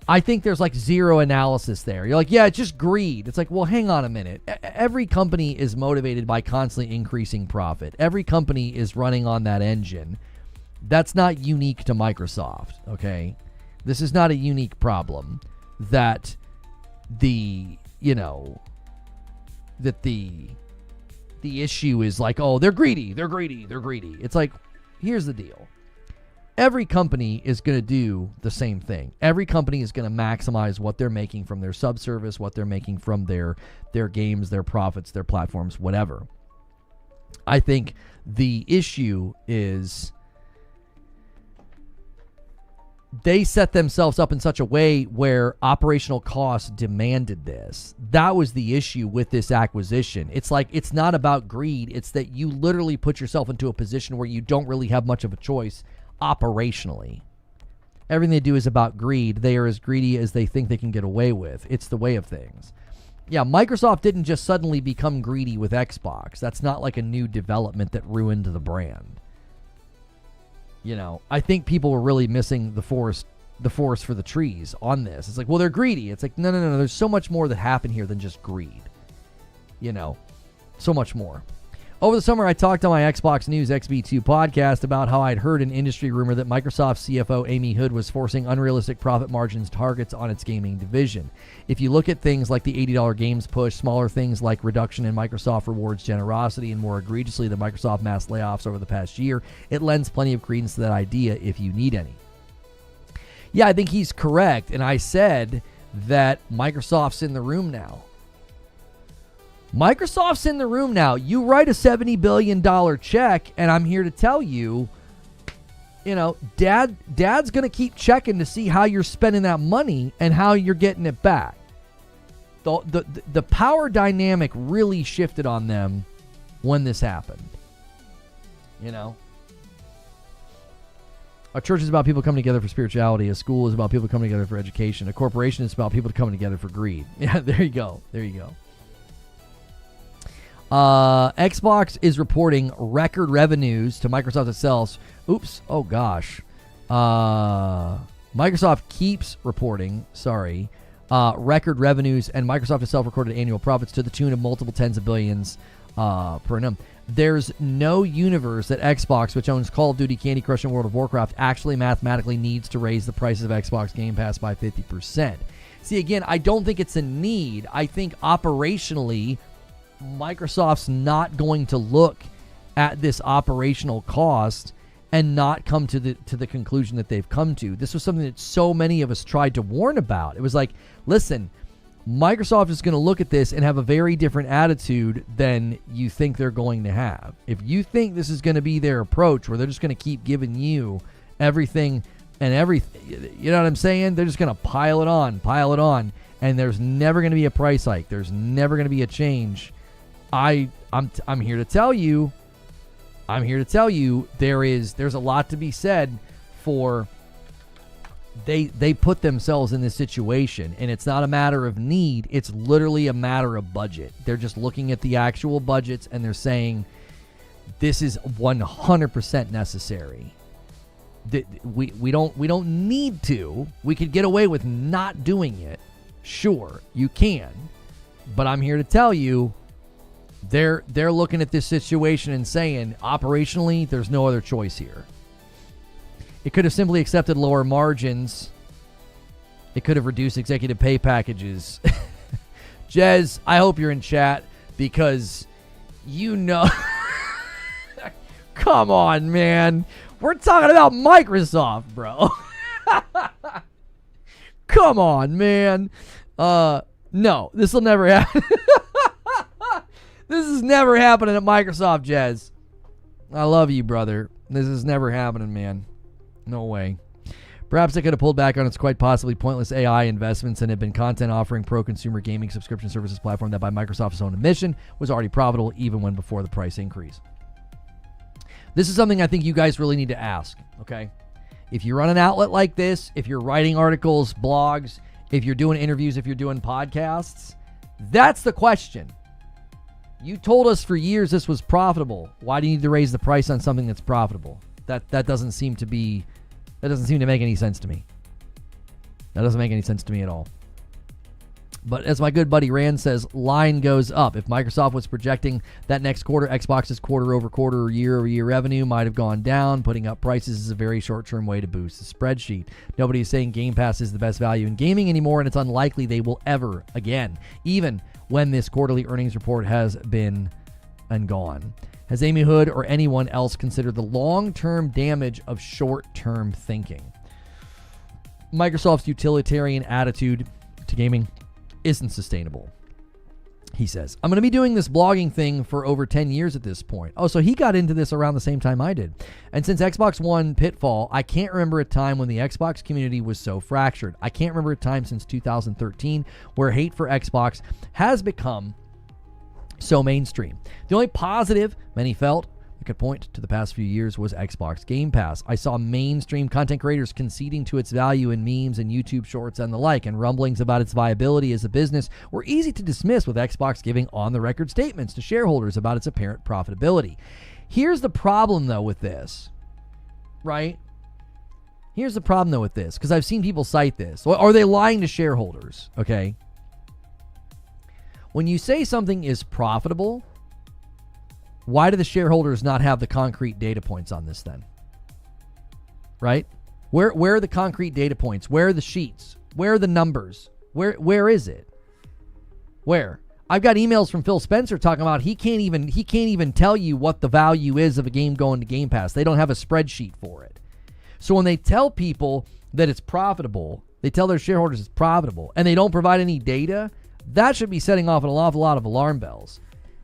I think there's zero analysis there. You're like, yeah, it's just greed. It's like, well, hang on a minute. Every company is motivated by constantly increasing profit. Every company is running on that engine. That's not unique to Microsoft, okay? This is not a unique problem that the issue is oh, they're greedy. It's like, here's the deal. Every company is going to do the same thing. Every company is going to maximize what they're making from their subservice, what they're making from their games, their profits, their platforms, whatever. I think the issue is they set themselves up in such a way where operational costs demanded this. That was the issue with this acquisition. It's it's not about greed. It's that you literally put yourself into a position where you don't really have much of a choice operationally. Everything they do is about greed. They are as greedy as they think they can get away with. It's the way of things. Yeah, Microsoft didn't just suddenly become greedy with Xbox. That's not a new development that ruined the brand. I think people were really missing the forest for the trees on this. It's well, they're greedy. It's no. There's so much more that happened here than just greed. So much more. Over the summer, I talked on my Xbox News XB2 podcast about how I'd heard an industry rumor that Microsoft CFO Amy Hood was forcing unrealistic profit margins targets on its gaming division. If you look at things like the $80 games push, smaller things like reduction in Microsoft rewards generosity, and more egregiously, the Microsoft mass layoffs over the past year, it lends plenty of credence to that idea if you need any. Yeah, I think he's correct, and I said that Microsoft's in the room now. Microsoft's in the room now. You write a $70 billion check, and I'm here to tell you, Dad's going to keep checking to see how you're spending that money and how you're getting it back. The power dynamic really shifted on them when this happened. A church is about people coming together for spirituality. A school is about people coming together for education. A corporation is about people coming together for greed. Yeah, there you go. Xbox is reporting record revenues to Microsoft itself. Oops. Oh, gosh. Microsoft keeps reporting, record revenues, and Microsoft itself recorded annual profits to the tune of multiple tens of billions per annum. There's no universe that Xbox, which owns Call of Duty, Candy Crush, and World of Warcraft, actually mathematically needs to raise the prices of Xbox Game Pass by 50%. See, again, I don't think it's a need. I think operationally, Microsoft's not going to look at this operational cost and not come to the conclusion that they've come to. This was something that so many of us tried to warn about. It was listen, Microsoft is going to look at this and have a very different attitude than you think they're going to have. If you think this is going to be their approach where they're just going to keep giving you everything and everything, you know what I'm saying? They're just going to pile it on, and there's never going to be a price hike. There's never going to be a change. I'm here to tell you there's a lot to be said for they put themselves in this situation, and it's not a matter of need, it's literally a matter of budget. They're just looking at the actual budgets and they're saying this is 100% necessary. We don't need to. We could get away with not doing it. Sure, you can. But I'm here to tell you they're looking at this situation and saying, operationally, there's no other choice here. It could have simply accepted lower margins. It could have reduced executive pay packages. Jez, I hope you're in chat because come on, man. We're talking about Microsoft, bro. Come on, man. No, this will never happen. This is never happening at Microsoft, Jez. I love you, brother. This is never happening, man. No way. Perhaps it could have pulled back on its quite possibly pointless AI investments and had been content offering pro-consumer gaming subscription services platform that by Microsoft's own admission was already profitable even when before the price increase. This is something I think you guys really need to ask, okay? If you run an outlet like this, if you're writing articles, blogs, if you're doing interviews, if you're doing podcasts, that's the question. You told us for years this was profitable. Why do you need to raise the price on something that's profitable? That doesn't seem to make any sense to me. That doesn't make any sense to me at all. But as my good buddy Rand says, line goes up. If Microsoft was projecting that next quarter, Xbox's quarter-over-quarter or year-over-year revenue might have gone down. Putting up prices is a very short-term way to boost the spreadsheet. Nobody is saying Game Pass is the best value in gaming anymore, and it's unlikely they will ever again, even when this quarterly earnings report has been and gone. Has Amy Hood or anyone else considered the long-term damage of short-term thinking? Microsoft's utilitarian attitude to gaming isn't sustainable, he says. I'm going to be doing this blogging thing for over 10 years at this point. Oh, so he got into this around the same time I did. And since Xbox One Pitfall, I can't remember a time when the Xbox community was so fractured. I can't remember a time since 2013 where hate for Xbox has become so mainstream. The only positive many felt I could point to the past few years was Xbox Game Pass. I saw mainstream content creators conceding to its value in memes and YouTube shorts and the like, and rumblings about its viability as a business were easy to dismiss, with Xbox giving on-the-record statements to shareholders about its apparent profitability. Here's the problem, though, with this, right? Here's the problem, though, with this, because I've seen people cite this. Are they lying to shareholders, okay? When you say something is profitable, why do the shareholders not have the concrete data points on this then? Right? Where are the concrete data points? Where are the sheets? Where are the numbers? Where is it? Where? I've got emails from Phil Spencer talking about he can't even tell you what the value is of a game going to Game Pass. They don't have a spreadsheet for it. So when they tell people that it's profitable, they tell their shareholders it's profitable, and they don't provide any data, that should be setting off an awful lot of alarm bells.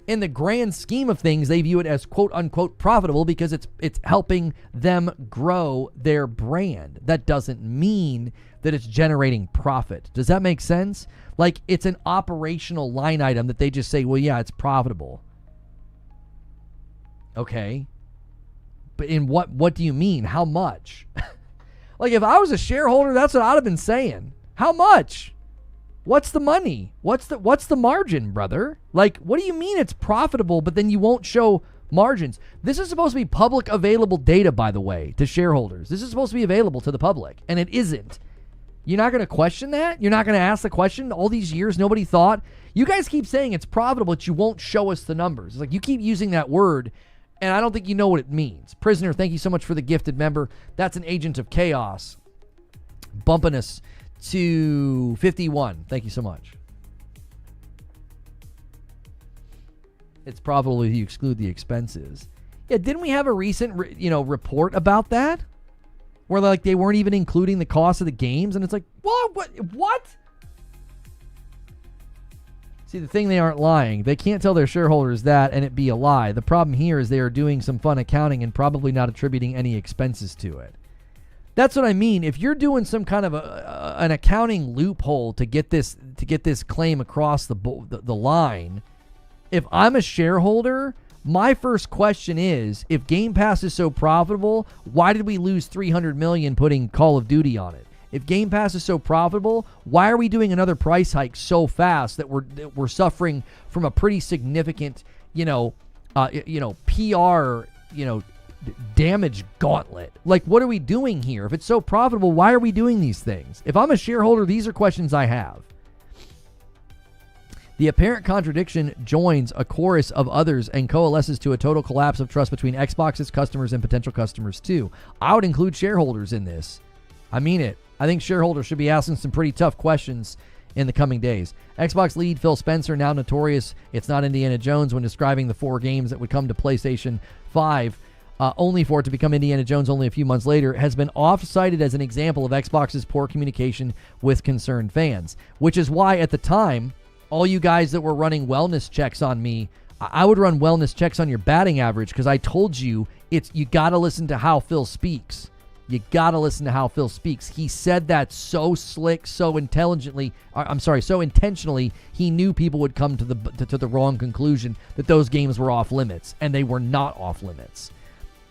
In the grand scheme of things, they view it as quote-unquote profitable because it's helping them grow their brand. That doesn't mean that it's generating profit. Does that make sense? Like, it's an operational line item that they just say, well, yeah, it's profitable. Okay. But in what do you mean? How much? Like, if I was a shareholder, that's what I'd have been saying. How much? What's the money? What's the margin, brother? Like, what do you mean it's profitable, but then you won't show margins? This is supposed to be public available data, by the way, to shareholders. This is supposed to be available to the public, and it isn't. You're not going to question that? You're not going to ask the question? All these years, nobody thought? You guys keep saying it's profitable, but you won't show us the numbers. It's like you keep using that word, and I don't think you know what it means. Prisoner, thank you so much for the gifted member. That's an agent of chaos. Bumping us to 51. Thank you so much. It's profitable if you exclude the expenses. Yeah, didn't we have a recent report about that? Where like they weren't even including the cost of the games, and it's like, what? See, the thing, they aren't lying. They can't tell their shareholders that and it be a lie. The problem here is they are doing some fun accounting and probably not attributing any expenses to it. That's what I mean. If you're doing some kind of an accounting loophole to get this claim across the line, if I'm a shareholder, my first question is, if Game Pass is so profitable, why did we lose $300 million putting Call of Duty on it? If Game Pass is so profitable, why are we doing another price hike so fast that we're suffering from a pretty significant, PR, damage gauntlet? Like, what are we doing here? If it's so profitable, why are we doing these things? If I'm a shareholder, these are questions I have. The apparent contradiction joins a chorus of others and coalesces to a total collapse of trust between Xbox's customers and potential customers too. I would include shareholders in this. I mean it. I think shareholders should be asking some pretty tough questions in the coming days. Xbox lead Phil Spencer, now notorious it's not Indiana Jones when describing the 4 games that would come to PlayStation 5, only for it to become Indiana Jones only a few months later, has been oft-cited as an example of Xbox's poor communication with concerned fans, which is why at the time, all you guys that were running wellness checks on me I would run wellness checks on your batting average because I told you you got to listen to how Phil speaks. You got to listen to how Phil speaks. He said that so slick, so intelligently. So intentionally. He knew people would come to the wrong conclusion that those games were off limits, and they were not off limits.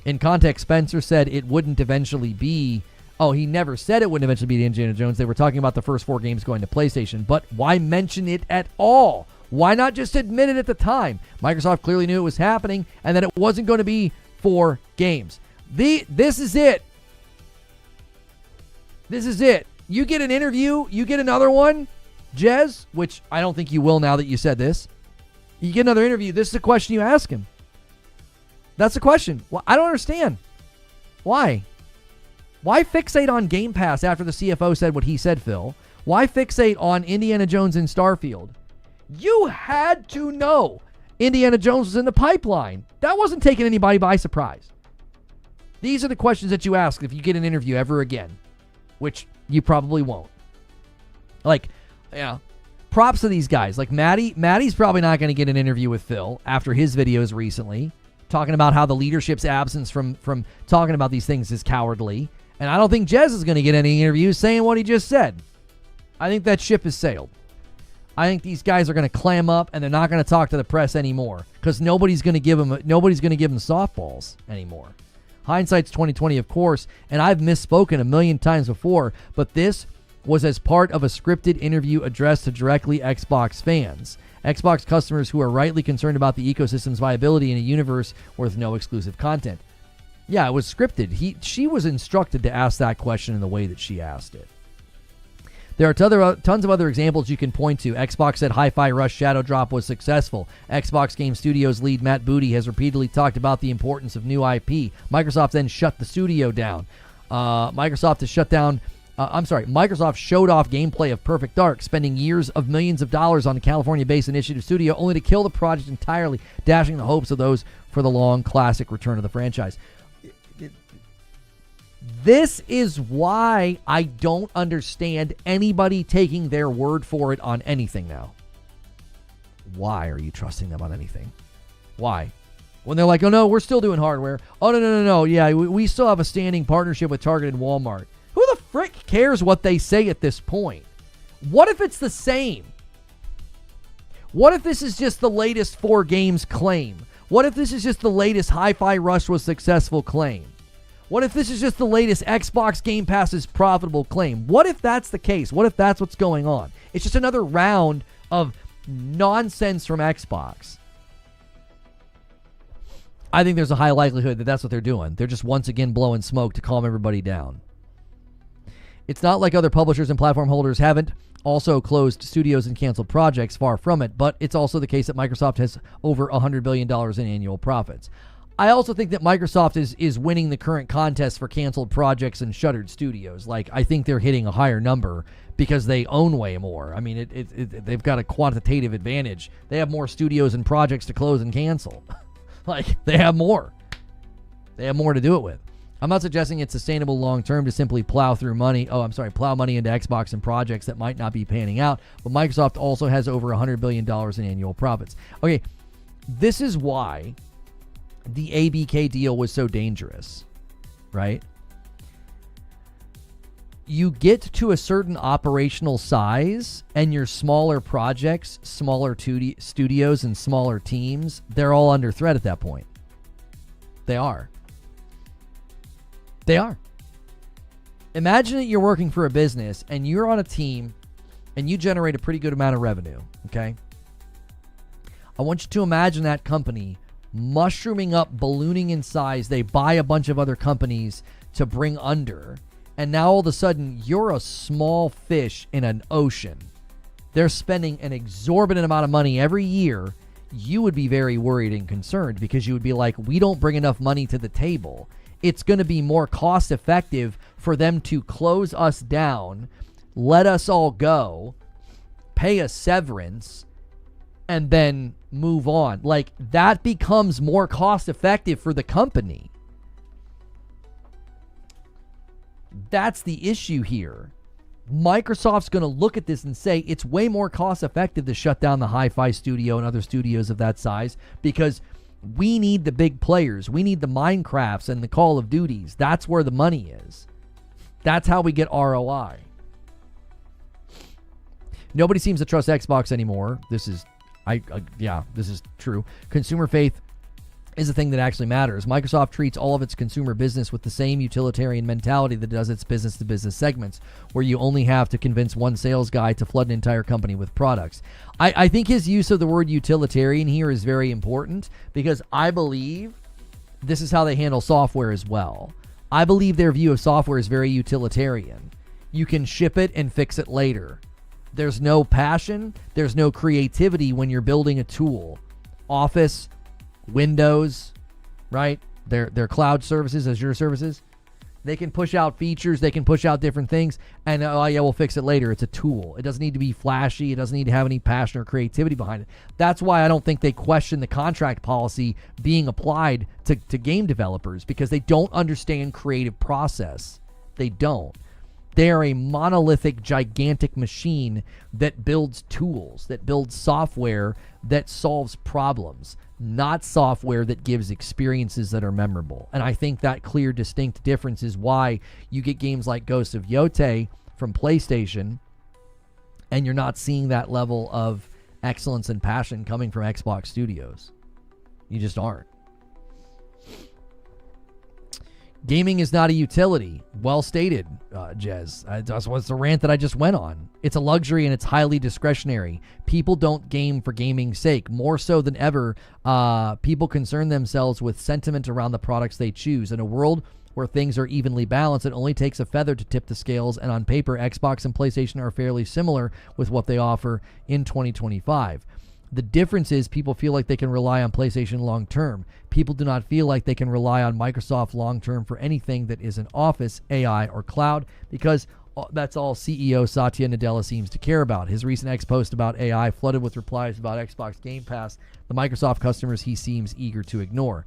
In context, Spencer said it wouldn't eventually be. Oh, he never said it wouldn't eventually be the Indiana Jones. They were talking about the first 4 games going to PlayStation, but why mention it at all? Why not just admit it at the time? Microsoft clearly knew it was happening and that it wasn't going to be 4 games. This is it. This is it. You get an interview, you get another one, Jez, which I don't think you will now that you said this. You get another interview, this is the question you ask him. That's the question. Well, I don't understand. Why? Why fixate on Game Pass after the CFO said what he said, Phil? Why fixate on Indiana Jones and Starfield? You had to know Indiana Jones was in the pipeline. That wasn't taking anybody by surprise. These are the questions that you ask if you get an interview ever again, which you probably won't. Like, yeah, props to these guys. Like Matty's probably not going to get an interview with Phil after his videos recently, talking about how the leadership's absence from talking about these things is cowardly. And I don't think Jez is going to get any interviews saying what he just said. I think that ship has sailed. I think these guys are going to clam up and they're not going to talk to the press anymore because nobody's going to give them softballs anymore. Hindsight's 2020, of course, and I've misspoken a million times before, but this was as part of a scripted interview addressed to directly Xbox fans. Xbox customers who are rightly concerned about the ecosystem's viability in a universe with no exclusive content. Yeah, it was scripted. She was instructed to ask that question in the way that she asked it. There are tons of other examples you can point to. Xbox said Hi-Fi Rush Shadow Drop was successful. Xbox Game Studios lead Matt Booty has repeatedly talked about the importance of new IP. Microsoft then shut the studio down. Microsoft showed off gameplay of Perfect Dark, spending years of millions of dollars on the California-based Initiative Studio, only to kill the project entirely, dashing the hopes of those for the long classic return of the franchise. This is why I don't understand anybody taking their word for it on anything now. Why are you trusting them on anything? Why? When they're like, oh no, we're still doing hardware. Oh no. Yeah, we still have a standing partnership with Target and Walmart. Who the frick cares what they say at this point? What if it's the same? What if this is just the latest 4 games claim? What if this is just the latest Hi-Fi Rush was successful claim? What if this is just the latest Xbox Game Pass's profitable claim? What if that's the case? What if that's what's going on? It's just another round of nonsense from Xbox. I think there's a high likelihood that that's what they're doing. They're just once again blowing smoke to calm everybody down. It's not like other publishers and platform holders haven't also closed studios and canceled projects, far from it, but it's also the case that Microsoft has over $100 billion in annual profits. I also think that Microsoft is winning the current contest for canceled projects and shuttered studios. Like, I think they're hitting a higher number because they own way more. I mean, they've got a quantitative advantage. They have more studios and projects to close and cancel. Like, they have more. They have more to do it with. I'm not suggesting it's sustainable long-term to simply plow money into Xbox and projects that might not be panning out, but Microsoft also has over $100 billion in annual profits. Okay, this is why the ABK deal was so dangerous, right? You get to a certain operational size and your smaller projects, smaller studios and smaller teams, they're all under threat at that point. They are. They are. Imagine that you're working for a business and you're on a team and you generate a pretty good amount of revenue, okay? I want you to imagine that company mushrooming up, ballooning in size. They buy a bunch of other companies to bring under, and now all of a sudden you're a small fish in an ocean. They're spending an exorbitant amount of money every year. You would be very worried and concerned because you would be like, we don't bring enough money to the table. It's going to be more cost effective for them to close us down, let us all go, pay a severance, and then move on. Like, that becomes more cost effective for the company. That's the issue here. Microsoft's going to look at this and say it's way more cost effective to shut down the Hi-Fi studio and other studios of that size because we need the big players. We need the Minecrafts and the Call of Duties. That's where the money is. That's how we get ROI. Nobody seems to trust Xbox anymore. This is true. Consumer faith is the thing that actually matters. Microsoft treats all of its consumer business with the same utilitarian mentality that does its business-to-business segments, where you only have to convince one sales guy to flood an entire company with products. I think his use of the word utilitarian here is very important because I believe this is how they handle software as well. I believe their view of software is very utilitarian. You can ship it and fix it later. There's no passion, there's no creativity when you're building a tool. Office, Windows, right? Their cloud services, Azure services, they can push out features, they can push out different things, and we'll fix it later. It's a tool. It doesn't need to be flashy. It doesn't need to have any passion or creativity behind it. That's why I don't think they question the contract policy being applied to game developers, because they don't understand creative process. They don't. They are a monolithic, gigantic machine that builds tools, that builds software that solves problems, not software that gives experiences that are memorable. And I think that clear, distinct difference is why you get games like Ghost of Yotei from PlayStation, and you're not seeing that level of excellence and passion coming from Xbox Studios. You just aren't. Gaming is not a utility. Well stated, Jez. That's what's the rant that I just went on. It's a luxury and it's highly discretionary. People don't game for gaming's sake. More so than ever, people concern themselves with sentiment around the products they choose. In a world where things are evenly balanced, it only takes a feather to tip the scales, and on paper, Xbox and PlayStation are fairly similar with what they offer in 2025. The difference is people feel like they can rely on PlayStation long term. People do not feel like they can rely on Microsoft long term for anything that isn't Office, AI, or cloud, because that's all CEO Satya Nadella seems to care about. His recent X post about AI flooded with replies about Xbox Game Pass, the Microsoft customers he seems eager to ignore.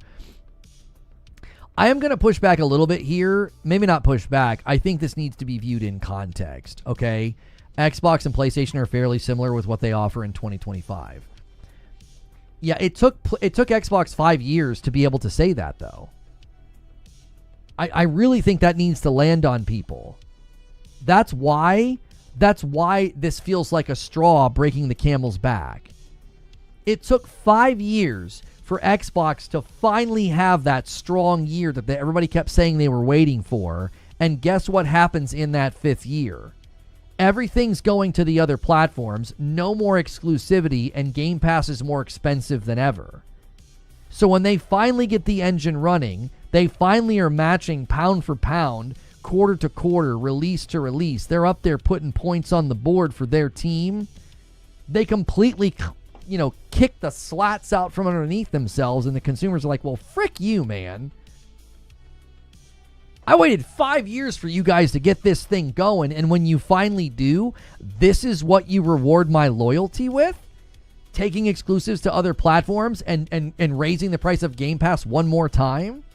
I am going to push back a little bit here. Maybe not push back. I think this needs to be viewed in context, okay? Xbox and PlayStation are fairly similar with what they offer in 2025. Yeah, it took Xbox 5 years to be able to say that, though. I really think that needs to land on people. That's why this feels like a straw breaking the camel's back. It took 5 years for Xbox to finally have that strong year that everybody kept saying they were waiting for. And guess what happens in that 5th year? Everything's going to the other platforms, no more exclusivity, and Game Pass is more expensive than ever. So when they finally get the engine running, they finally are matching pound for pound, quarter to quarter, release to release. They're up there putting points on the board for their team. They completely, kick the slats out from underneath themselves, and the consumers are like, well, frick you, man. I waited 5 years for you guys to get this thing going, and when you finally do, this is what you reward my loyalty with? Taking exclusives to other platforms and raising the price of Game Pass one more time?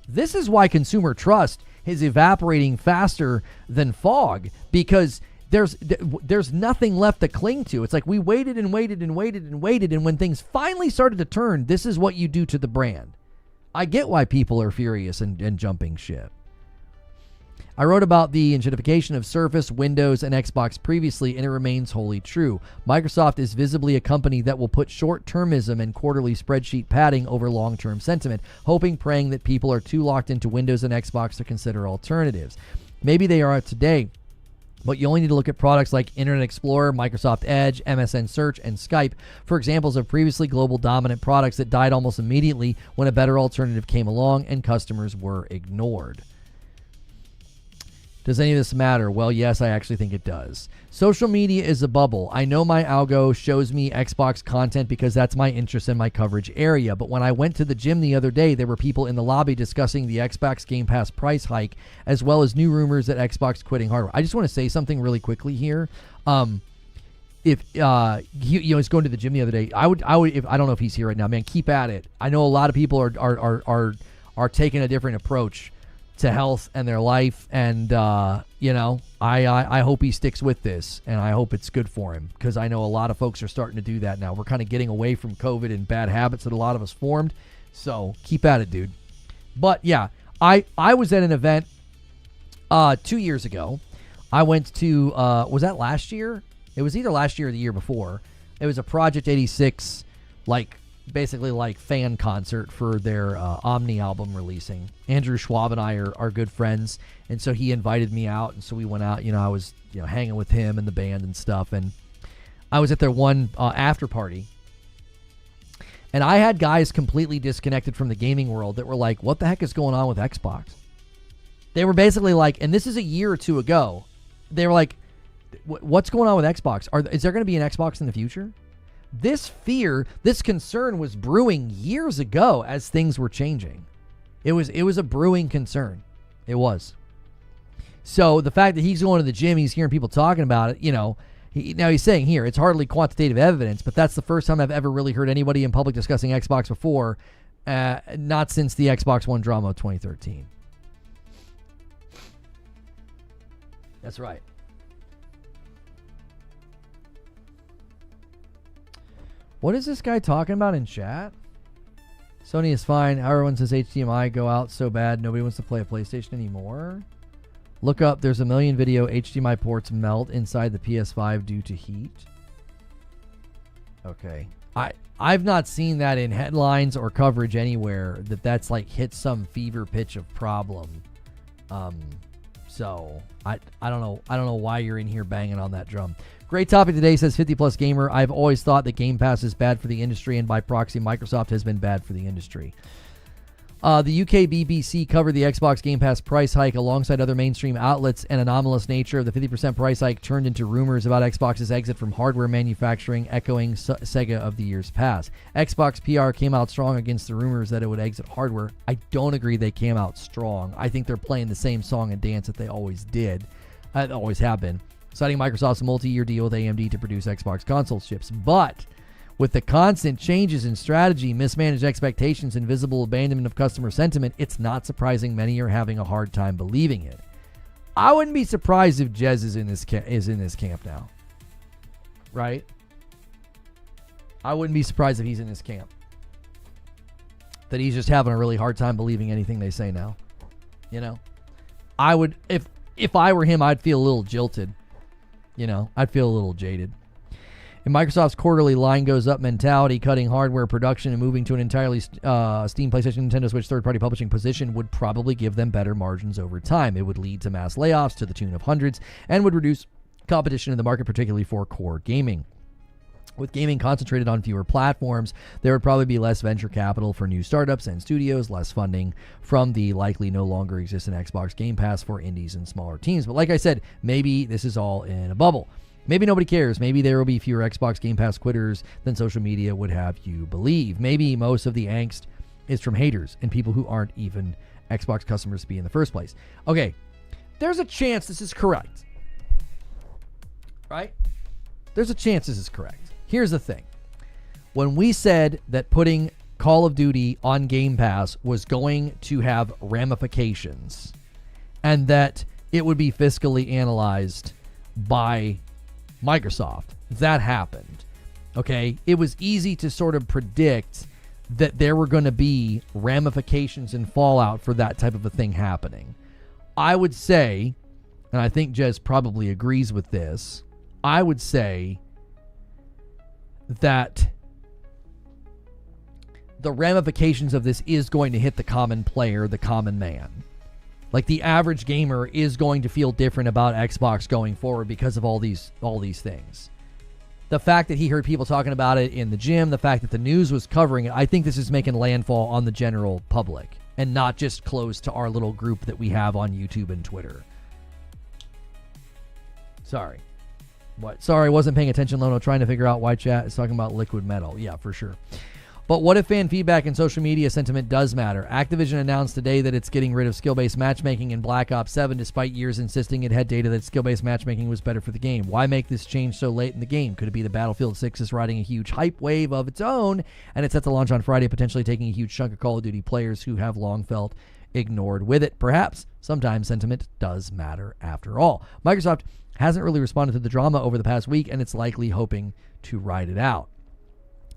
This is why consumer trust is evaporating faster than fog, because there's nothing left to cling to. It's like we waited and waited and waited and waited, and when things finally started to turn, this is what you do to the brand. I get why people are furious and jumping ship. I wrote about the gentrification of Surface, Windows, and Xbox previously, and it remains wholly true. Microsoft is visibly a company that will put short-termism and quarterly spreadsheet padding over long-term sentiment, hoping, praying that people are too locked into Windows and Xbox to consider alternatives. Maybe they are today, but you only need to look at products like Internet Explorer, Microsoft Edge, MSN Search, and Skype for examples of previously global dominant products that died almost immediately when a better alternative came along and customers were ignored. Does any of this matter? Well, yes, I actually think it does. Social media is a bubble. I know my algo shows me Xbox content because that's my interest in my coverage area. But when I went to the gym the other day, there were people in the lobby discussing the Xbox Game Pass price hike, as well as new rumors that Xbox quitting hardware. I just want to say something really quickly here. If he's going to the gym the other day, I would if I don't know if he's here right now, man, keep at it. I know a lot of people are taking a different approach. to health and their life. And, you know, I hope he sticks with this, and I hope it's good for him, because I know a lot of folks are starting to do that now. We're kind of getting away from COVID and bad habits that a lot of us formed. So keep at it, dude. But, yeah, I was at an event 2 years ago. I went to, was that last year? It was either last year or the year before. It was a Project 86, basically fan concert for their Omni album releasing. Andrew Schwab and I are good friends, and so he invited me out, and so we went out. You know, I was hanging with him and the band and stuff, and I was at their one after party, and I had guys completely disconnected from the gaming world that were like, what the heck is going on with Xbox? They were basically like, and this is a year or two ago, they were like, what's going on with Xbox? Is there going to be an Xbox in the future? This fear, this concern was brewing years ago as things were changing. It was a brewing concern. It was. So the fact that he's going to the gym, he's hearing people talking about it, now he's saying here, it's hardly quantitative evidence, but that's the first time I've ever really heard anybody in public discussing Xbox before, not since the Xbox One drama of 2013. That's right. What is this guy talking about in chat? Sony is fine. Everyone says HDMI go out so bad nobody wants to play a PlayStation anymore. Look up, there's a million video HDMI ports melt inside the PS5 due to heat. Okay. I've not seen that in headlines or coverage anywhere that's hit some fever pitch of problem. So I don't know why you're in here banging on that drum. Great topic today, says 50 Plus Gamer. I've always thought that Game Pass is bad for the industry, and by proxy, Microsoft has been bad for the industry. The UK BBC covered the Xbox Game Pass price hike alongside other mainstream outlets, and anomalous nature of the 50% price hike turned into rumors about Xbox's exit from hardware manufacturing, echoing Sega of the years past. Xbox PR came out strong against the rumors that it would exit hardware. I don't agree they came out strong. I think they're playing the same song and dance that they always did, always have been, citing Microsoft's multi-year deal with AMD to produce Xbox console chips. But with the constant changes in strategy, mismanaged expectations, and visible abandonment of customer sentiment, it's not surprising many are having a hard time believing it. I wouldn't be surprised if Jez is in this camp now. Right? I wouldn't be surprised if he's in this camp. That he's just having a really hard time believing anything they say now. I would, if I were him, I'd feel a little jilted. I'd feel a little jaded. In Microsoft's quarterly line goes up mentality, cutting hardware production and moving to an entirely Steam, PlayStation, Nintendo Switch third-party publishing position would probably give them better margins over time. It would lead to mass layoffs to the tune of hundreds and would reduce competition in the market, particularly for core gaming. With gaming concentrated on fewer platforms, there would probably be less venture capital for new startups and studios, less funding from the likely no longer existent Xbox Game Pass for indies and smaller teams. But like I said, maybe this is all in a bubble. Maybe nobody cares. Maybe there will be fewer Xbox Game Pass quitters than social media would have you believe. Maybe most of the angst is from haters and people who aren't even Xbox customers to be in the first place. Okay, there's a chance this is correct. Right? There's a chance this is correct. Here's the thing. When we said that putting Call of Duty on Game Pass was going to have ramifications and that it would be fiscally analyzed by Microsoft, that happened. Okay? It was easy to sort of predict that there were going to be ramifications and fallout for that type of a thing happening. I would say, and I think Jez probably agrees with this, I would say that the ramifications of this is going to hit the common player, the common man. Like the average gamer is going to feel different about Xbox going forward because of all these things. The fact that he heard people talking about it in the gym, the fact that the news was covering it, I think this is making landfall on the general public and not just closed to our little group that we have on YouTube and Twitter. Sorry. What? Sorry, wasn't paying attention, Lono. Trying to figure out why chat is talking about liquid metal. Yeah, for sure. But what if fan feedback and social media sentiment does matter? Activision announced today that it's getting rid of skill-based matchmaking in Black Ops 7, despite years insisting it had data that skill-based matchmaking was better for the game. Why make this change so late in the game? Could it be that Battlefield 6 is riding a huge hype wave of its own, and it's set to launch on Friday, potentially taking a huge chunk of Call of Duty players who have long felt ignored with it. Perhaps sometimes sentiment does matter after all. Microsoft hasn't really responded to the drama over the past week, and it's likely hoping to ride it out.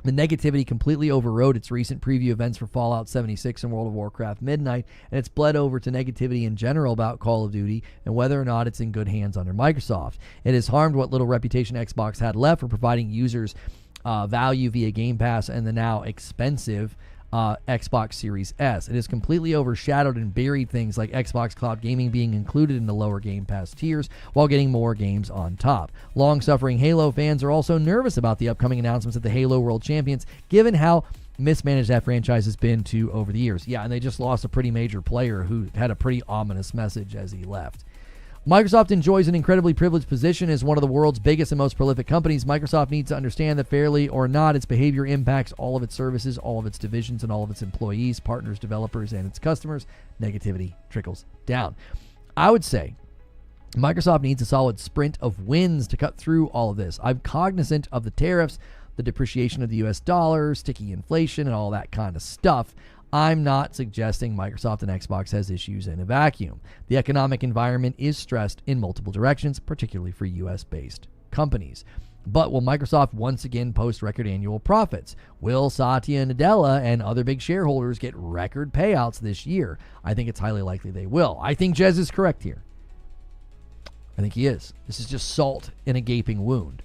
The negativity completely overrode its recent preview events for Fallout 76 and World of Warcraft Midnight, and it's bled over to negativity in general about Call of Duty and whether or not it's in good hands under Microsoft. It has harmed what little reputation Xbox had left for providing users value via Game Pass and the now expensive Xbox Series S. It has completely overshadowed and buried things like Xbox Cloud Gaming being included in the lower Game Pass tiers while getting more games on top. Long-suffering Halo fans are also nervous about the upcoming announcements of the Halo World Champions, given how mismanaged that franchise has been to over the years. Yeah, and they just lost a pretty major player who had a pretty ominous message as he left. Microsoft enjoys an incredibly privileged position as one of the world's biggest and most prolific companies. Microsoft needs to understand that fairly or not, its behavior impacts all of its services, all of its divisions, and all of its employees, partners, developers, and its customers. Negativity trickles down. I would say Microsoft needs a solid sprint of wins to cut through all of this. I'm cognizant of the tariffs, the depreciation of the US dollar, sticky inflation, and all that kind of stuff. I'm not suggesting Microsoft and Xbox has issues in a vacuum. The economic environment is stressed in multiple directions, particularly for US-based companies. But will Microsoft once again post record annual profits? Will Satya Nadella and other big shareholders get record payouts this year? I think it's highly likely they will. I think Jez is correct here. I think he is. This is just salt in a gaping wound.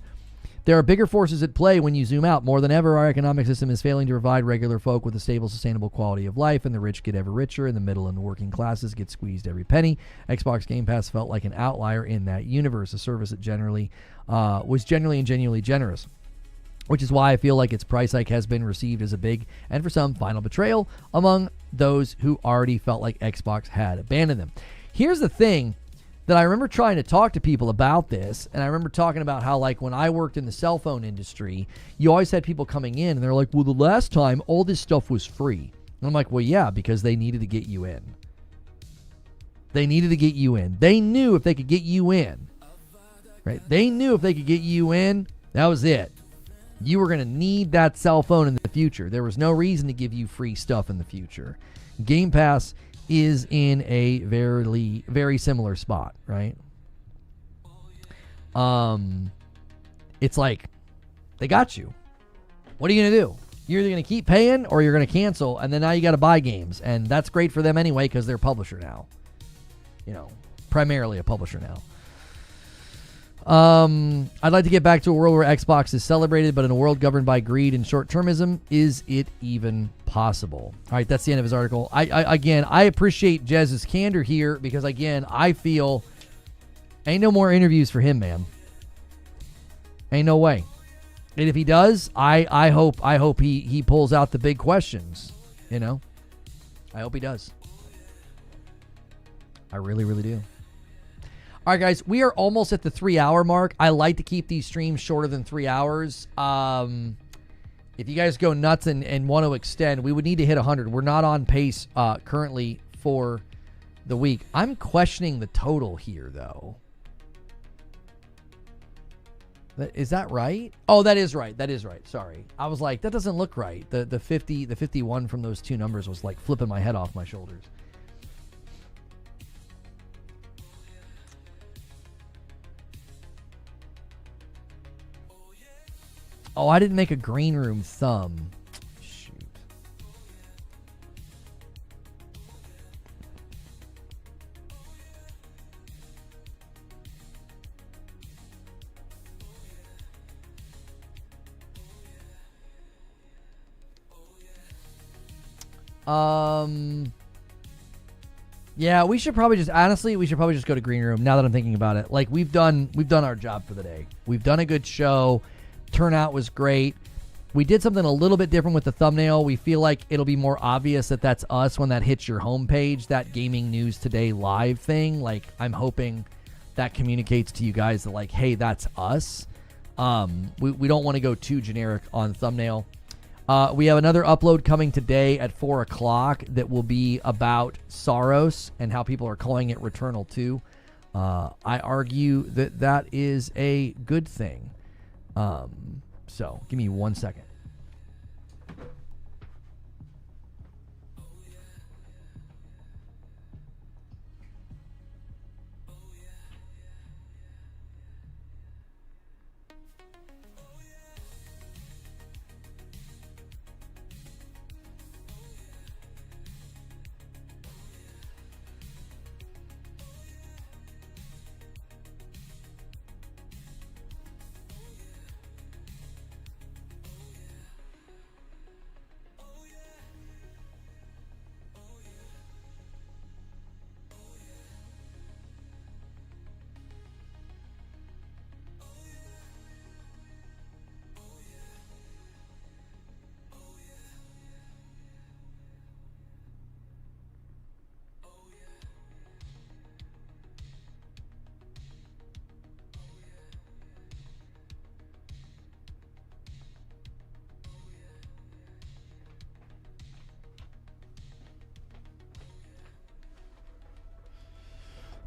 There are bigger forces at play when you zoom out. More than ever, our economic system is failing to provide regular folk with a stable, sustainable quality of life, and the rich get ever richer, and the middle and the working classes get squeezed every penny. Xbox Game Pass felt like an outlier in that universe, a service that was genuinely generous, which is why I feel like its price hike has been received as a big, and for some, final betrayal among those who already felt like Xbox had abandoned them. Here's the thing that I remember trying to talk to people about this, and I remember talking about how, like, when I worked in the cell phone industry, you always had people coming in, and they're like, well, the last time, all this stuff was free. And I'm like, well, yeah, because they needed to get you in. They needed to get you in. They knew if they could get you in, right? They knew if they could get you in, that was it. You were going to need that cell phone in the future. There was no reason to give you free stuff in the future. Game Pass is in a very, very similar spot, right? It's like, they got you. What are you going to do? You're either going to keep paying or you're going to cancel, and then now you got to buy games. And that's great for them anyway because they're a publisher now. You know, primarily a publisher now. I'd like to get back to a world where Xbox is celebrated, but in a world governed by greed and short-termism, is it even possible? All right, that's the end of his article. I appreciate Jez's candor here because, again, I feel ain't no more interviews for him, man. Ain't no way. And if he does, I hope he pulls out the big questions. You know, I hope he does. I really, really do. All right, guys, we are almost at the 3-hour mark. I like to keep these streams shorter than 3 hours. If you guys go nuts and want to extend, we would need to hit 100. We're not on pace currently for the week. I'm questioning the total here, though. Is that right? Oh, that is right. That is right. Sorry. I was like, that doesn't look right. The 51 from those two numbers was like flipping my head off my shoulders. Oh, I didn't make a green room thumb. Shoot. Yeah, we should probably just go to green room now that I'm thinking about it. Like we've done our job for the day. We've done a good show. Turnout was great. We did something a little bit different with the thumbnail. We feel like it'll be more obvious that that's us when that hits your homepage, that Gaming News Today live thing. Like, I'm hoping that communicates to you guys that, like, hey, that's us. We don't want to go too generic on thumbnail. We have another upload coming today at 4 o'clock that will be about Saros and how people are calling it Returnal 2. I argue that is a good thing. So give me 1 second.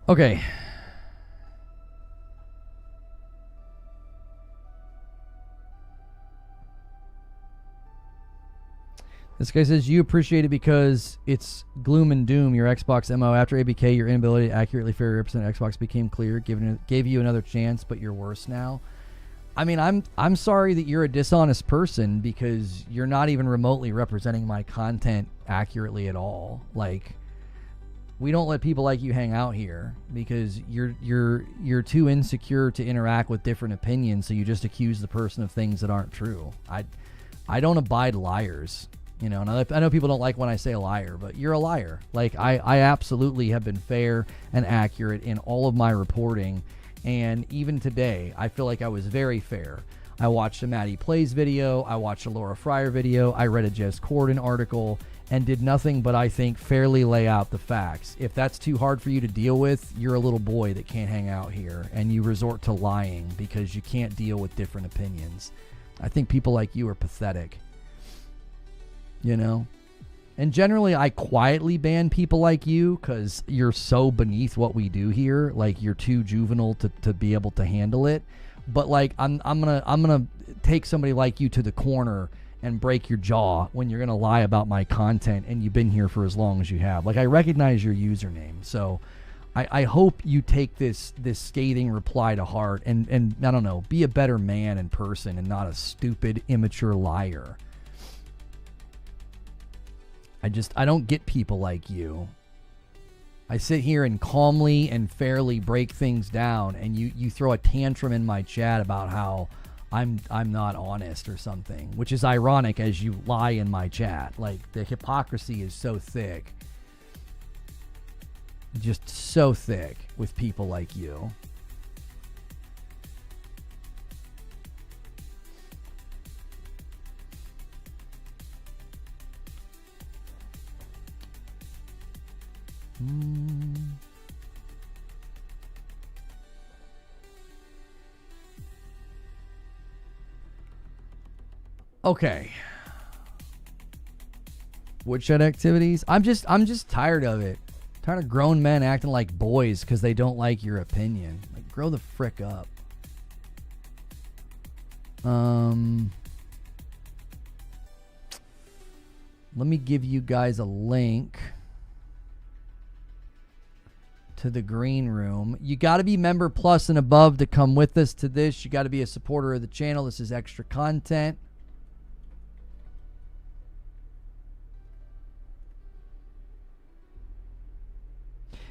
Okay. This guy says, you appreciate it because it's gloom and doom. Your Xbox MO after ABK, your inability to accurately fairly represent Xbox became clear, gave you another chance, but you're worse now. I mean, I'm sorry that you're a dishonest person because you're not even remotely representing my content accurately at all. Like, we don't let people like you hang out here because you're too insecure to interact with different opinions, so you just accuse the person of things that aren't true. I don't abide liars. You know, and I know people don't like when I say a liar, but you're a liar. Like, I absolutely have been fair and accurate in all of my reporting. And even today, I feel like I was very fair. I watched a Matty Plays video. I watched a Laura Fryer video. I read a Jez Corden article and did nothing but, I think, fairly lay out the facts. If that's too hard for you to deal with, you're a little boy that can't hang out here and you resort to lying because you can't deal with different opinions. I think people like you are pathetic. You know, and generally I quietly ban people like you because you're so beneath what we do here. Like, you're too juvenile to be able to handle it. But like, I'm gonna take somebody like you to the corner and break your jaw when you're gonna lie about my content and you've been here for as long as you have. Like, I recognize your username, so I hope you take this scathing reply to heart and I don't know, be a better man in person and not a stupid, immature liar. I don't get people like you. I sit here and calmly and fairly break things down, and you throw a tantrum in my chat about how I'm not honest or something, which is ironic as you lie in my chat. Like, the hypocrisy is so thick. Just so thick with people like you. Okay. Woodshed activities. I'm just tired of it. Tired of grown men acting like boys because they don't like your opinion. Like, grow the frick up. Let me give you guys a link to the green room. You got to be member plus and above to come with us to this. You got to be a supporter of the channel. This is extra content.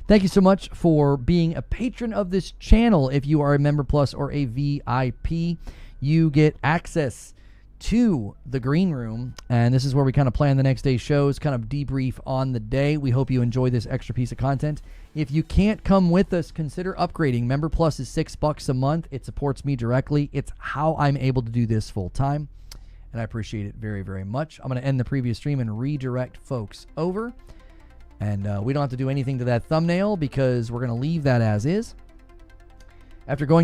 Thank you so much for being a patron of this channel. If you are a member plus or a VIP, you get access to the green room, and this is where we kind of plan the next day's shows, kind of debrief on the day. We hope you enjoy this extra piece of content. If you can't come with us, consider upgrading. Member Plus is $6 a month. It supports me directly. It's how I'm able to do this full time, and I appreciate it very, very much. I'm going to end the previous stream and redirect folks over, and we don't have to do anything to that thumbnail because we're going to leave that as is. After going